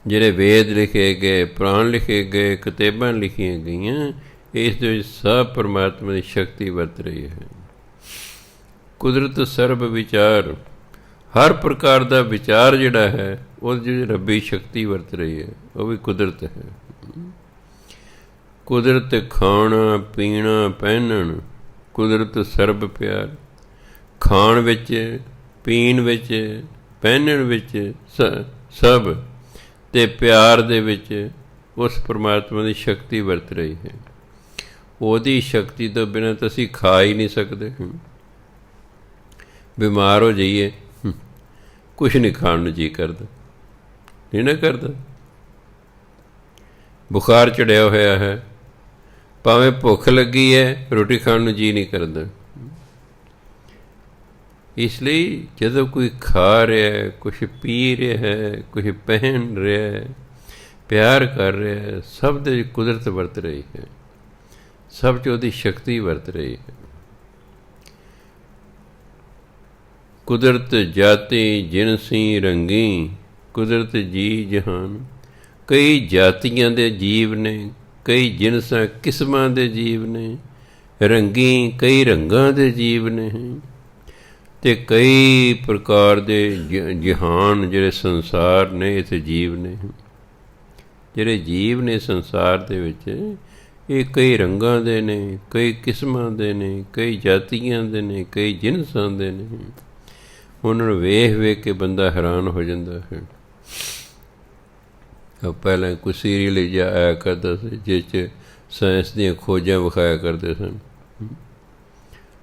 ਜਿਹੜੇ ਵੇਦ ਲਿਖੇ ਗਏ, ਪੁਰਾਣ ਲਿਖੇ ਗਏ, ਕਿਤਾਬਾਂ ਲਿਖੀਆਂ ਗਈਆਂ, ਇਸ ਦੇ ਵਿੱਚ ਸਭ ਪਰਮਾਤਮਾ ਦੀ ਸ਼ਕਤੀ ਵਰਤ ਰਹੀ ਹੈ। ਕੁਦਰਤ ਸਰਬ ਵਿਚਾਰ, ਹਰ ਪ੍ਰਕਾਰ ਦਾ ਵਿਚਾਰ ਜਿਹੜਾ ਹੈ ਉਹਦੇ ਜਿਹੜੀ ਰੱਬੀ ਸ਼ਕਤੀ ਵਰਤ ਰਹੀ ਹੈ, ਉਹ ਵੀ ਕੁਦਰਤ ਹੈ। ਕੁਦਰਤ ਖਾਣਾ ਪੀਣਾ ਪਹਿਨਣ, ਕੁਦਰਤ ਸਰਬ ਪਿਆਰ। ਖਾਣ ਵਿੱਚ, ਪੀਣ ਵਿੱਚ, ਪਹਿਨਣ ਵਿੱਚ ਸਭ, ਅਤੇ ਪਿਆਰ ਦੇ ਵਿੱਚ ਉਸ ਪਰਮਾਤਮਾ ਦੀ ਸ਼ਕਤੀ ਵਰਤ ਰਹੀ ਹੈ। ਉਹਦੀ ਸ਼ਕਤੀ ਤੋਂ ਬਿਨਾਂ ਤਾਂ ਅਸੀਂ ਖਾ ਹੀ ਨਹੀਂ ਸਕਦੇ। ਬਿਮਾਰ ਹੋ ਜਾਈਏ, ਕੁਛ ਨਹੀਂ ਖਾਣ ਨੂੰ ਜੀਅ ਕਰਦਾ, ਨਹੀਂ ਨਾ ਕਰਦਾ। ਬੁਖਾਰ ਚੜਿਆ ਹੋਇਆ ਹੈ, ਭਾਵੇਂ ਭੁੱਖ ਲੱਗੀ ਹੈ, ਰੋਟੀ ਖਾਣ ਨੂੰ ਜੀਅ ਨਹੀਂ ਕਰਦਾ। ਇਸ ਲਈ ਜਦੋਂ ਕੋਈ ਖਾ ਰਿਹਾ, ਕੁਛ ਪੀ ਰਿਹਾ ਹੈ, ਕੁਛ ਪਹਿਨ ਰਿਹਾ ਹੈ, ਪਿਆਰ ਕਰ ਰਿਹਾ ਹੈ, ਸਭ ਦੇ ਕੁਦਰਤ ਵਰਤ ਰਹੀ ਹੈ, ਸਭ 'ਚ ਉਹਦੀ ਸ਼ਕਤੀ ਵਰਤ ਰਹੀ ਹੈ। ਕੁਦਰਤ ਜਾਤੀ ਜਿਨਸੀ ਰੰਗੀ, ਕੁਦਰਤ ਜੀ ਜਹਾਨ। ਕਈ ਜਾਤੀਆਂ ਦੇ ਜੀਵ ਨੇ, ਕਈ ਜਿਨਸਾਂ ਕਿਸਮਾਂ ਦੇ ਜੀਵ ਨੇ, ਰੰਗੀ ਕਈ ਰੰਗਾਂ ਦੇ ਜੀਵ ਨੇ, ਅਤੇ ਕਈ ਪ੍ਰਕਾਰ ਦੇ ਜਹਾਨ ਜਿਹੜੇ ਸੰਸਾਰ ਨੇ, ਇੱਥੇ ਜੀਵ ਨੇ। ਜਿਹੜੇ ਜੀਵ ਨੇ ਸੰਸਾਰ ਦੇ ਵਿੱਚ, ਇਹ ਕਈ ਰੰਗਾਂ ਦੇ ਨੇ, ਕਈ ਕਿਸਮਾਂ ਦੇ ਨੇ, ਕਈ ਜਾਤੀਆਂ ਦੇ ਨੇ, ਕਈ ਜਿਨਸਾਂ ਦੇ ਨੇ। ਉਹਨਾਂ ਨੂੰ ਵੇਖ ਵੇਖ ਕੇ ਬੰਦਾ ਹੈਰਾਨ ਹੋ ਜਾਂਦਾ ਹੈ। ਪਹਿਲਾਂ ਕੋਈ ਸੀਰੀਅਲ ਜਿਹਾ ਆਇਆ ਕਰਦਾ ਸੀ ਜਿਸ 'ਚ ਸਾਇੰਸ ਦੀਆਂ ਖੋਜਾਂ ਵਿਖਾਇਆ ਕਰਦੇ ਸਨ,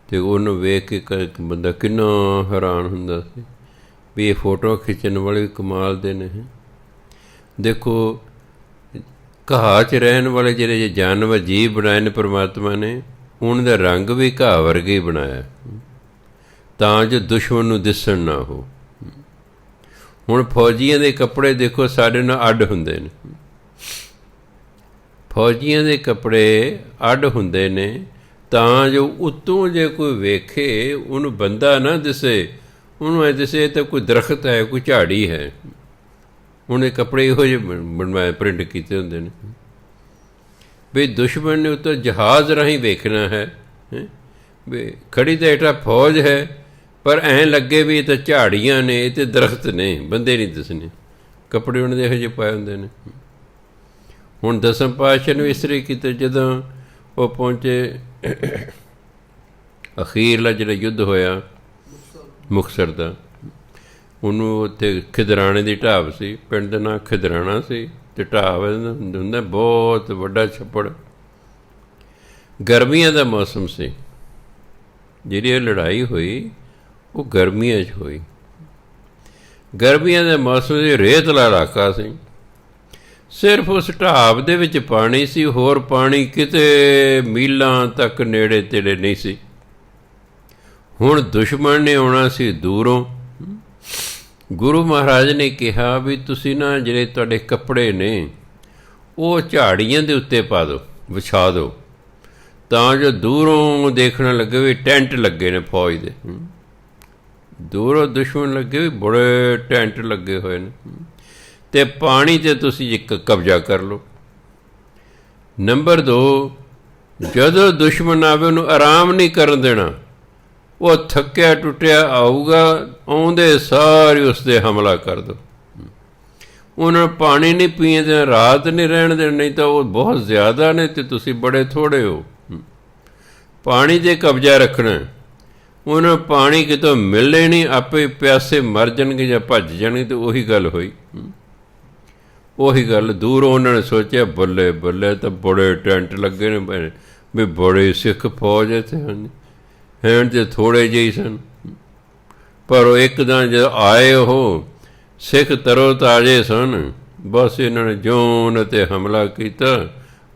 ਅਤੇ ਉਹਨੂੰ ਵੇਖ ਕੇ ਬੰਦਾ ਕਿੰਨਾ ਹੈਰਾਨ ਹੁੰਦਾ ਸੀ ਵੀ ਇਹ ਫੋਟੋ ਖਿੱਚਣ ਵਾਲੇ ਕਮਾਲ ਦੇ ਨੇ। ਦੇਖੋ, ਘਾਹ 'ਚ ਰਹਿਣ ਵਾਲੇ ਜਿਹੜੇ ਜੇ ਜਾਨਵਰ ਜੀਵ ਬਣਾਏ ਨੇ ਪਰਮਾਤਮਾ ਨੇ, ਉਹਨਾਂ ਦਾ ਰੰਗ ਵੀ ਘਾਹ ਵਰਗੇ ਹੀ ਬਣਾਇਆ ਤਾਂ ਜੋ ਦੁਸ਼ਮਣ ਨੂੰ ਦਿਸਣ ਨਾ ਹੋ। ਹੁਣ ਫੌਜੀਆਂ ਦੇ ਕੱਪੜੇ ਦੇਖੋ ਸਾਡੇ ਨਾਲ ਅੱਡ ਹੁੰਦੇ ਨੇ, ਫੌਜੀਆਂ ਦੇ ਕੱਪੜੇ ਅੱਡ ਹੁੰਦੇ ਨੇ ਤਾਂ ਜੋ ਉੱਤੋਂ ਜੇ ਕੋਈ ਵੇਖੇ ਉਹਨੂੰ ਬੰਦਾ ਨਾ ਦਿਸੇ, ਉਹਨੂੰ ਐ ਦਿਸੇ ਤਾਂ ਕੋਈ ਦਰਖਤ ਹੈ, ਕੋਈ ਝਾੜੀ ਹੈ। ਉਹਨੇ ਕੱਪੜੇ ਇਹੋ ਜਿਹੇ ਬਣਵਾਏ, ਪ੍ਰਿੰਟ ਕੀਤੇ ਹੁੰਦੇ ਨੇ ਵੀ ਦੁਸ਼ਮਣ ਨੇ ਉੱਤੋਂ ਜਹਾਜ਼ ਰਾਹੀਂ ਵੇਖਣਾ ਹੈ ਵੀ ਖੜੀ ਤਾਂ ਹੇਠਾਂ ਫੌਜ ਹੈ, ਪਰ ਐਂ ਲੱਗੇ ਵੀ ਇਹ ਤਾਂ ਝਾੜੀਆਂ ਨੇ, ਇਹ ਤਾਂ ਦਰਖਤ ਨੇ, ਬੰਦੇ ਨਹੀਂ ਦਿਸਣੇ। ਕੱਪੜੇ ਉਹਨਾਂ ਦੇ ਇਹੋ ਜਿਹੇ ਪਾਏ ਹੁੰਦੇ ਨੇ। ਹੁਣ ਦਸਮ ਪਾਤਸ਼ਾਹ ਨੂੰ ਇਸ ਤਰ੍ਹਾਂ ਕੀਤਾ, ਜਦੋਂ ਉਹ ਪਹੁੰਚੇ ਅਖੀਰਲਾ ਜਿਹੜਾ ਯੁੱਧ ਹੋਇਆ ਮੁਕਤਸਰ ਦਾ, ਉਹਨੂੰ ਉੱਥੇ ਖਿਦਰਾਣੇ ਦੀ ਢਾਬ ਸੀ, ਪਿੰਡ ਦਾ ਨਾਂ ਖਿਦਰਾਣਾ ਸੀ, ਅਤੇ ਢਾਬ ਹੁੰਦਾ ਬਹੁਤ ਵੱਡਾ ਛੱਪੜ। ਗਰਮੀਆਂ ਦਾ ਮੌਸਮ ਸੀ, ਜਿਹੜੀ ਇਹ ਲੜਾਈ ਹੋਈ ਉਹ ਗਰਮੀਆਂ 'ਚ ਹੋਈ। ਗਰਮੀਆਂ ਦੇ ਮੌਸਮ 'ਚ ਰੇਤਲਾ ਇਲਾਕਾ ਸੀ, ਸਿਰਫ ਉਸ ਢਾਬ ਦੇ ਵਿੱਚ ਪਾਣੀ ਸੀ, ਹੋਰ ਪਾਣੀ ਕਿਤੇ ਮੀਲਾਂ ਤੱਕ ਨੇੜੇ ਤੇੜੇ ਨਹੀਂ ਸੀ। ਹੁਣ ਦੁਸ਼ਮਣ ਨੇ ਆਉਣਾ ਸੀ ਦੂਰੋਂ। ਗੁਰੂ ਮਹਾਰਾਜ ਨੇ ਕਿਹਾ ਵੀ ਤੁਸੀਂ ਨਾ ਜਿਹੜੇ ਤੁਹਾਡੇ ਕੱਪੜੇ ਨੇ ਉਹ ਝਾੜੀਆਂ ਦੇ ਉੱਤੇ ਪਾ ਦਿਓ, ਵਿਛਾ ਦਿਓ, ਤਾਂ ਜੋ ਦੂਰੋਂ ਦੇਖਣ ਲੱਗੇ ਵੀ ਟੈਂਟ ਲੱਗੇ ਨੇ ਫੌਜ ਦੇ। ਦੂਰੋਂ ਦੁਸ਼ਮਣ ਲੱਗੇ ਵੀ ਬੜੇ ਟੈਂਟ ਲੱਗੇ ਹੋਏ ਨੇ, ਅਤੇ ਪਾਣੀ 'ਤੇ ਤੁਸੀਂ ਇੱਕ ਕਬਜ਼ਾ ਕਰ ਲਓ। ਨੰਬਰ 2, ਜਦੋਂ ਦੁਸ਼ਮਣ ਆਵੇ ਉਹਨੂੰ ਆਰਾਮ ਨਹੀਂ ਕਰਨ ਦੇਣਾ। ਉਹ ਥੱਕਿਆ ਟੁੱਟਿਆ ਆਊਗਾ, ਆਉਂਦੇ ਸਾਰੇ ਉਸ 'ਤੇ ਹਮਲਾ ਕਰ ਦਿਓ। ਉਹਨਾਂ ਨੂੰ ਪਾਣੀ ਨਹੀਂ ਪੀਣ ਦੇਣਾ, ਰਾਤ ਨਹੀਂ ਰਹਿਣ ਦੇਣਾ, ਨਹੀਂ ਤਾਂ ਉਹ ਬਹੁਤ ਜ਼ਿਆਦਾ ਨੇ ਅਤੇ ਤੁਸੀਂ ਬੜੇ ਥੋੜ੍ਹੇ ਹੋ। ਪਾਣੀ 'ਤੇ ਕਬਜ਼ਾ ਰੱਖਣਾ। ਉਹਨਾਂ ਨੂੰ ਪਾਣੀ ਕਿਤੋਂ ਮਿਲਣੇ ਨਹੀਂ, ਆਪੇ ਪਿਆਸੇ ਮਰ ਜਾਣਗੇ ਜਾਂ ਭੱਜ ਜਾਣਗੇ। ਅਤੇ ਉਹੀ ਗੱਲ ਹੋਈ, ਉਹੀ ਗੱਲ। ਦੂਰੋਂ ਉਹਨਾਂ ਨੇ ਸੋਚਿਆ ਬੱਲੇ ਬੱਲੇ ਤਾਂ ਬੜੇ ਟੈਂਟ ਲੱਗੇ ਨੇ ਵੀ ਬੜੇ ਸਿੱਖ ਫੌਜ ਇੱਥੇ ਹਨ। ਹੈਣ 'ਤੇ ਥੋੜ੍ਹੇ ਜਿਹੇ ਸਨ, ਪਰ ਉਹ ਇੱਕਦਮ ਜਦੋਂ ਆਏ ਉਹ ਸਿੱਖ ਤਰੋ ਤਾਜ਼ੇ ਸਨ। ਬਸ ਇਹਨਾਂ ਨੇ ਜਿਉਂ ਉਹਨਾਂ 'ਤੇ ਹਮਲਾ ਕੀਤਾ,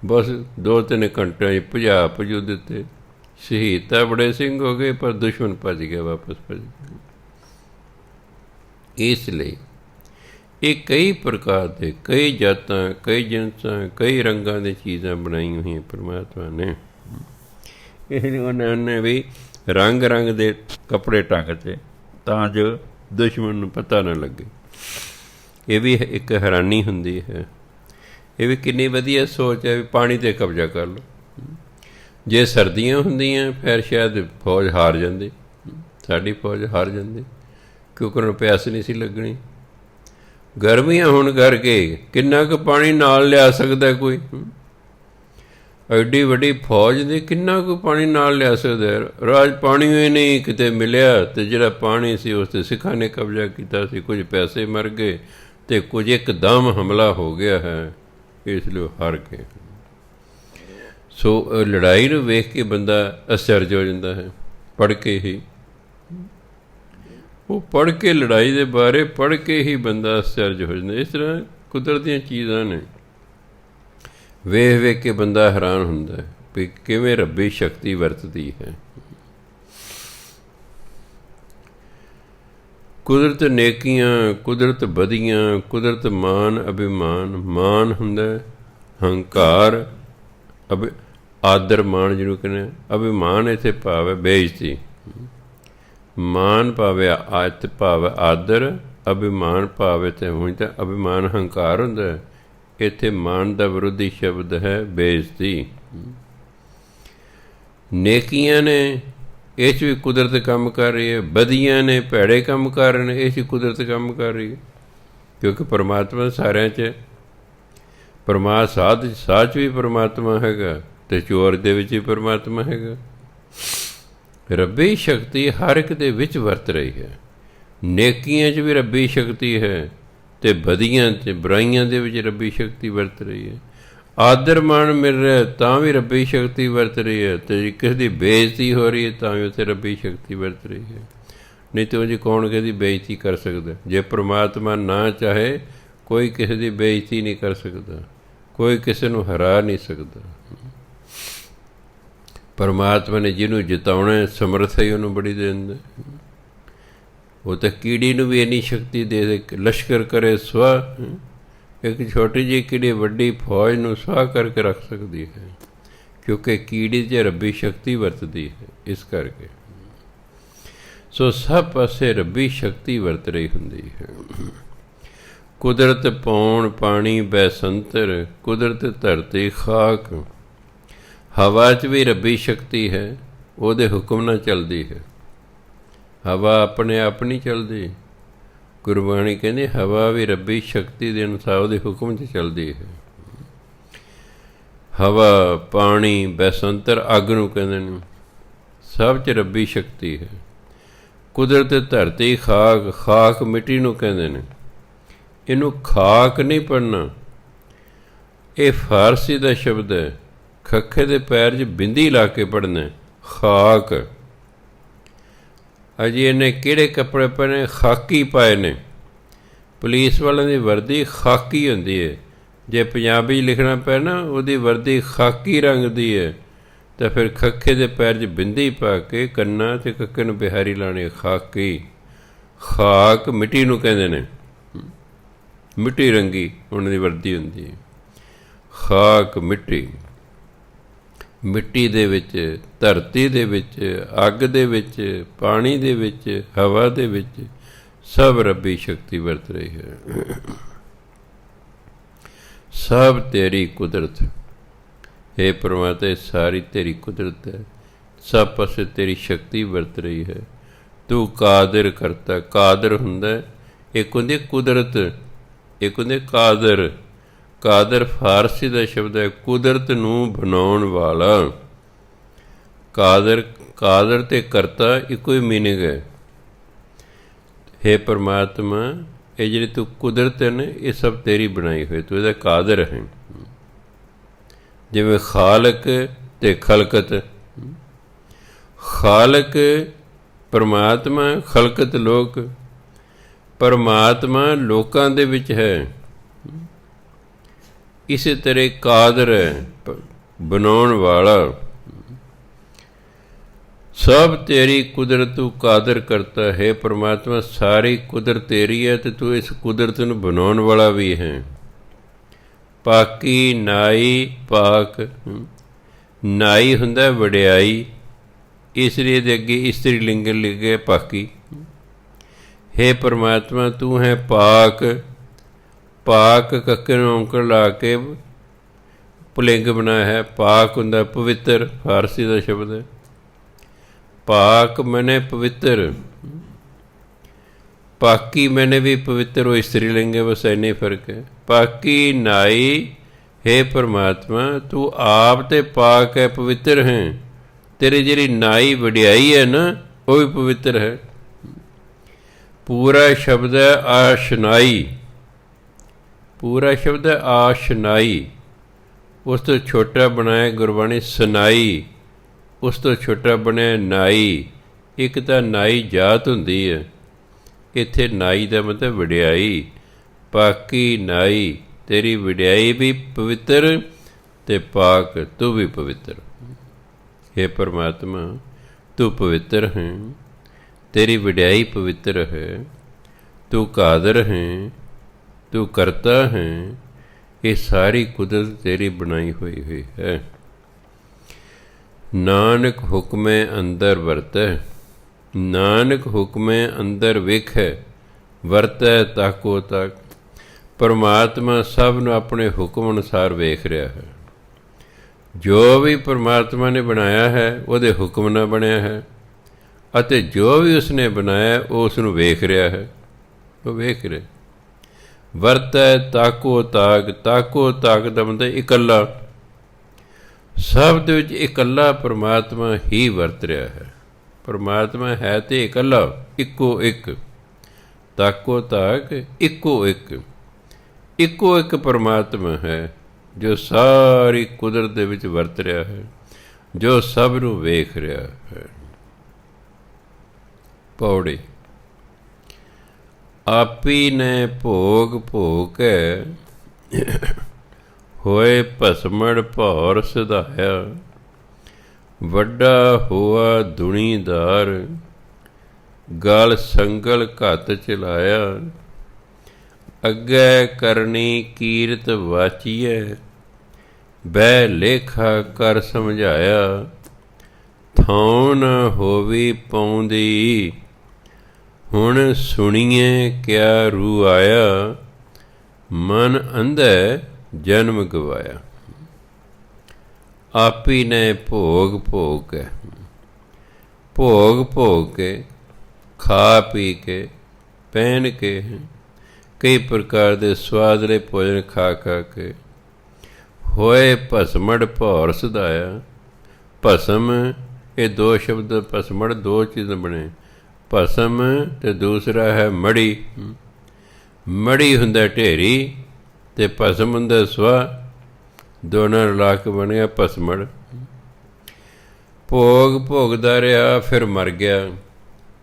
ਬਸ 2-3 ਘੰਟਿਆਂ 'ਚ ਭਜੂ ਦਿੱਤੇ। ਸ਼ਹੀਦ ਤਾਂ ਬੜੇ ਸਿੰਘ ਹੋ ਗਏ, ਪਰ ਦੁਸ਼ਮਣ ਭੱਜ ਗਿਆ, ਵਾਪਸ ਭੱਜ ਗਿਆ। ਇਸ ਲਈ ਇਹ ਕਈ ਪ੍ਰਕਾਰ ਦੇ, ਕਈ ਜਾਤਾਂ, ਕਈ ਜਿਨਸਾਂ, ਕਈ ਰੰਗਾਂ ਦੀਆਂ ਚੀਜ਼ਾਂ ਬਣਾਈਆਂ ਹੋਈਆਂ ਪਰਮਾਤਮਾ ਨੇ। ਇਸ ਲਈ ਉਹਨਾਂ ਨੇ ਵੀ ਰੰਗ ਰੰਗ ਦੇ ਕੱਪੜੇ ਟੰਗਤੇ ਤਾਂ ਜੋ ਦੁਸ਼ਮਣ ਨੂੰ ਪਤਾ ਨਾ ਲੱਗੇ। ਇਹ ਵੀ ਇੱਕ ਹੈਰਾਨੀ ਹੁੰਦੀ ਹੈ। ਇਹ ਵੀ ਕਿੰਨੀ ਵਧੀਆ ਸੋਚ ਹੈ ਵੀ ਪਾਣੀ 'ਤੇ ਕਬਜ਼ਾ ਕਰ ਲਓ। ਜੇ ਸਰਦੀਆਂ ਹੁੰਦੀਆਂ ਫਿਰ ਸ਼ਾਇਦ ਫੌਜ ਹਾਰ ਜਾਂਦੀ, ਸਾਡੀ ਫੌਜ ਹਾਰ ਜਾਂਦੀ, ਕਿਉਂਕਿ ਉਹਨਾਂ ਨੂੰ ਪਿਆਸ ਨਹੀਂ ਸੀ ਲੱਗਣੀ। ਗਰਮੀਆਂ ਹੋਣ ਕਰਕੇ ਕਿੰਨਾ ਕੁ ਪਾਣੀ ਨਾਲ ਲਿਆ ਸਕਦਾ ਕੋਈ? ਐਡੀ ਵੱਡੀ ਫੌਜ ਦੇ ਕਿੰਨਾ ਕੁ ਪਾਣੀ ਨਾਲ ਲਿਆ ਸਕਦਾ? ਰਾਜ ਪਾਣੀ ਹੀ ਨਹੀਂ ਕਿਤੇ ਮਿਲਿਆ, ਅਤੇ ਜਿਹੜਾ ਪਾਣੀ ਸੀ ਉਸ 'ਤੇ ਸਿੱਖਾਂ ਨੇ ਕਬਜ਼ਾ ਕੀਤਾ ਸੀ। ਕੁਝ ਪੈਸੇ ਮਰ ਗਏ ਅਤੇ ਕੁਝ ਇੱਕਦਮ ਹਮਲਾ ਹੋ ਗਿਆ ਹੈ, ਇਸ ਲਈ ਹਾਰ ਗਏ। ਸੋ ਲੜਾਈ ਨੂੰ ਵੇਖ ਕੇ ਬੰਦਾ ਅਚਰਜ ਹੋ ਜਾਂਦਾ ਹੈ, ਪੜ੍ਹ ਕੇ ਹੀ। ਉਹ ਪੜ੍ਹ ਕੇ, ਲੜਾਈ ਦੇ ਬਾਰੇ ਪੜ੍ਹ ਕੇ ਹੀ ਬੰਦਾ ਅਚਰਜ ਹੋ ਜਾਂਦਾ। ਇਸ ਤਰ੍ਹਾਂ ਕੁਦਰਤ ਦੀਆਂ ਚੀਜ਼ਾਂ ਨੇ, ਵੇਖ ਵੇਖ ਕੇ ਬੰਦਾ ਹੈਰਾਨ ਹੁੰਦਾ ਹੈ ਵੀ ਕਿਵੇਂ ਰੱਬੀ ਸ਼ਕਤੀ ਵਰਤਦੀ ਹੈ। ਕੁਦਰਤ ਨੇਕੀਆਂ, ਕੁਦਰਤ ਬਦੀਆਂ, ਕੁਦਰਤ ਮਾਨ ਅਭਿਮਾਨ। ਮਾਨ ਹੁੰਦਾ ਹੰਕਾਰ, ਆਦਰ ਮਾਣ ਜਿਹਨੂੰ ਕਹਿੰਦੇ। ਅਭਿਮਾਨ ਇੱਥੇ ਭਾਵ ਹੈ ਬੇਇੱਜ਼ਤੀ। ਮਾਨ ਭਾਵੇਂ ਆਤ ਭਾਵ ਆਦਰ, ਅਭਿਮਾਨ ਭਾਵ ਇੱਥੇ ਹੁਣ ਤਾਂ ਅਭਿਮਾਨ ਹੰਕਾਰ ਹੁੰਦਾ। ਇੱਥੇ ਮਾਨ ਦਾ ਵਿਰੋਧੀ ਸ਼ਬਦ ਹੈ ਬੇਇੱਜ਼ਤੀ। ਨੇਕੀਆਂ ਨੇ, ਇਹ 'ਚ ਵੀ ਕੁਦਰਤ ਕੰਮ ਕਰ ਰਹੀ ਹੈ। ਬਦੀਆਂ ਨੇ, ਭੈੜੇ ਕੰਮ ਕਰ ਰਹੇ ਨੇ, ਇਹ 'ਚ ਕੁਦਰਤ ਕੰਮ ਕਰ ਰਹੀ ਹੈ। ਕਿਉਂਕਿ ਪਰਮਾਤਮਾ ਸਾਰਿਆਂ 'ਚ, ਸਾਧ 'ਚ ਵੀ ਪਰਮਾਤਮਾ ਹੈਗਾ, ਅਤੇ ਚੋਰ ਦੇ ਵਿੱਚ ਵੀ ਪਰਮਾਤਮਾ ਹੈਗਾ। ਰੱਬੀ ਸ਼ਕਤੀ ਹਰ ਇੱਕ ਦੇ ਵਿੱਚ ਵਰਤ ਰਹੀ ਹੈ। ਨੇਕੀਆਂ 'ਚ ਵੀ ਰੱਬੀ ਸ਼ਕਤੀ ਹੈ ਅਤੇ ਬਦੀਆਂ ਅਤੇ ਬੁਰਾਈਆਂ ਦੇ ਵਿੱਚ ਰੱਬੀ ਸ਼ਕਤੀ ਵਰਤ ਰਹੀ ਹੈ। ਆਦਰ ਮਾਣ ਮਿਲ ਰਿਹਾ ਤਾਂ ਵੀ ਰੱਬੀ ਸ਼ਕਤੀ ਵਰਤ ਰਹੀ ਹੈ, ਅਤੇ ਜੇ ਕਿਸੇ ਦੀ ਬੇਇੱਜ਼ਤੀ ਹੋ ਰਹੀ ਹੈ ਤਾਂ ਵੀ ਉੱਥੇ ਰੱਬੀ ਸ਼ਕਤੀ ਵਰਤ ਰਹੀ ਹੈ। ਨਹੀਂ ਤਾਂ ਉਹ ਕੌਣ ਕਿਸੇ ਦੀ ਬੇਇੱਜ਼ਤੀ ਕਰ ਸਕਦਾ? ਜੇ ਪ੍ਰਮਾਤਮਾ ਨਾ ਚਾਹੇ ਕੋਈ ਕਿਸੇ ਦੀ ਬੇਇੱਜ਼ਤੀ ਨਹੀਂ ਕਰ ਸਕਦਾ, ਕੋਈ ਕਿਸੇ ਨੂੰ ਹਰਾ ਨਹੀਂ ਸਕਦਾ। ਪਰਮਾਤਮਾ ਨੇ ਜਿਹਨੂੰ ਜਿਤਾਉਣਾ ਸਮਰੱਥਾ ਹੀ ਉਹਨੂੰ ਬੜੀ ਦੇ ਦਿੰਦਾ। ਉਹ ਤਾਂ ਕੀੜੀ ਨੂੰ ਵੀ ਇੰਨੀ ਸ਼ਕਤੀ ਦੇ ਦੇ, ਲਸ਼ਕਰ ਕਰੇ ਸਵਾ। ਇੱਕ ਛੋਟੀ ਜਿਹੀ ਕੀੜੀ ਵੱਡੀ ਫੌਜ ਨੂੰ ਸਵਾਹ ਕਰਕੇ ਰੱਖ ਸਕਦੀ ਹੈ, ਕਿਉਂਕਿ ਕੀੜੀ 'ਚ ਰੱਬੀ ਸ਼ਕਤੀ ਵਰਤਦੀ ਹੈ। ਇਸ ਕਰਕੇ ਸੋ ਸਭ ਪਾਸੇ ਰੱਬੀ ਸ਼ਕਤੀ ਵਰਤ ਰਹੀ ਹੁੰਦੀ ਹੈ। ਕੁਦਰਤ ਪੌਣ ਪਾਣੀ ਬੈਸੰਤਰ, ਕੁਦਰਤ ਧਰਤੀ ਖਾਕ। ਹਵਾ 'ਚ ਵੀ ਰੱਬੀ ਸ਼ਕਤੀ ਹੈ, ਉਹਦੇ ਹੁਕਮ ਨਾਲ ਚੱਲਦੀ ਹੈ। ਹਵਾ ਆਪਣੇ ਆਪ ਨਹੀਂ ਚੱਲਦੀ। ਗੁਰਬਾਣੀ ਕਹਿੰਦੀ ਹਵਾ ਵੀ ਰੱਬੀ ਸ਼ਕਤੀ ਦੇ ਅਨੁਸਾਰ ਉਹਦੇ ਹੁਕਮ 'ਚ ਚੱਲਦੀ ਹੈ। ਹਵਾ, ਪਾਣੀ, ਬੈਸੰਤਰ ਅੱਗ ਨੂੰ ਕਹਿੰਦੇ ਨੇ, ਸਭ 'ਚ ਰੱਬੀ ਸ਼ਕਤੀ ਹੈ। ਕੁਦਰਤ ਧਰਤੀ ਖਾਕ, ਖਾਕ ਮਿੱਟੀ ਨੂੰ ਕਹਿੰਦੇ ਨੇ। ਇਹਨੂੰ ਖਾਕ ਨਹੀਂ ਪੜ੍ਹਨਾ, ਇਹ ਫਾਰਸੀ ਦਾ ਸ਼ਬਦ ਹੈ। ਖੱਖੇ ਦੇ ਪੈਰ 'ਚ ਬਿੰਦੀ ਲਾ ਕੇ ਪੜ੍ਹਨਾ ਖਾਕ। ਅਜੇ ਇਹਨੇ ਕਿਹੜੇ ਕੱਪੜੇ ਪਾਏ? ਖਾਕੀ ਪਾਏ ਨੇ। ਪੁਲਿਸ ਵਾਲਿਆਂ ਦੀ ਵਰਦੀ ਖਾਕੀ ਹੁੰਦੀ ਹੈ। ਜੇ ਪੰਜਾਬੀ 'ਚ ਲਿਖਣਾ ਪਏ ਨਾ ਉਹਦੀ ਵਰਦੀ ਖਾਕੀ ਰੰਗ ਦੀ ਹੈ, ਤਾਂ ਫਿਰ ਖੱਖੇ ਦੇ ਪੈਰ 'ਚ ਬਿੰਦੀ ਪਾ ਕੇ ਕੰਨਾਂ ਅਤੇ ਕੱਕੇ ਨੂੰ ਬਿਹਾਰੀ ਲਾਉਣੀ। ਖਾਕੀ, ਖਾਕ ਮਿੱਟੀ ਨੂੰ ਕਹਿੰਦੇ ਨੇ। ਮਿੱਟੀ ਰੰਗੀ ਉਹਨਾਂ ਦੀ ਵਰਦੀ ਹੁੰਦੀ ਹੈ। ਖਾਕ ਮਿੱਟੀ, ਮਿੱਟੀ ਦੇ ਵਿੱਚ, ਧਰਤੀ ਦੇ ਵਿੱਚ, ਅੱਗ ਦੇ ਵਿੱਚ, ਪਾਣੀ ਦੇ ਵਿੱਚ, ਹਵਾ ਦੇ ਵਿੱਚ, ਸਭ ਰੱਬੀ ਸ਼ਕਤੀ ਵਰਤ ਰਹੀ ਹੈ। ਸਭ ਤੇਰੀ ਕੁਦਰਤ ਹੈ ਪਰਮਾਤਮਾ, ਸਾਰੀ ਤੇਰੀ ਕੁਦਰਤ ਹੈ। ਸਭ ਪਾਸੇ ਤੇਰੀ ਸ਼ਕਤੀ ਵਰਤ ਰਹੀ ਹੈ। ਤੂੰ ਕਾਦਰ ਕਰਤਾ। ਕਾਦਰ ਹੁੰਦਾ, ਇੱਕ ਹੁੰਦੀ ਕੁਦਰਤ, ਇੱਕ ਹੁੰਦੇ ਕਾਦਰ। ਕਾਦਰ ਫਾਰਸੀ ਦਾ ਸ਼ਬਦ ਹੈ, ਕੁਦਰਤ ਨੂੰ ਬਣਾਉਣ ਵਾਲਾ। ਕਾਦਰ, ਕਾਦਰ ਅਤੇ ਕਰਤਾ ਇੱਕੋ ਹੀ ਮੀਨਿੰਗ ਹੈ। ਹੇ ਪਰਮਾਤਮਾ, ਇਹ ਜਿਹੜੀ ਤੂੰ ਕੁਦਰਤ ਹੈ ਨਾ, ਇਹ ਸਭ ਤੇਰੀ ਬਣਾਈ ਹੋਈ, ਤੂੰ ਇਹਦਾ ਕਾਦਰ ਹੈ। ਜਿਵੇਂ ਖਾਲਕ ਅਤੇ ਖਲਕਤ। ਖਾਲਕ ਪਰਮਾਤਮਾ, ਖਲਕਤ ਲੋਕ। ਪਰਮਾਤਮਾ ਲੋਕਾਂ ਦੇ ਵਿੱਚ ਹੈ। ਇਸੇ ਤਰ੍ਹਾਂ ਕਾਦਰ ਹੈ, ਬਣਾਉਣ ਵਾਲਾ। ਸਭ ਤੇਰੀ ਕੁਦਰਤ ਤੂੰ ਕਾਦਰ ਕਰਤਾ ਹੈ। ਪਰਮਾਤਮਾ ਸਾਰੀ ਕੁਦਰਤ ਤੇਰੀ ਹੈ, ਅਤੇ ਤੂੰ ਇਸ ਕੁਦਰਤ ਨੂੰ ਬਣਾਉਣ ਵਾਲਾ ਵੀ ਹੈ। ਪਾਕੀ ਨਾਈ ਪਾਕ। ਨਾਈ ਹੁੰਦਾ ਵਡਿਆਈ, ਇਸ ਲਈ ਦੇ ਅੱਗੇ ਇਸਤਰੀ ਲਿੰਗ ਲਿਖੇ ਪਾਕੀ। ਹੇ ਪਰਮਾਤਮਾ ਤੂੰ ਹੈ ਪਾਕ। ਪਾਕ ਕੱਕੇ ਨੂੰ ਔਂਕੜ ਲਾ ਕੇ ਪੁਲਿੰਗ ਬਣਾਇਆ ਹੈ। ਪਾਕ ਹੁੰਦਾ ਪਵਿੱਤਰ, ਫਾਰਸੀ ਦਾ ਸ਼ਬਦ ਹੈ। ਪਾਕ ਮੈਨੇ ਪਵਿੱਤਰ, ਪਾਕੀ ਮੈਨੇ ਵੀ ਪਵਿੱਤਰ, ਉਹ ਇਸਤਰੀ ਲਿੰਗ ਹੈ, ਬਸ ਇੰਨੇ ਫਰਕ ਹੈ। ਪਾਕੀ ਨਾਈ, ਹੇ ਪਰਮਾਤਮਾ ਤੂੰ ਆਪ ਤੇ ਪਾਕ ਹੈ, ਪਵਿੱਤਰ ਹੈ। ਤੇਰੀ ਜਿਹੜੀ ਨਾਈ ਵਡਿਆਈ ਹੈ ਨਾ, ਉਹ ਵੀ ਪਵਿੱਤਰ ਹੈ। ਪੂਰਾ ਸ਼ਬਦ ਹੈ ਆਸ਼ਨਾਈ। ਪੂਰਾ ਸ਼ਬਦ ਹੈ ਆਸ਼ਨਾਈ। ਉਸ ਤੋਂ ਛੋਟਾ ਬਣਾਇਆ ਗੁਰਬਾਣੀ ਸਨਾਈ, ਉਸ ਤੋਂ ਛੋਟਾ ਬਣਿਆ ਨਾਈ। ਇੱਕ ਤਾਂ ਨਾਈ ਜਾਤ ਹੁੰਦੀ ਹੈ, ਇੱਥੇ ਨਾਈ ਦਾ ਮਤਲਬ ਵਡਿਆਈ। ਪਾਕੀ ਨਾਈ, ਤੇਰੀ ਵਡਿਆਈ ਵੀ ਪਵਿੱਤਰ ਅਤੇ ਪਾਕ, ਤੂੰ ਵੀ ਪਵਿੱਤਰ। ਹੇ ਪਰਮਾਤਮਾ ਤੂੰ ਪਵਿੱਤਰ ਹੈ, ਤੇਰੀ ਵਡਿਆਈ ਪਵਿੱਤਰ ਹੈ। ਤੂੰ ਕਾਦਰ ਹੈ, ਤੂੰ ਕਰਤਾ ਹੈ। ਇਹ ਸਾਰੀ ਕੁਦਰਤ ਤੇਰੀ ਬਣਾਈ ਹੋਈ ਹੈ। ਨਾਨਕ ਹੁਕਮੇ ਅੰਦਰ ਵਰਤੈ। ਨਾਨਕ ਹੁਕਮੇ ਅੰਦਰ ਵੇਖੈ, ਵਰਤੈ ਤਾਕੋ ਤਾਕ। ਪਰਮਾਤਮਾ ਸਭ ਨੂੰ ਆਪਣੇ ਹੁਕਮ ਅਨੁਸਾਰ ਵੇਖ ਰਿਹਾ ਹੈ। ਜੋ ਵੀ ਪਰਮਾਤਮਾ ਨੇ ਬਣਾਇਆ ਹੈ ਉਹਦੇ ਹੁਕਮ ਨਾਲ ਬਣਿਆ ਹੈ, ਅਤੇ ਜੋ ਵੀ ਉਸਨੇ ਬਣਾਇਆ ਉਹ ਉਸ ਨੂੰ ਵੇਖ ਰਿਹਾ ਹੈ। ਉਹ ਵੇਖ ਰਿਹਾ। ਵਰਤੈ ਤਾਕੋ ਤਾਕ। ਤਾਕੋ ਤਾਕ ਦਾ ਮਤਲਬ ਇਕੱਲਾ। ਸਭ ਦੇ ਵਿੱਚ ਇਕੱਲਾ ਪਰਮਾਤਮਾ ਹੀ ਵਰਤ ਰਿਹਾ ਹੈ। ਪਰਮਾਤਮਾ ਹੈ ਤੇ ਇਕੱਲਾ, ਇੱਕੋ ਇੱਕ। ਤਾਕੋ ਤਾਕ ਇੱਕੋ ਇੱਕ ਪਰਮਾਤਮਾ ਹੈ, ਜੋ ਸਾਰੀ ਕੁਦਰਤ ਦੇ ਵਿੱਚ ਵਰਤ ਰਿਹਾ ਹੈ, ਜੋ ਸਭ ਨੂੰ ਵੇਖ ਰਿਹਾ ਹੈ। ਪੌੜੀ। ਆਪੀ ਨੇ ਭੋਗ ਭੋਗੈ, ਹੋਏ ਭਸਮੜ ਭੌਰ ਸਿਧਾਇਆ। ਵੱਡਾ ਹੋਆ ਦੁਨੀਦਾਰ, ਗਲ ਸੰਗਲ ਘੱਤ ਚਲਾਇਆ। ਅੱਗੇ ਕਰਨੀ ਕੀਰਤ ਵਾਚੀਐ, ਬਹਿ ਲੇਖਾ ਕਰ ਸਮਝਾਇਆ। ਥਾਉ ਨ ਹੋਵੀ ਪਾਉਂਦੀ, ਹੁਣ ਸੁਣੀਏ ਕਿਆ ਰੂ ਆਇਆ। ਮਨ ਅੰਧੈ ਜਨਮ ਗਵਾਇਆ। ਆਪੀ ਨੇ ਭੋਗ ਭੋਗ ਕੇ ਖਾ ਪੀ ਕੇ ਪਹਿਨ ਕੇ ਕਈ ਪ੍ਰਕਾਰ ਦੇ ਸਵਾਦਲੇ ਭੋਜਨ ਖਾ ਕੇ ਹੋਏ ਭਸਮੜ ਭੌਰ ਸਿਧਾਇਆ। ਭਸਮ, ਇਹ ਦੋ ਸ਼ਬਦ ਭਸਮੜ ਦੋ ਚੀਜ਼ਾਂ ਬਣੇ, ਭਸਮ ਤੇ ਦੂਸਰਾ ਹੈ ਮੜੀ। ਮੜੀ ਹੁੰਦਾ ਢੇਰੀ ਤੇ ਭਸਮ ਹੁੰਦਾ ਸਵਾ, ਦੋਨਾਂ ਰਲਾ ਕੇ ਬਣਿਆ ਭਸਮੜ। ਭੋਗ ਭੋਗਦਾ ਰਿਹਾ, ਫਿਰ ਮਰ ਗਿਆ,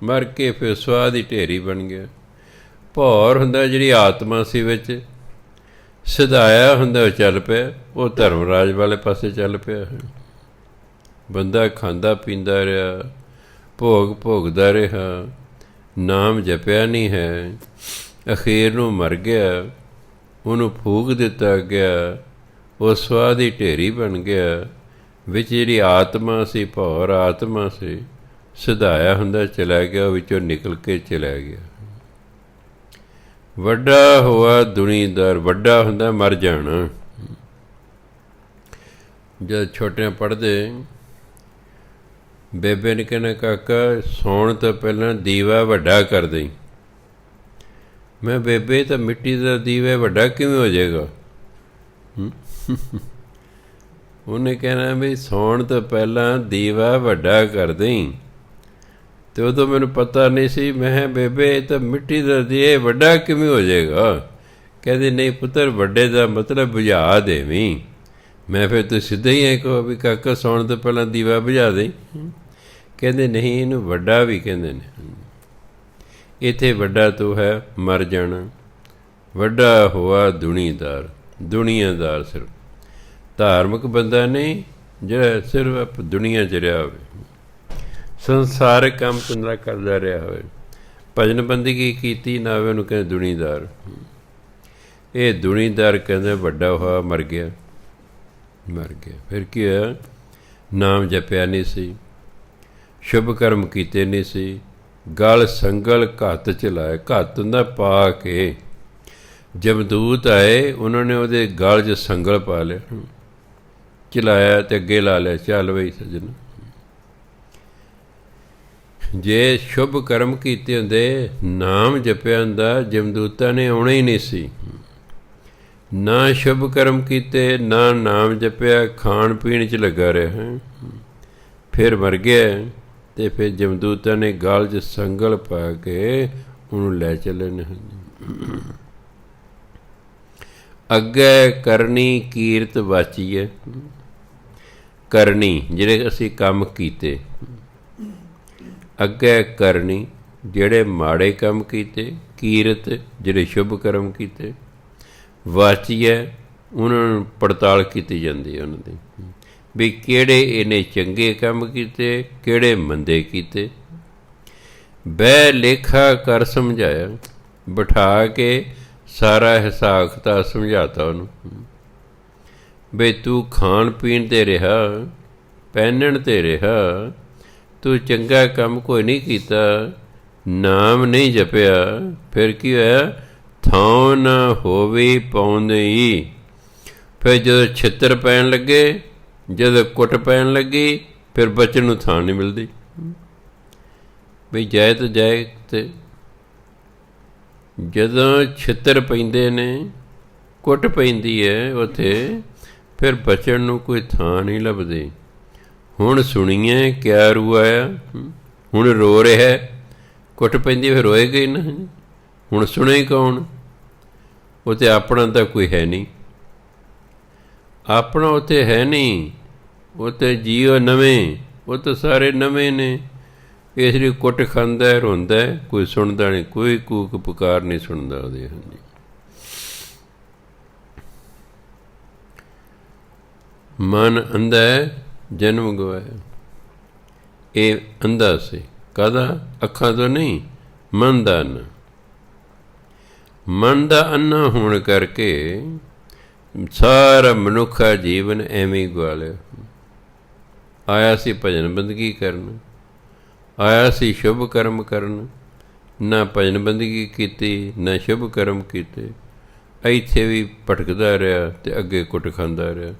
ਮਰ ਕੇ ਫਿਰ ਸਵਾਹ ਦੀ ਢੇਰੀ ਬਣ ਗਿਆ। ਭੌਰ ਹੁੰਦਾ ਜਿਹੜੀ ਆਤਮਾ ਸੀ ਵਿੱਚ, ਸਿਧਾਇਆ ਹੁੰਦਾ ਉਹ ਚੱਲ ਪਿਆ, ਉਹ ਧਰਮਰਾਜ ਵਾਲੇ ਪਾਸੇ ਚੱਲ ਪਿਆ ਹੈ। ਬੰਦਾ ਖਾਂਦਾ ਪੀਂਦਾ ਰਿਹਾ, ਭੋਗ ਭੋਗਦਾ ਰਿਹਾ, ਨਾਮ ਜਪਿਆ ਨਹੀਂ ਹੈ, ਅਖੀਰ ਨੂੰ ਮਰ ਗਿਆ, ਉਹਨੂੰ ਫੂਕ ਦਿੱਤਾ ਗਿਆ, ਉਹ ਸਵਾਹ ਦੀ ਢੇਰੀ ਬਣ ਗਿਆ। ਵਿੱਚ ਜਿਹੜੀ ਆਤਮਾ ਸੀ, ਭੌਰ ਆਤਮਾ ਸੀ, ਸਿਧਾਇਆ ਹੁੰਦਾ ਚਲਾ ਗਿਆ, ਉਹ ਵਿੱਚੋਂ ਨਿਕਲ ਕੇ ਚਲਾ ਗਿਆ। ਵੱਡਾ ਹੋਆ ਦੁਨੀਦਾਰ, ਵੱਡਾ ਹੁੰਦਾ ਮਰ ਜਾਣਾ। ਜਦ ਛੋਟਿਆਂ ਪੜ੍ਹਦੇ, ਬੇਬੇ ਨੇ ਕਹਿਣਾ, ਕਾਕਾ ਸੌਣ ਤੋਂ ਪਹਿਲਾਂ ਦੀਵਾ ਵੱਡਾ ਕਰ ਦੇਈਂ। ਮੈਂ, ਬੇਬੇ ਤਾਂ ਮਿੱਟੀ ਦਾ ਦੀਵਾ ਵੱਡਾ ਕਿਵੇਂ ਹੋ ਜਾਏਗਾ? ਉਹਨੇ ਕਹਿਣਾ ਵੀ ਸੌਣ ਤੋਂ ਪਹਿਲਾਂ ਦੀਵਾ ਵੱਡਾ ਕਰ ਦੇਈਂ। ਅਤੇ ਉਦੋਂ ਮੈਨੂੰ ਪਤਾ ਨਹੀਂ ਸੀ। ਮੈਂ ਕਿਹਾ, ਬੇਬੇ ਇਹ ਤਾਂ ਮਿੱਟੀ ਦਾ ਦੀਵਾ ਵੱਡਾ ਕਿਵੇਂ ਹੋ ਜਾਏਗਾ? ਕਹਿੰਦੇ, ਨਹੀਂ ਪੁੱਤਰ, ਵੱਡੇ ਦਾ ਮਤਲਬ ਬੁਝਾ ਦੇਵੀਂ। ਮੈਂ ਫਿਰ ਤੂੰ ਸਿੱਧਾ ਹੀ ਐ ਕਹੋ ਵੀ ਕਾਕਾ ਸੌਣ ਤੋਂ ਪਹਿਲਾਂ ਦੀਵਾ ਬੁਝਾ ਦੇਈਂ। ਕਹਿੰਦੇ ਨਹੀਂ, ਇਹਨੂੰ ਵੱਡਾ ਵੀ ਕਹਿੰਦੇ ਨੇ। ਇੱਥੇ ਵੱਡਾ ਤੋਂ ਹੈ ਮਰ ਜਾਣਾ। ਵੱਡਾ ਹੋਆ ਦੁਨੀਦਾਰ, ਦੁਨੀਆਦਾਰ ਸਿਰਫ ਧਾਰਮਿਕ ਬੰਦਾ ਨਹੀਂ, ਜਿਹੜਾ ਸਿਰਫ ਦੁਨੀਆ 'ਚ ਰਿਹਾ ਹੋਵੇ, ਸੰਸਾਰਿਕ ਕੰਮ ਧੰਦਾ ਕਰਦਾ ਰਿਹਾ ਹੋਵੇ, ਭਜਨ ਬੰਦਗੀ ਕੀਤੀ ਨਾ ਹੋਵੇ, ਉਹਨੂੰ ਕਹਿੰਦੇ ਦੁਨੀਦਾਰ। ਇਹ ਦੁਨੀਦਾਰ ਕਹਿੰਦੇ ਵੱਡਾ ਹੋਇਆ ਮਰ ਗਿਆ। ਫਿਰ ਕੀ ਹੋਇਆ? ਨਾਮ ਜਪਿਆ ਨਹੀਂ ਸੀ, ਸ਼ੁਭ ਕਰਮ ਕੀਤੇ ਨਹੀਂ ਸੀ, ਗਲ ਸੰਗਲ ਘੱਤ ਚਲਾਏ। ਘੱਤ ਹੁੰਦਾ ਪਾ ਕੇ। ਜਮਦੂਤ ਆਏ, ਉਹਨਾਂ ਨੇ ਉਹਦੇ ਗਲ 'ਚ ਸੰਗਲ ਪਾ ਲਿਆ, ਚਲਾਇਆ ਅਤੇ ਅੱਗੇ ਲਾ ਲਿਆ, ਚੱਲ ਬਈ ਸੱਜਣ। ਜੇ ਸ਼ੁਭ ਕਰਮ ਕੀਤੇ ਹੁੰਦੇ, ਨਾਮ ਜਪਿਆ ਹੁੰਦਾ, ਜਮਦੂਤਾਂ ਨੇ ਆਉਣਾ ਹੀ ਨਹੀਂ ਸੀ। ਨਾ ਸ਼ੁਭ ਕਰਮ ਕੀਤੇ, ਨਾ ਨਾਮ ਜਪਿਆ, ਖਾਣ ਪੀਣ 'ਚ ਲੱਗਾ ਰਿਹਾ, ਫਿਰ ਮਰ ਗਿਆ। ਅਤੇ ਫਿਰ ਜਮਦੂਤਾਂ ਨੇ ਗਲ 'ਚ ਸੰਗਲ ਪਾ ਕੇ ਉਹਨੂੰ ਲੈ ਚੱਲੇ ਨੇ। ਅੱਗੇ ਕਰਨੀ ਕੀਰਤ ਵਾਚੀਏ। ਕਰਨੀ ਜਿਹੜੇ ਅਸੀਂ ਕੰਮ ਕੀਤੇ, ਅੱਗੇ ਕਰਨੀ ਜਿਹੜੇ ਮਾੜੇ ਕੰਮ ਕੀਤੇ, ਕੀਰਤ ਜਿਹੜੇ ਸ਼ੁਭ ਕਰਮ ਕੀਤੇ, ਵਾਚੀਏ ਉਹਨਾਂ ਨੂੰ ਪੜਤਾਲ ਕੀਤੀ ਜਾਂਦੀ ਹੈ ਉਹਨਾਂ ਦੀ, ਵੀ ਕਿਹੜੇ ਇਹਨੇ ਚੰਗੇ ਕੰਮ ਕੀਤੇ, ਕਿਹੜੇ ਮੰਦੇ ਕੀਤੇ। ਬਹਿ ਲੇਖਾ ਕਰ ਸਮਝਾਇਆ, ਬਿਠਾ ਕੇ ਸਾਰਾ ਹਿਸਾਬ ਕਿਤਾਬ ਸਮਝਾਤਾ ਉਹਨੂੰ, ਬਈ ਤੂੰ ਖਾਣ ਪੀਣ 'ਤੇ ਰਿਹਾ, ਪਹਿਨਣ 'ਤੇ ਰਿਹਾ, ਤੂੰ ਚੰਗਾ ਕੰਮ ਕੋਈ ਨਹੀਂ ਕੀਤਾ, ਨਾਮ ਨਹੀਂ ਜਪਿਆ। ਫਿਰ ਕੀ ਹੋਇਆ? ਥਾਂ ਨਾ ਹੋਵੇ ਪਾਉਂਦੀ। ਫਿਰ ਜਦੋਂ ਛਿੱਤਰ ਪੈਣ ਲੱਗੇ, ਜਦੋਂ ਕੁੱਟ ਪੈਣ ਲੱਗੀ, ਫਿਰ ਬਚਣ ਨੂੰ ਥਾਂ ਨਹੀਂ ਮਿਲਦੀ। ਬਈ ਜਾਏ ਤਾਂ ਜਾਏ ਤੇ ਜਦੋਂ ਛਿੱਤਰ ਪੈਂਦੇ ਨੇ, ਕੁੱਟ ਪੈਂਦੀ ਹੈ ਉੱਥੇ, ਫਿਰ ਬਚਣ ਨੂੰ ਕੋਈ ਥਾਂ ਨਹੀਂ ਲੱਭਦੀ। ਹੁਣ ਸੁਣੀਏ ਕਿਆ ਰੂ ਆਇਆ। ਹੁਣ ਰੋ ਰਿਹਾ, ਕੁੱਟ ਪੈਂਦੀ ਫਿਰ ਰੋਏਗਾ ਹੀ ਨਾ। ਹੁਣ ਸੁਣੇ ਕੌਣ? ਉਹ ਤਾਂ ਆਪਣਾ ਤਾਂ ਕੋਈ ਹੈ ਨਹੀਂ, ਆਪਣਾ ਉੱਥੇ ਹੈ ਨਹੀਂ, ਉਹ ਤਾਂ ਜੀਓ ਨਵੇਂ, ਉਹ ਤਾਂ ਸਾਰੇ ਨਵੇਂ ਨੇ। ਇਸ ਲਈ ਕੁੱਟ ਖਾਂਦਾ ਰੋਂਦਾ, ਕੋਈ ਸੁਣਦਾ ਨਹੀਂ, ਕੋਈ ਕੂਕ ਪੁਕਾਰ ਨਹੀਂ ਸੁਣਦਾ ਉਹਦੇ। ਹਾਂਜੀ, ਮਨ ਅੰਧਾ ਜਨਮ ਗਵਾਇਆ। ਇਹ ਅੰਧਾ ਸੀ, ਕਾਹਦਾ? ਅੱਖਾਂ ਤੋਂ ਨਹੀਂ, ਮਨ ਦਾ ਅੰਨਾ। ਮਨ ਦਾ ਅੰਨਾ ਹੋਣ ਕਰਕੇ ਸਾਰਾ ਮਨੁੱਖਾ ਜੀਵਨ ਐਵੇਂ ਹੀ ਗਵਾ ਲਿਆ। ਆਇਆ ਸੀ ਭਜਨ ਬੰਦਗੀ ਕਰਨ, ਆਇਆ ਸੀ ਸ਼ੁਭ ਕਰਮ ਕਰਨ, ਨਾ ਭਜਨ ਬੰਦਗੀ ਕੀਤੀ ਨਾ ਸ਼ੁਭ ਕਰਮ ਕੀਤੇ। ਇੱਥੇ ਵੀ ਭਟਕਦਾ ਰਿਹਾ ਅਤੇ ਅੱਗੇ ਕੁੱਟ ਖਾਂਦਾ ਰਿਹਾ,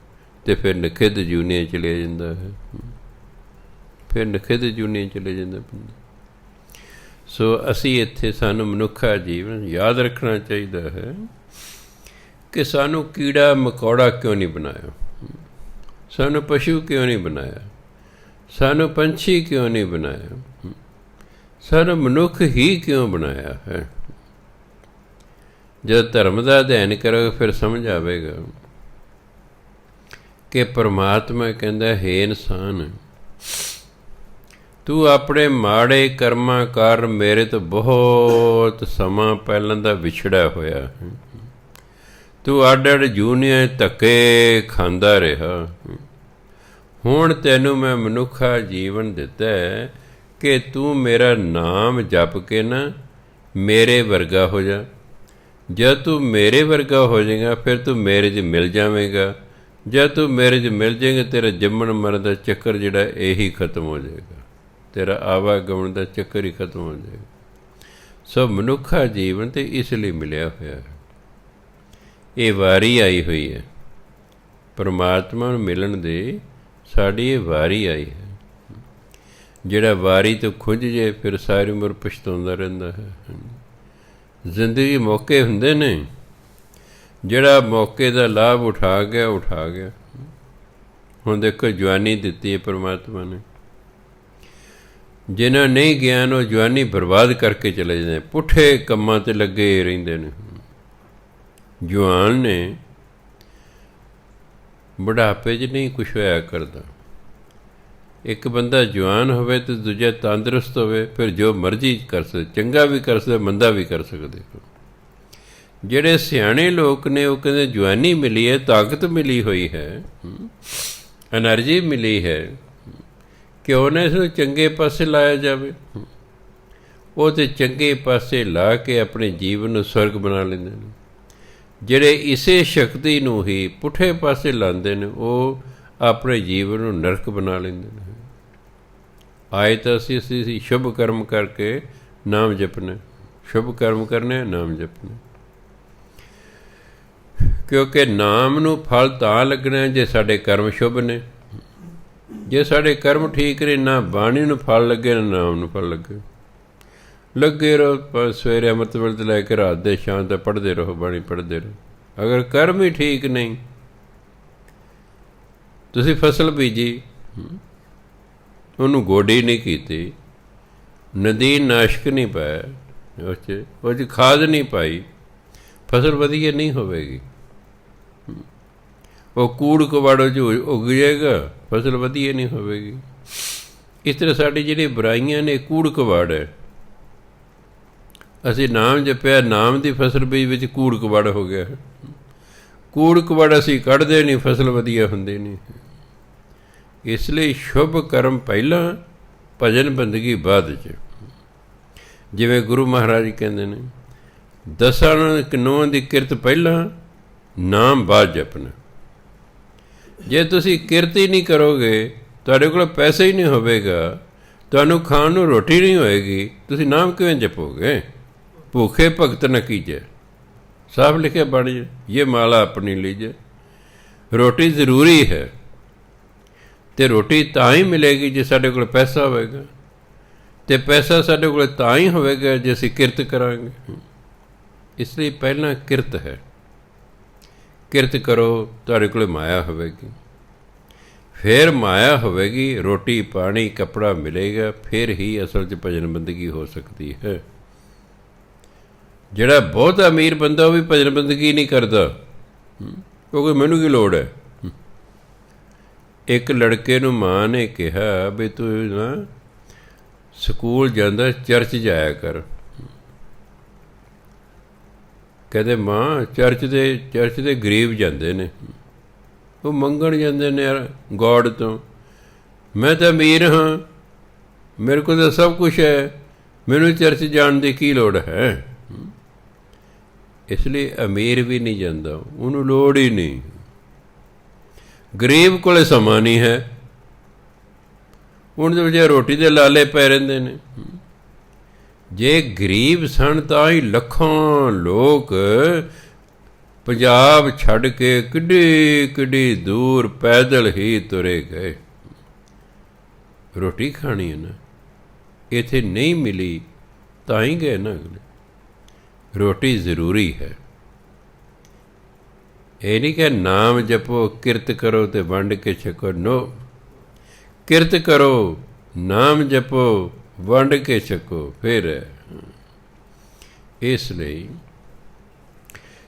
ਅਤੇ ਫਿਰ ਨਖਿੱਧ ਜੂਨੀਆਂ ਚਲਿਆ ਜਾਂਦਾ ਹੈ। ਫਿਰ ਨਖਿੱਧ ਜੂਨੀਆਂ ਚਲੇ ਜਾਂਦਾ ਬੰਦਾ। ਸੋ ਅਸੀਂ ਇੱਥੇ ਸਾਨੂੰ ਮਨੁੱਖਾ ਜੀਵਨ ਯਾਦ ਰੱਖਣਾ ਚਾਹੀਦਾ ਹੈ ਕਿ ਸਾਨੂੰ ਕੀੜਾ ਮਕੌੜਾ ਕਿਉਂ ਨਹੀਂ ਬਣਾਇਆ, ਸਾਨੂੰ ਪਸ਼ੂ ਕਿਉਂ ਨਹੀਂ ਬਣਾਇਆ, ਸਾਨੂੰ ਪੰਛੀ ਕਿਉਂ ਨਹੀਂ ਬਣਾਇਆ, ਸਾਨੂੰ ਮਨੁੱਖ ਹੀ ਕਿਉਂ ਬਣਾਇਆ ਹੈ। ਜਦ ਧਰਮ ਦਾ ਅਧਿਐਨ ਕਰੋਗੇ ਫਿਰ ਸਮਝ ਆਵੇਗਾ ਕਿ ਪਰਮਾਤਮਾ ਕਹਿੰਦਾ, ਹੇ ਇਨਸਾਨ, ਤੂੰ ਆਪਣੇ ਮਾੜੇ ਕਰਮਾਂ ਕਾਰਨ ਮੇਰੇ ਤੋਂ ਬਹੁਤ ਸਮਾਂ ਪਹਿਲਾਂ ਦਾ ਵਿਛੜਿਆ ਹੋਇਆ। ਤੂੰ ਅੱਡ ਅੱਡ ਜੂਨੀਆਂ ਧੱਕੇ ਖਾਂਦਾ ਰਿਹਾ। ਹੁਣ ਤੈਨੂੰ ਮੈਂ ਮਨੁੱਖਾ ਜੀਵਨ ਦਿੱਤਾ ਕਿ ਤੂੰ ਮੇਰਾ ਨਾਮ ਜਪ ਕੇ ਨਾ ਮੇਰੇ ਵਰਗਾ ਹੋ ਜਾ। ਜਦ ਤੂੰ ਮੇਰੇ ਵਰਗਾ ਹੋ ਜਾਏਗਾ ਫਿਰ ਤੂੰ ਮੇਰੇ 'ਚ ਮਿਲ ਜਾਵੇਂਗਾ। ਜਦ ਤੂੰ ਮੇਰੇ 'ਚ ਮਿਲ ਜਾਏਗਾ ਤੇਰਾ ਜੰਮਣ ਮਰਨ ਦਾ ਚੱਕਰ ਜਿਹੜਾ ਇਹੀ ਖਤਮ ਹੋ ਜਾਏਗਾ, ਤੇਰਾ ਆਵਾਗਮਨ ਦਾ ਚੱਕਰ ਹੀ ਖਤਮ ਹੋ ਜਾਏਗਾ। ਸੋ ਮਨੁੱਖਾ ਜੀਵਨ ਤਾਂ ਇਸ ਲਈ ਮਿਲਿਆ ਹੋਇਆ ਹੈ। ਇਹ ਵਾਰੀ ਆਈ ਹੋਈ ਹੈ, ਪਰਮਾਤਮਾ ਨੂੰ ਮਿਲਣ ਦੀ ਸਾਡੀ ਇਹ ਵਾਰੀ ਆਈ ਹੈ। ਜਿਹੜਾ ਵਾਰੀ ਤੋਂ ਖੁੰਝ ਜੇ ਫਿਰ ਸਾਰੀ ਉਮਰ ਪਛਤਾਉਂਦਾ ਰਹਿੰਦਾ ਹੈ। ਜ਼ਿੰਦਗੀ ਮੌਕੇ ਹੁੰਦੇ ਨੇ, ਜਿਹੜਾ ਮੌਕੇ ਦਾ ਲਾਭ ਉਠਾ ਗਿਆ ਉਠਾ ਗਿਆ। ਹੁਣ ਦੇਖੋ ਜਵਾਨੀ ਦਿੱਤੀ ਹੈ ਪਰਮਾਤਮਾ ਨੇ, ਜਿਨ੍ਹਾਂ ਨਹੀਂ ਗਿਆਨ ਉਹ ਜਵਾਨੀ ਬਰਬਾਦ ਕਰਕੇ ਚਲੇ ਜਾਂਦੇ, ਪੁੱਠੇ ਕੰਮਾਂ 'ਤੇ ਲੱਗੇ ਰਹਿੰਦੇ ਨੇ। ਜਵਾਨ ਨੇ ਬੁਢਾਪੇ 'ਚ ਨਹੀਂ ਕੁਛ ਹੋਇਆ ਕਰਦਾ। ਇੱਕ ਬੰਦਾ ਜਵਾਨ ਹੋਵੇ ਅਤੇ ਦੂਜਾ ਤੰਦਰੁਸਤ ਹੋਵੇ, ਫਿਰ ਜੋ ਮਰਜ਼ੀ ਕਰ ਸਕਦੇ, ਚੰਗਾ ਵੀ ਕਰ ਸਕਦੇ, ਮੰਦਾ ਵੀ ਕਰ ਸਕਦੇ। ਜਿਹੜੇ ਸਿਆਣੇ ਲੋਕ ਨੇ ਉਹ ਕਹਿੰਦੇ ਜਵਾਨੀ ਮਿਲੀ ਹੈ, ਤਾਕਤ ਮਿਲੀ ਹੋਈ ਹੈ, ਐਨਰਜੀ ਮਿਲੀ ਹੈ, ਕਿਉਂ ਨਾ ਇਸ ਨੂੰ ਚੰਗੇ ਪਾਸੇ ਲਾਇਆ ਜਾਵੇ। ਉਹ ਤਾਂ ਚੰਗੇ ਪਾਸੇ ਲਾ ਕੇ ਆਪਣੇ ਜੀਵਨ ਨੂੰ ਸਵਰਗ ਬਣਾ ਲੈਂਦੇ ਨੇ। ਜਿਹੜੇ ਇਸੇ ਸ਼ਕਤੀ ਨੂੰ ਹੀ ਪੁੱਠੇ ਪਾਸੇ ਲਾਉਂਦੇ ਨੇ ਉਹ ਆਪਣੇ ਜੀਵਨ ਨੂੰ ਨਰਕ ਬਣਾ ਲੈਂਦੇ ਨੇ। ਆਏ ਤਾਂ ਅਸੀਂ ਸ਼ੁਭ ਕਰਮ ਕਰਕੇ ਨਾਮ ਜਪਣਾ, ਸ਼ੁਭ ਕਰਮ ਕਰਨੇ, ਨਾਮ ਜਪਣਾ। ਕਿਉਂਕਿ ਨਾਮ ਨੂੰ ਫਲ ਤਾਂ ਲੱਗਣਾ ਜੇ ਸਾਡੇ ਕਰਮ ਸ਼ੁਭ ਨੇ। ਜੇ ਸਾਡੇ ਕਰਮ ਠੀਕ ਨੇ, ਨਾ ਬਾਣੀ ਨੂੰ ਫਲ ਲੱਗੇ ਨਾ ਨਾਮ ਨੂੰ ਫਲ ਲੱਗੇ। ਲੱਗੇ ਰਹੋ, ਸਵੇਰੇ ਅੰਮ੍ਰਿਤ ਵੇਲੇ ਤੋਂ ਲੈ ਕੇ ਰਾਤ ਦੇ ਸ਼ਾਮ ਤੱਕ ਪੜ੍ਹਦੇ ਰਹੋ, ਬਾਣੀ ਪੜ੍ਹਦੇ ਰਹੋ। ਅਗਰ ਕਰਮ ਹੀ ਠੀਕ ਨਹੀਂ, ਤੁਸੀਂ ਫਸਲ ਬੀਜੀ, ਉਹਨੂੰ ਗੋਡੀ ਨਹੀਂ ਕੀਤੀ, ਨਦੀ ਨਾਸ਼ਕ ਨਹੀਂ ਪਾਇਆ, ਉਹ 'ਚ ਖਾਦ ਨਹੀਂ ਪਾਈ, ਫਸਲ ਵਧੀਆ ਨਹੀਂ ਹੋਵੇਗੀ। ਉਹ ਕੂੜ ਕਵਾੜੋ 'ਚ ਉੱਗ ਜਾਏਗਾ, ਫਸਲ ਵਧੀਆ ਨਹੀਂ ਹੋਵੇਗੀ। ਇਸ ਤਰ੍ਹਾਂ ਸਾਡੀ ਜਿਹੜੀ ਬੁਰਾਈਆਂ ਨੇ ਕੂੜ ਕਵਾੜ ਹੈ। ਅਸੀਂ ਨਾਮ ਜਪਿਆ, ਨਾਮ ਦੀ ਫਸਲ ਬੀਜ ਵਿੱਚ ਕੂੜ ਕਵਾੜ ਹੋ ਗਿਆ। ਕੂੜ ਕਵਾੜ ਅਸੀਂ ਕੱਢਦੇ ਨਹੀਂ, ਫਸਲ ਵਧੀਆ ਹੁੰਦੀ ਨਹੀਂ। ਇਸ ਲਈ ਸ਼ੁਭ ਕਰਮ ਪਹਿਲਾਂ, ਭਜਨ ਬੰਦਗੀ ਬਾਅਦ 'ਚ। ਜਿਵੇਂ ਗੁਰੂ ਮਹਾਰਾਜ ਕਹਿੰਦੇ ਨੇ, 10 ਕਿਨੂੰਆਂ ਦੀ ਕਿਰਤ ਪਹਿਲਾਂ, ਨਾਮ ਬਾਅਦ ਜਪਣਾ। ਜੇ ਤੁਸੀਂ ਕਿਰਤ ਹੀ ਨਹੀਂ ਕਰੋਗੇ, ਤੁਹਾਡੇ ਕੋਲ ਪੈਸਾ ਹੀ ਨਹੀਂ ਹੋਵੇਗਾ, ਤੁਹਾਨੂੰ ਖਾਣ ਨੂੰ ਰੋਟੀ ਨਹੀਂ ਹੋਏਗੀ, ਤੁਸੀਂ ਨਾਮ ਕਿਵੇਂ ਜਪੋਗੇ? ਭੁੱਖੇ ਭਗਤ ਨ ਕੀਜੈ, ਸਾਫ ਲਿਖਿਆ ਬਾਣੀ 'ਚ, ਇਹ ਮਾਲਾ ਆਪਣੀ ਲੀਜੈ। ਰੋਟੀ ਜ਼ਰੂਰੀ ਹੈ, ਅਤੇ ਰੋਟੀ ਤਾਂ ਹੀ ਮਿਲੇਗੀ ਜੇ ਸਾਡੇ ਕੋਲ ਪੈਸਾ ਹੋਵੇਗਾ, ਅਤੇ ਪੈਸਾ ਸਾਡੇ ਕੋਲ ਤਾਂ ਹੀ ਹੋਵੇਗਾ ਜੇ ਅਸੀਂ ਕਿਰਤ ਕਰਾਂਗੇ। ਇਸ ਲਈ ਪਹਿਲਾਂ ਕਿਰਤ ਹੈ। ਕਿਰਤ ਕਰੋ, ਤੁਹਾਡੇ ਕੋਲ ਮਾਇਆ ਹੋਵੇਗੀ, ਫਿਰ ਮਾਇਆ ਹੋਵੇਗੀ, ਰੋਟੀ ਪਾਣੀ ਕੱਪੜਾ ਮਿਲੇਗਾ, ਫਿਰ ਹੀ ਅਸਲ 'ਚ ਭਜਨ ਬੰਦਗੀ ਹੋ ਸਕਦੀ ਹੈ। ਜਿਹੜਾ ਬਹੁਤ ਅਮੀਰ ਬੰਦਾ ਉਹ ਵੀ ਭਜਨ ਬੰਦਗੀ ਨਹੀਂ ਕਰਦਾ, ਕਿਉਂਕਿ ਮੈਨੂੰ ਕੀ ਲੋੜ ਹੈ। ਇੱਕ ਲੜਕੇ ਨੂੰ ਮਾਂ ਨੇ ਕਿਹਾ ਵੀ ਤੂੰ ਨਾ ਸਕੂਲ ਜਾਂਦਾ, ਚਰਚ ਜਾਇਆ ਕਰ। ਕਹਿੰਦੇ ਮਾਂ ਚਰਚ ਦੇ ਗਰੀਬ ਜਾਂਦੇ ਨੇ, ਉਹ ਮੰਗਣ ਜਾਂਦੇ ਨੇ ਯਾਰ ਗੋਡ ਤੋਂ। ਮੈਂ ਤਾਂ ਅਮੀਰ ਹਾਂ, ਮੇਰੇ ਕੋਲ ਤਾਂ ਸਭ ਕੁਛ ਹੈ, ਮੈਨੂੰ ਚਰਚ ਜਾਣ ਦੀ ਕੀ ਲੋੜ ਹੈ। ਇਸ ਲਈ ਅਮੀਰ ਵੀ ਨਹੀਂ ਜਾਂਦਾ, ਉਹਨੂੰ ਲੋੜ ਹੀ ਨਹੀਂ। ਗਰੀਬ ਕੋਲ ਸਮਾਂ ਨਹੀਂ ਹੈ, ਹੁਣ ਦੇ ਵਜੇ ਰੋਟੀ ਦੇ ਲਾਲੇ ਪੈ ਰਹਿੰਦੇ ਨੇ। ਜੇ ਗਰੀਬ ਸਨ ਤਾਂ ਹੀ ਲੱਖਾਂ ਲੋਕ ਪੰਜਾਬ ਛੱਡ ਕੇ ਕਿੱਡੀ ਕਿੱਡੀ ਦੂਰ ਪੈਦਲ ਹੀ ਤੁਰੇ ਗਏ। ਰੋਟੀ ਖਾਣੀ ਹੈ ਨਾ, ਇੱਥੇ ਨਹੀਂ ਮਿਲੀ ਤਾਂ ਹੀ ਗਏ ਨਾ ਅਗਲੇ। ਰੋਟੀ ਜ਼ਰੂਰੀ ਹੈ। ਇਹ ਨਹੀਂ ਕਿ ਨਾਮ ਜਪੋ, ਕਿਰਤ ਕਰੋ ਅਤੇ ਵੰਡ ਕੇ ਛਕੋ। ਨੋ, ਕਿਰਤ ਕਰੋ, ਨਾਮ ਜਪੋ, ਵੰਡ ਕੇ ਛਕੋ, ਫਿਰ। ਇਸ ਲਈ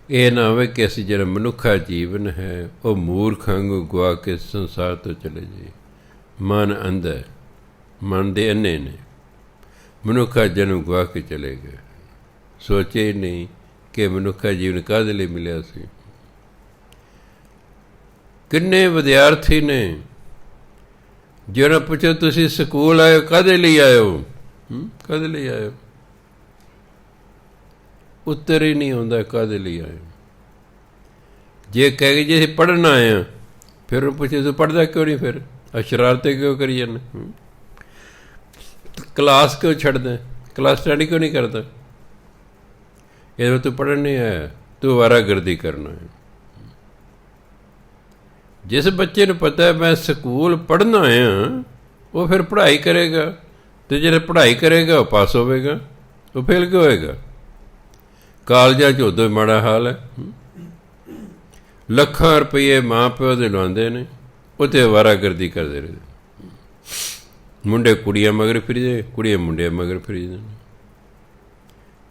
ਇਹ ਨਾ ਹੋਵੇ ਕਿ ਅਸੀਂ ਜਿਹੜਾ ਮਨੁੱਖਾ ਜੀਵਨ ਹੈ ਉਹ ਮੂਰਖ ਵਾਂਗੂ ਗੁਆ ਕੇ ਸੰਸਾਰ ਤੋਂ ਚਲੇ ਜਾਈਏ। ਮਨ ਅੰਧ, ਮਨ ਦੇ ਅੰਨੇ ਨੇ, ਮਨੁੱਖਾ ਜਨਮ ਗੁਆ ਕੇ ਚਲੇ ਗਏ। ਸੋਚੇ ਹੀ ਨਹੀਂ ਕਿ ਮਨੁੱਖਾ ਜੀਵਨ ਕਾਹਦੇ ਲਈ ਮਿਲਿਆ ਸੀ। ਕਿੰਨੇ ਵਿਦਿਆਰਥੀ ਨੇ ਜਿਹੜਾ ਪੁੱਛੋ ਤੁਸੀਂ ਸਕੂਲ ਆਏ ਕਾਹਦੇ ਲਈ ਆਇਓ, ਕਾਹਦੇ ਲਈ ਆਇਓ, ਉੱਤਰ ਹੀ ਨਹੀਂ ਆਉਂਦਾ ਕਾਹਦੇ ਲਈ ਆਏ। ਜੇ ਕਹਿ ਗਏ ਜੇ ਅਸੀਂ ਪੜ੍ਹਨ ਆਏ ਹਾਂ, ਫਿਰ ਉਹ ਪੁੱਛੇ ਤੂੰ ਪੜ੍ਹਦਾ ਕਿਉਂ ਨਹੀਂ, ਫਿਰ ਸ਼ਰਾਰਤੇ ਕਿਉਂ ਕਰੀ ਜਾਂਦਾ, ਕਲਾਸ ਕਿਉਂ ਛੱਡਦਾ, ਕਲਾਸ ਸਟੱਡੀ ਕਿਉਂ ਨਹੀਂ ਕਰਦਾ। ਇਹ ਤੂੰ ਪੜ੍ਹਨ ਨਹੀਂ ਆਇਆ, ਤੂੰ ਅਵਾਰਾਗਰਦੀ ਕਰਨਾ ਹੈ। ਜਿਸ ਬੱਚੇ ਨੂੰ ਪਤਾ ਹੈ ਮੈਂ ਸਕੂਲ ਪੜ੍ਹਨਾ ਆਇਆ, ਉਹ ਫਿਰ ਪੜ੍ਹਾਈ ਕਰੇਗਾ, ਅਤੇ ਜਿਹੜਾ ਪੜ੍ਹਾਈ ਕਰੇਗਾ ਉਹ ਪਾਸ ਹੋਵੇਗਾ, ਉਹ ਫੇਲ ਕਿਉਂ ਹੋਏਗਾ। ਕਾਲਜਾਂ 'ਚ ਉਦੋਂ ਹੀ ਮਾੜਾ ਹਾਲ ਹੈ। ਲੱਖਾਂ ਰੁਪਈਏ ਮਾਂ ਪਿਓ ਦੇ ਲਵਾਉਂਦੇ ਨੇ, ਉੱਥੇ ਅਵਾਰਾਗਰਦੀ ਕਰਦੇ ਰਹੇ। ਮੁੰਡੇ ਕੁੜੀਆਂ ਮਗਰ ਫਿਰਦੇ, ਕੁੜੀਆਂ ਮੁੰਡਿਆਂ ਮਗਰ ਫਿਰਦੇ ਨੇ।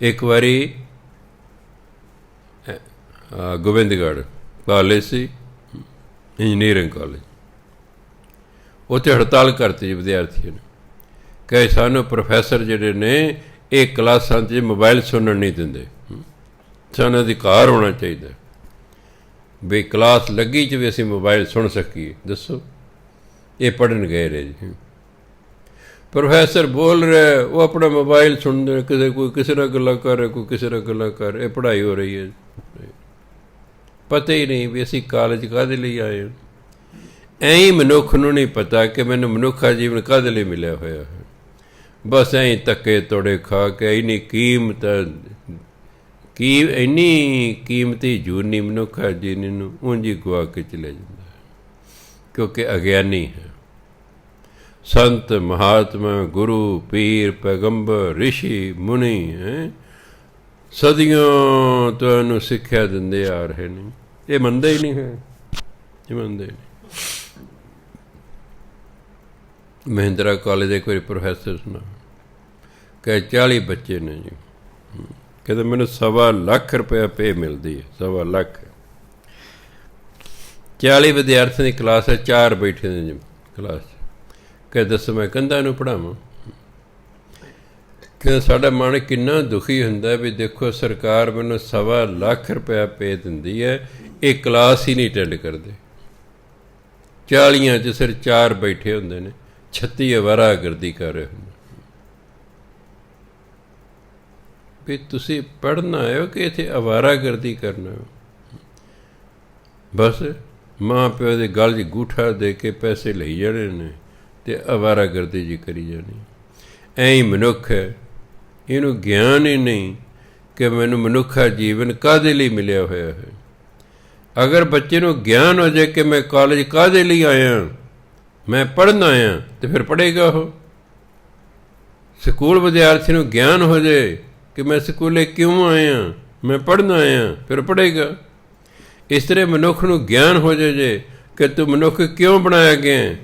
ਇੱਕ ਵਾਰੀ ਗੋਬਿੰਦਗੜ੍ਹ ਕਾਲਜ ਸੀ, ਇੰਜੀਨੀਅਰਿੰਗ ਕਾਲਜ, ਉੱਥੇ ਹੜਤਾਲ ਕਰਤੀ ਜੀ ਵਿਦਿਆਰਥੀਆਂ ਨੇ। ਕਹੇ ਸਾਨੂੰ ਪ੍ਰੋਫੈਸਰ ਜਿਹੜੇ ਨੇ ਇਹ ਕਲਾਸਾਂ 'ਚ ਮੋਬਾਇਲ ਸੁਣਨ ਨਹੀਂ ਦਿੰਦੇ, ਸਾਨੂੰ ਅਧਿਕਾਰ ਹੋਣਾ ਚਾਹੀਦਾ ਵੀ ਕਲਾਸ ਲੱਗੀ 'ਚ ਵੀ ਅਸੀਂ ਮੋਬਾਇਲ ਸੁਣ ਸਕੀਏ। ਦੱਸੋ, ਇਹ ਪੜ੍ਹਨ ਗਏ ਰਹੇ ਜੀ। ਪ੍ਰੋਫੈਸਰ ਬੋਲ ਰਿਹਾ, ਉਹ ਆਪਣਾ ਮੋਬਾਇਲ ਸੁਣਦੇ, ਕੋਈ ਕਿਸੇ ਨਾਲ ਗੱਲਾਂ ਕਰ ਰਿਹਾ, ਕੋਈ ਕਿਸੇ ਨਾਲ ਗੱਲਾਂ ਕਰ ਰਿਹਾ। ਇਹ ਪੜ੍ਹਾਈ ਹੋ ਰਹੀ ਹੈ, ਪਤਾ ਹੀ ਨਹੀਂ ਵੀ ਅਸੀਂ ਕਾਲਜ ਕਾਹਦੇ ਲਈ ਆਏ ਹਾਂ। ਐਂ ਹੀ ਮਨੁੱਖ ਨੂੰ ਨਹੀਂ ਪਤਾ ਕਿ ਮੈਨੂੰ ਮਨੁੱਖਾ ਜੀਵਨ ਕਾਹਦੇ ਲਈ ਮਿਲਿਆ ਹੋਇਆ ਹੈ। ਬਸ ਐਂ ਧੱਕੇ ਤੋੜੇ ਖਾ ਕੇ ਇੰਨੀ ਇੰਨੀ ਕੀਮਤੀ ਜੂਨੀ ਮਨੁੱਖਾ ਜੀਵਨ ਨੂੰ ਉਂਝ ਹੀ ਗੁਆ ਕੇ ਚਲੇ ਜਾਂਦਾ ਹੈ, ਕਿਉਂਕਿ ਅਗਿਆਨੀ ਹੈ। ਸੰਤ ਮਹਾਤਮਾ, ਗੁਰੂ, ਪੀਰ, ਪੈਗੰਬਰ, ਰਿਸ਼ੀ, ਮੁਨੀ ਹੈ, ਸਦੀਆਂ ਤੋਂ ਇਹਨੂੰ ਸਿੱਖਿਆ ਦਿੰਦੇ ਆ ਰਹੇ ਨੇ। ਇਹ ਮੰਨਦੇ ਹੀ ਨਹੀਂ ਹੈ, ਇਹ ਮੰਨਦੇ ਨਹੀਂ। ਮਹਿੰਦਰਾ ਕਾਲਜ ਦੇ ਕੋਈ ਪ੍ਰੋਫੈਸਰ ਸੁਣਾ, ਕਹੇ 40 ਬੱਚੇ ਨੇ ਜੀ, ਕਹਿੰਦੇ ਮੈਨੂੰ 1.25 ਲੱਖ ਰੁਪਇਆ ਪੇ ਮਿਲਦੀ ਹੈ, 1.25 ਲੱਖ। 40 ਵਿਦਿਆਰਥੀਆਂ ਦੀ ਕਲਾਸ ਹੈ, 4 ਬੈਠੇ ਨੇ ਜੀ ਕਲਾਸ 'ਚ। ਕਹੇ ਦੱਸੋ ਮੈਂ ਕੰਧਾਂ ਨੂੰ ਪੜ੍ਹਾਵਾਂ। ਕਿ ਸਾਡਾ ਮਨ ਕਿੰਨਾ ਦੁਖੀ ਹੁੰਦਾ ਵੀ ਦੇਖੋ ਸਰਕਾਰ ਮੈਨੂੰ 1.25 ਲੱਖ ਰੁਪਇਆ ਪੇ ਦਿੰਦੀ ਹੈ, ਇਹ ਕਲਾਸ ਹੀ ਨਹੀਂ ਅਟੈਂਡ ਕਰਦੇ। 40 'ਚ ਸਿਰ 4 ਬੈਠੇ ਹੁੰਦੇ ਨੇ, 36 ਅਵਾਰਾਗਰਦੀ ਕਰ ਰਹੇ ਹੁੰਦੇ। ਵੀ ਤੁਸੀਂ ਪੜ੍ਹਨਾ ਆਇਓ ਕਿ ਇੱਥੇ ਅਵਾਰਾਗਰਦੀ ਕਰਨਾ ਹੋ। ਬਸ ਮਾਂ ਪਿਓ ਦੇ ਗਲ 'ਚ ਗੂਠਾ ਦੇ ਕੇ ਪੈਸੇ ਲਈ ਜਾਣੇ ਨੇ ਅਤੇ ਅਵਾਰਾਗਰਦੀ ਜੀ ਕਰੀ ਜਾਣੀ। ਐਂ ਹੀ ਮਨੁੱਖ ਹੈ, ਇਹਨੂੰ ਗਿਆਨ ਹੀ ਨਹੀਂ ਕਿ ਮੈਨੂੰ ਮਨੁੱਖਾ ਜੀਵਨ ਕਾਹਦੇ ਲਈ ਮਿਲਿਆ ਹੋਇਆ ਹੈ। ਅਗਰ ਬੱਚੇ ਨੂੰ ਗਿਆਨ ਹੋ ਜਾਏ ਕਿ ਮੈਂ ਕਾਲਜ ਕਾਹਦੇ ਲਈ ਆਇਆ, ਮੈਂ ਪੜ੍ਹਨ ਆਇਆ, ਤਾਂ ਫਿਰ ਪੜ੍ਹੇਗਾ ਉਹ। ਸਕੂਲ ਵਿਦਿਆਰਥੀ ਨੂੰ ਗਿਆਨ ਹੋ ਜਾਏ ਕਿ ਮੈਂ ਸਕੂਲੇ ਕਿਉਂ ਆਇਆ, ਮੈਂ ਪੜ੍ਹਨ ਆਇਆ, ਫਿਰ ਪੜ੍ਹੇਗਾ। ਇਸ ਤਰ੍ਹਾਂ ਮਨੁੱਖ ਨੂੰ ਗਿਆਨ ਹੋ ਜਾਏ ਕਿ ਤੂੰ ਮਨੁੱਖ ਕਿਉਂ ਬਣਾਇਆ ਗਿਆ,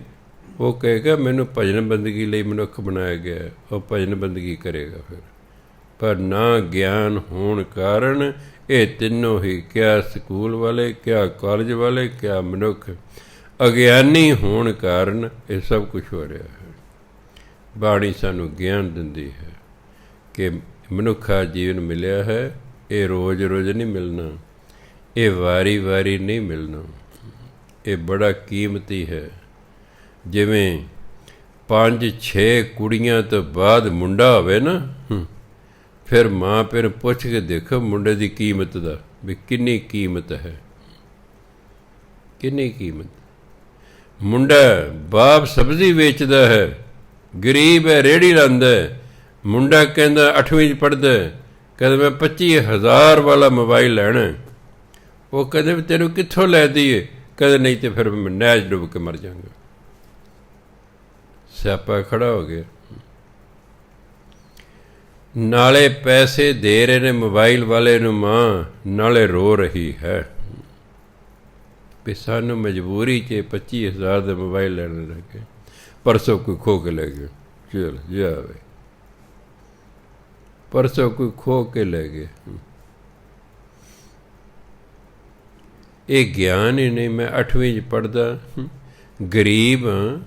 ਉਹ ਕਹੇਗਾ ਮੈਨੂੰ ਭਜਨ ਬੰਦਗੀ ਲਈ ਮਨੁੱਖ ਬਣਾਇਆ ਗਿਆ, ਉਹ ਭਜਨ ਬੰਦਗੀ ਕਰੇਗਾ। ਫਿਰ ਪਰ ਨਾ ਗਿਆਨ ਹੋਣ ਕਾਰਨ ਇਹ ਤਿੰਨੋਂ ਹੀ, ਕਿਆ ਸਕੂਲ ਵਾਲੇ, ਕਿਆ ਕਾਲਜ ਵਾਲੇ, ਕਿਆ ਮਨੁੱਖ, ਅਗਿਆਨੀ ਹੋਣ ਕਾਰਨ ਇਹ ਸਭ ਕੁਝ ਹੋ ਰਿਹਾ ਹੈ। ਬਾਣੀ ਸਾਨੂੰ ਗਿਆਨ ਦਿੰਦੀ ਹੈ ਕਿ ਮਨੁੱਖਾ ਜੀਵਨ ਮਿਲਿਆ ਹੈ, ਇਹ ਰੋਜ਼ ਰੋਜ਼ ਨਹੀਂ ਮਿਲਣਾ, ਇਹ ਵਾਰੀ ਵਾਰੀ ਨਹੀਂ ਮਿਲਣਾ, ਇਹ ਬੜਾ ਕੀਮਤੀ ਹੈ। ਜਿਵੇਂ 5-6 ਕੁੜੀਆਂ ਤੋਂ ਬਾਅਦ ਮੁੰਡਾ ਹੋਵੇ ਨਾ, ਫਿਰ ਮਾਂ ਪਿਓ ਪੁੱਛ ਕੇ ਦੇਖੋ ਮੁੰਡੇ ਦੀ ਕੀਮਤ ਦਾ, ਵੀ ਕਿੰਨੀ ਕੀਮਤ ਹੈ, ਕਿੰਨੀ ਕੀਮਤ। ਮੁੰਡਾ ਬਾਪ ਸਬਜ਼ੀ ਵੇਚਦਾ ਹੈ, ਗਰੀਬ ਹੈ, ਰੇਹੜੀ ਲਾਉਂਦਾ ਹੈ, ਮੁੰਡਾ ਕਹਿੰਦਾ 8ਵੀਂ 'ਚ ਪੜ੍ਹਦਾ, ਕਹਿੰਦਾ ਮੈਂ 25,000 ਵਾਲਾ ਮੋਬਾਈਲ ਲੈਣਾ। ਉਹ ਕਹਿੰਦੇ ਵੀ ਤੈਨੂੰ ਕਿੱਥੋਂ ਲੈ ਦਈਏ, ਕਹਿੰਦੇ ਨਹੀਂ ਤੇ ਫਿਰ ਮੈਂ ਨਹਿਰ 'ਚ ਡੁੱਬ ਕੇ ਮਰ ਜਾਵਾਂਗਾ। ਸਿਆਪਾ ਖੜਾ ਹੋ ਗਿਆ। ਨਾਲੇ ਪੈਸੇ ਦੇ ਰਹੇ ਨੇ ਮੋਬਾਈਲ ਵਾਲੇ ਨੂੰ ਮਾਂ, ਨਾਲੇ ਰੋ ਰਹੀ ਹੈ ਵੀ ਸਾਨੂੰ ਮਜਬੂਰੀ 'ਚ 25,000 ਦਾ ਮੋਬਾਈਲ ਲੈਣ ਲੱਗੇ, ਪਰਸੋਂ ਕੋਈ ਖੋ ਕੇ ਲੈ ਗਿਆ। ਚਲ ਜਾਵੇ, ਪਰਸੋਂ ਕੋਈ ਖੋ ਕੇ ਲੈ ਗਏ। ਇਹ ਗਿਆਨ ਹੀ ਨਹੀਂ। ਮੈਂ 8ਵੀਂ 'ਚ ਪੜ੍ਹਦਾ, ਗਰੀਬ ਹਾਂ,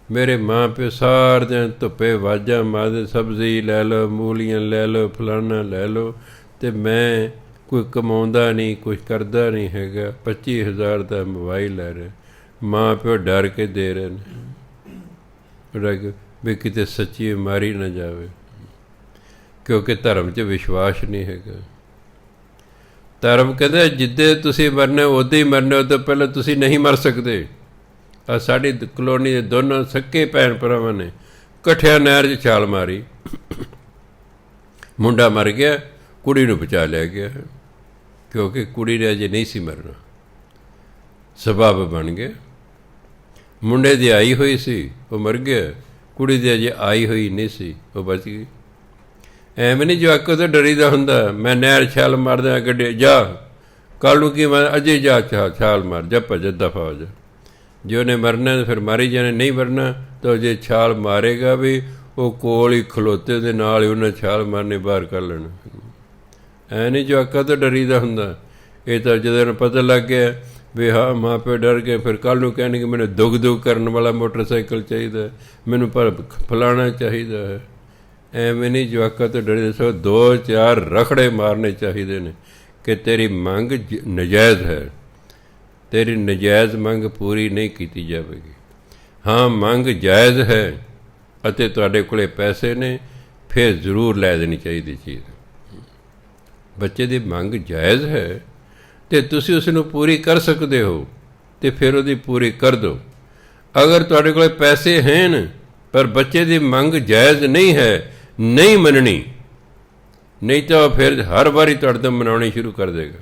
ਮੇਰੇ ਮਾਂ ਪਿਓ ਸਾਰ ਦਿਨ ਧੁੱਪੇ ਵਾਜਾਂ ਮਾਰਦੇ, ਸਬਜ਼ੀ ਲੈ ਲਓ, ਮੂਲੀਆਂ ਲੈ ਲਓ, ਫਲਾਨਾ ਲੈ ਲਓ, ਅਤੇ ਮੈਂ ਕੋਈ ਕਮਾਉਂਦਾ ਨਹੀਂ, ਕੁਛ ਕਰਦਾ ਨਹੀਂ ਹੈਗਾ। 25,000 ਦਾ ਮੋਬਾਈਲ ਲੈ ਰਿਹਾ, ਮਾਂ ਪਿਓ ਡਰ ਕੇ ਦੇ ਰਹੇ ਨੇ ਵੀ ਕਿਤੇ ਸੱਚੀ ਮਾਰੀ ਨਾ ਜਾਵੇ, ਕਿਉਂਕਿ ਧਰਮ 'ਚ ਵਿਸ਼ਵਾਸ ਨਹੀਂ ਹੈਗਾ। ਧਰਮ ਕਹਿੰਦਾ ਜਿੱਦੇ ਤੁਸੀਂ ਮਰਨਾ ਉਦੋਂ ਹੀ ਮਰਨਾ, ਉਦੋਂ ਪਹਿਲਾਂ ਤੁਸੀਂ ਨਹੀਂ ਮਰ ਸਕਦੇ। ਆ ਸਾਡੀ ਕਲੋਨੀ ਦੇ ਦੋਨੋਂ ਸੱਕੇ ਭੈਣ ਭਰਾਵਾਂ ਨੇ ਇਕੱਠਿਆਂ ਨਹਿਰ 'ਚ ਛਾਲ ਮਾਰੀ, ਮੁੰਡਾ ਮਰ ਗਿਆ, ਕੁੜੀ ਨੂੰ ਬਚਾ ਲਿਆ ਗਿਆ, ਕਿਉਂਕਿ ਕੁੜੀ ਨੇ ਅਜੇ ਨਹੀਂ ਸੀ ਮਰਨਾ। ਸਬੱਬ ਬਣ ਗਿਆ। ਮੁੰਡੇ ਦੀ ਆਈ ਹੋਈ ਸੀ, ਉਹ ਮਰ ਗਿਆ, ਕੁੜੀ ਦੀ ਅਜੇ ਆਈ ਹੋਈ ਨਹੀਂ ਸੀ, ਉਹ ਬਚ ਗਈ। ਐਵੇਂ ਨਹੀਂ ਜਵਾਕੋ ਤੋਂ ਡਰੀਦਾ ਹੁੰਦਾ, ਮੈਂ ਨਹਿਰ ਛਾਲ ਮਾਰਦਾ, ਗੱਡੇ ਜਾ, ਕੱਲ੍ਹ ਨੂੰ ਕੀ ਮੈਂ ਅਜੇ ਜਾ ਛਾਲ ਮਾਰ, ਜਾ ਭੱਜ, ਦਫਾ ਹੋ ਜਾ। ਜੇ ਉਹਨੇ ਮਰਨਾ ਫਿਰ ਮਾਰੀ ਜਾਣੇ, ਨਹੀਂ ਮਰਨਾ ਤਾਂ ਜੇ ਛਾਲ ਮਾਰੇਗਾ ਵੀ ਉਹ ਕੋਲ ਹੀ ਖਲੋਤੇ ਦੇ ਨਾਲ ਹੀ ਉਹਨੇ ਛਾਲ ਮਾਰਨੀ, ਬਾਹਰ ਕਰ ਲੈਣਾ। ਐ ਨਹੀਂ ਜਵਾਕਾਂ ਤੋਂ ਡਰੀਦਾ ਹੁੰਦਾ। ਇਹ ਤਾਂ ਜਦੋਂ ਪਤਾ ਲੱਗ ਗਿਆ ਵੀ ਹਾਂ ਮਾਂ ਪਿਓ ਡਰ ਗਏ, ਫਿਰ ਕੱਲ੍ਹ ਨੂੰ ਕਹਿਣਗੇ ਮੈਨੂੰ ਦੁੱਖ ਕਰਨ ਵਾਲਾ ਮੋਟਰਸਾਈਕਲ ਚਾਹੀਦਾ, ਮੈਨੂੰ ਪਰ ਫਲਾਣਾ ਚਾਹੀਦਾ ਹੈ। ਐਵੇਂ ਨਹੀਂ ਜਵਾਕਾਂ ਤੋਂ ਡਰੀਦਾ। ਸੋ 2-4 ਰਖੜੇ ਮਾਰਨੇ ਚਾਹੀਦੇ ਨੇ ਕਿ ਤੇਰੀ ਮੰਗ ਨਜਾਇਜ਼ ਹੈ, ਤੇਰੀ ਨਜਾਇਜ਼ ਮੰਗ ਪੂਰੀ ਨਹੀਂ ਕੀਤੀ ਜਾਵੇਗੀ। ਹਾਂ, ਮੰਗ ਜਾਇਜ਼ ਹੈ ਅਤੇ ਤੁਹਾਡੇ ਕੋਲ ਪੈਸੇ ਨੇ, ਫਿਰ ਜ਼ਰੂਰ ਲੈ ਦੇਣੀ ਚਾਹੀਦੀ ਚੀਜ਼। ਬੱਚੇ ਦੀ ਮੰਗ ਜਾਇਜ਼ ਹੈ ਅਤੇ ਤੁਸੀਂ ਉਸ ਨੂੰ ਪੂਰੀ ਕਰ ਸਕਦੇ ਹੋ, ਅਤੇ ਫਿਰ ਉਹਦੀ ਪੂਰੀ ਕਰ ਦਿਓ। ਅਗਰ ਤੁਹਾਡੇ ਕੋਲ ਪੈਸੇ ਹਨ ਪਰ ਬੱਚੇ ਦੀ ਮੰਗ ਜਾਇਜ਼ ਨਹੀਂ ਹੈ, ਨਹੀਂ ਮੰਨਣੀ, ਨਹੀਂ ਤਾਂ ਫਿਰ ਹਰ ਵਾਰੀ ਤੁਹਾਡੇ ਤੋਂ ਮਨਾਉਣੀ ਸ਼ੁਰੂ ਕਰ ਦੇਗਾ।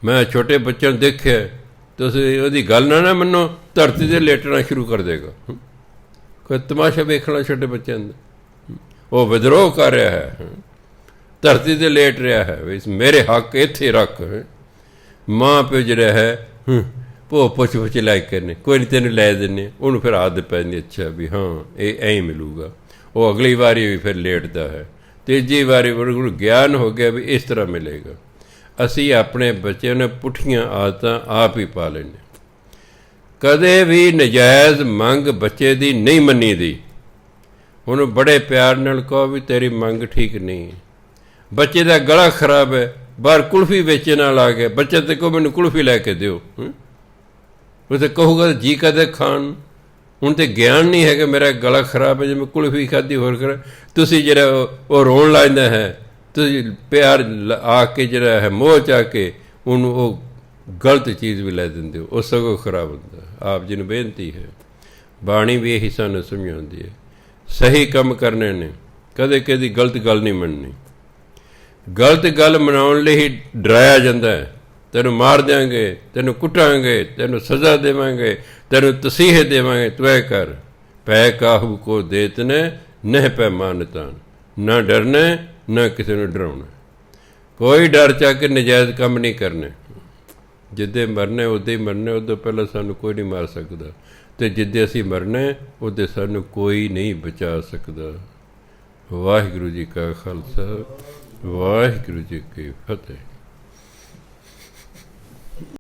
ਮੈਂ ਛੋਟੇ ਬੱਚਿਆਂ ਨੂੰ ਦੇਖਿਆ, ਤੁਸੀਂ ਉਹਦੀ ਗੱਲ ਨਾ ਮੰਨੋ, ਧਰਤੀ 'ਤੇ ਲੇਟਣਾ ਸ਼ੁਰੂ ਕਰ ਦੇਗਾ। ਕੋਈ ਤਮਾਸ਼ਾ ਵੇਖਣਾ ਛੋਟੇ ਬੱਚਿਆਂ ਦਾ, ਉਹ ਵਿਦਰੋਹ ਕਰ ਰਿਹਾ ਹੈ, ਧਰਤੀ 'ਤੇ ਲੇਟ ਰਿਹਾ ਹੈ, ਵੀ ਮੇਰੇ ਹੱਕ ਇੱਥੇ ਰੱਖ। ਮਾਂ ਪਿਓ ਜਿਹੜਾ ਹੈ ਪੁੱਛ ਲੈ ਕੇ ਨੇ, ਕੋਈ ਨਹੀਂ ਤੈਨੂੰ ਲੈ ਦਿੰਦੇ, ਉਹਨੂੰ ਫਿਰ ਆਦਤ ਪੈ ਜਾਂਦੀ, ਅੱਛਾ ਵੀ ਹਾਂ ਇਹ ਐਂ ਮਿਲੂਗਾ। ਉਹ ਅਗਲੀ ਵਾਰੀ ਵੀ ਫਿਰ ਲੇਟਦਾ ਹੈ, ਤੀਜੀ ਵਾਰੀ ਉਹਨੂੰ ਗਿਆਨ ਹੋ ਗਿਆ ਵੀ ਇਸ ਤਰ੍ਹਾਂ ਮਿਲੇਗਾ। ਅਸੀਂ ਆਪਣੇ ਬੱਚਿਆਂ ਨੇ ਪੁੱਠੀਆਂ ਆਦਤਾਂ ਆਪ ਹੀ ਪਾ ਲੈਂਦੇ। ਕਦੇ ਵੀ ਨਜਾਇਜ਼ ਮੰਗ ਬੱਚੇ ਦੀ ਨਹੀਂ ਮੰਨੀ ਦੀ। ਉਹਨੂੰ ਬੜੇ ਪਿਆਰ ਨਾਲ ਕਹੋ ਵੀ ਤੇਰੀ ਮੰਗ ਠੀਕ ਨਹੀਂ। ਬੱਚੇ ਦਾ ਗਲਾ ਖਰਾਬ ਹੈ, ਬਾਹਰ ਕੁਲਫੀ ਵੇਚਣ ਨਾਲ ਆ ਗਿਆ, ਬੱਚੇ ਤੇ ਕਹੋ ਮੈਨੂੰ ਕੁਲਫੀ ਲੈ ਕੇ ਦਿਓ, ਉਹ ਤਾਂ ਕਹੂਗਾ ਜੀ ਕਦੇ ਖਾਣ। ਹੁਣ ਤਾਂ ਗਿਆਨ ਨਹੀਂ ਹੈਗਾ, ਮੇਰਾ ਗਲਾ ਖਰਾਬ ਹੈ, ਜੇ ਮੈਂ ਕੁਲਫੀ ਖਾਧੀ ਹੋਰ ਕਰ। ਤੁਸੀਂ ਜਿਹੜਾ ਉਹ ਰੋਣ ਲੱਗਦਾ ਹੈ, ਤੁਸੀਂ ਪਿਆਰ ਆ ਕੇ ਜਿਹੜਾ ਹੈ ਮੋਹ 'ਚ ਆ ਕੇ ਉਹਨੂੰ ਉਹ ਗਲਤ ਚੀਜ਼ ਵੀ ਲੈ ਦਿੰਦੇ ਹੋ, ਉਹ ਸਗੋਂ ਖਰਾਬ ਹੁੰਦਾ। ਆਪ ਜੀ ਨੂੰ ਬੇਨਤੀ ਹੈ, ਬਾਣੀ ਵੀ ਇਹੀ ਸਾਨੂੰ ਸਮਝਾਉਂਦੀ ਹੈ, ਸਹੀ ਕੰਮ ਕਰਨੇ ਨੇ, ਕਦੇ ਕਦੇ ਗਲਤ ਗੱਲ ਨਹੀਂ ਮੰਨਣੀ। ਗਲਤ ਗੱਲ ਮਨਾਉਣ ਲਈ ਹੀ ਡਰਾਇਆ ਜਾਂਦਾ ਹੈ, ਤੈਨੂੰ ਮਾਰ ਦਿਆਂਗੇ, ਤੈਨੂੰ ਕੁੱਟਾਂਗੇ, ਤੈਨੂੰ ਸਜ਼ਾ ਦੇਵਾਂਗੇ, ਤੈਨੂੰ ਤਸੀਹੇ ਦੇਵਾਂਗੇ, ਤੂੰ ਇਹ ਕਰ। ਪੈ ਕਾਹੂ ਕੋ ਦੇਤਨੇ ਨਹਿ ਪੈ ਮਾਨਤਾਨ। ਨਾ ਡਰਨਾ, ਨਾ ਕਿਸੇ ਨੂੰ ਡਰਾਉਣਾ, ਕੋਈ ਡਰ ਚਾ ਕੇ ਨਜਾਇਜ਼ ਕੰਮ ਨਹੀਂ ਕਰਨੇ। ਜਿੱਦੇ ਮਰਨਾ ਉਦੋਂ ਹੀ ਮਰਨਾ, ਉਦੋਂ ਪਹਿਲਾਂ ਸਾਨੂੰ ਕੋਈ ਨਹੀਂ ਮਾਰ ਸਕਦਾ, ਅਤੇ ਜਿੱਦੇ ਅਸੀਂ ਮਰਨਾ ਉਦੋਂ ਸਾਨੂੰ ਕੋਈ ਨਹੀਂ ਬਚਾ ਸਕਦਾ। ਵਾਹਿਗੁਰੂ ਜੀ ਕਾ ਖਾਲਸਾ, ਵਾਹਿਗੁਰੂ ਜੀ ਕੀ ਫਤਿਹ।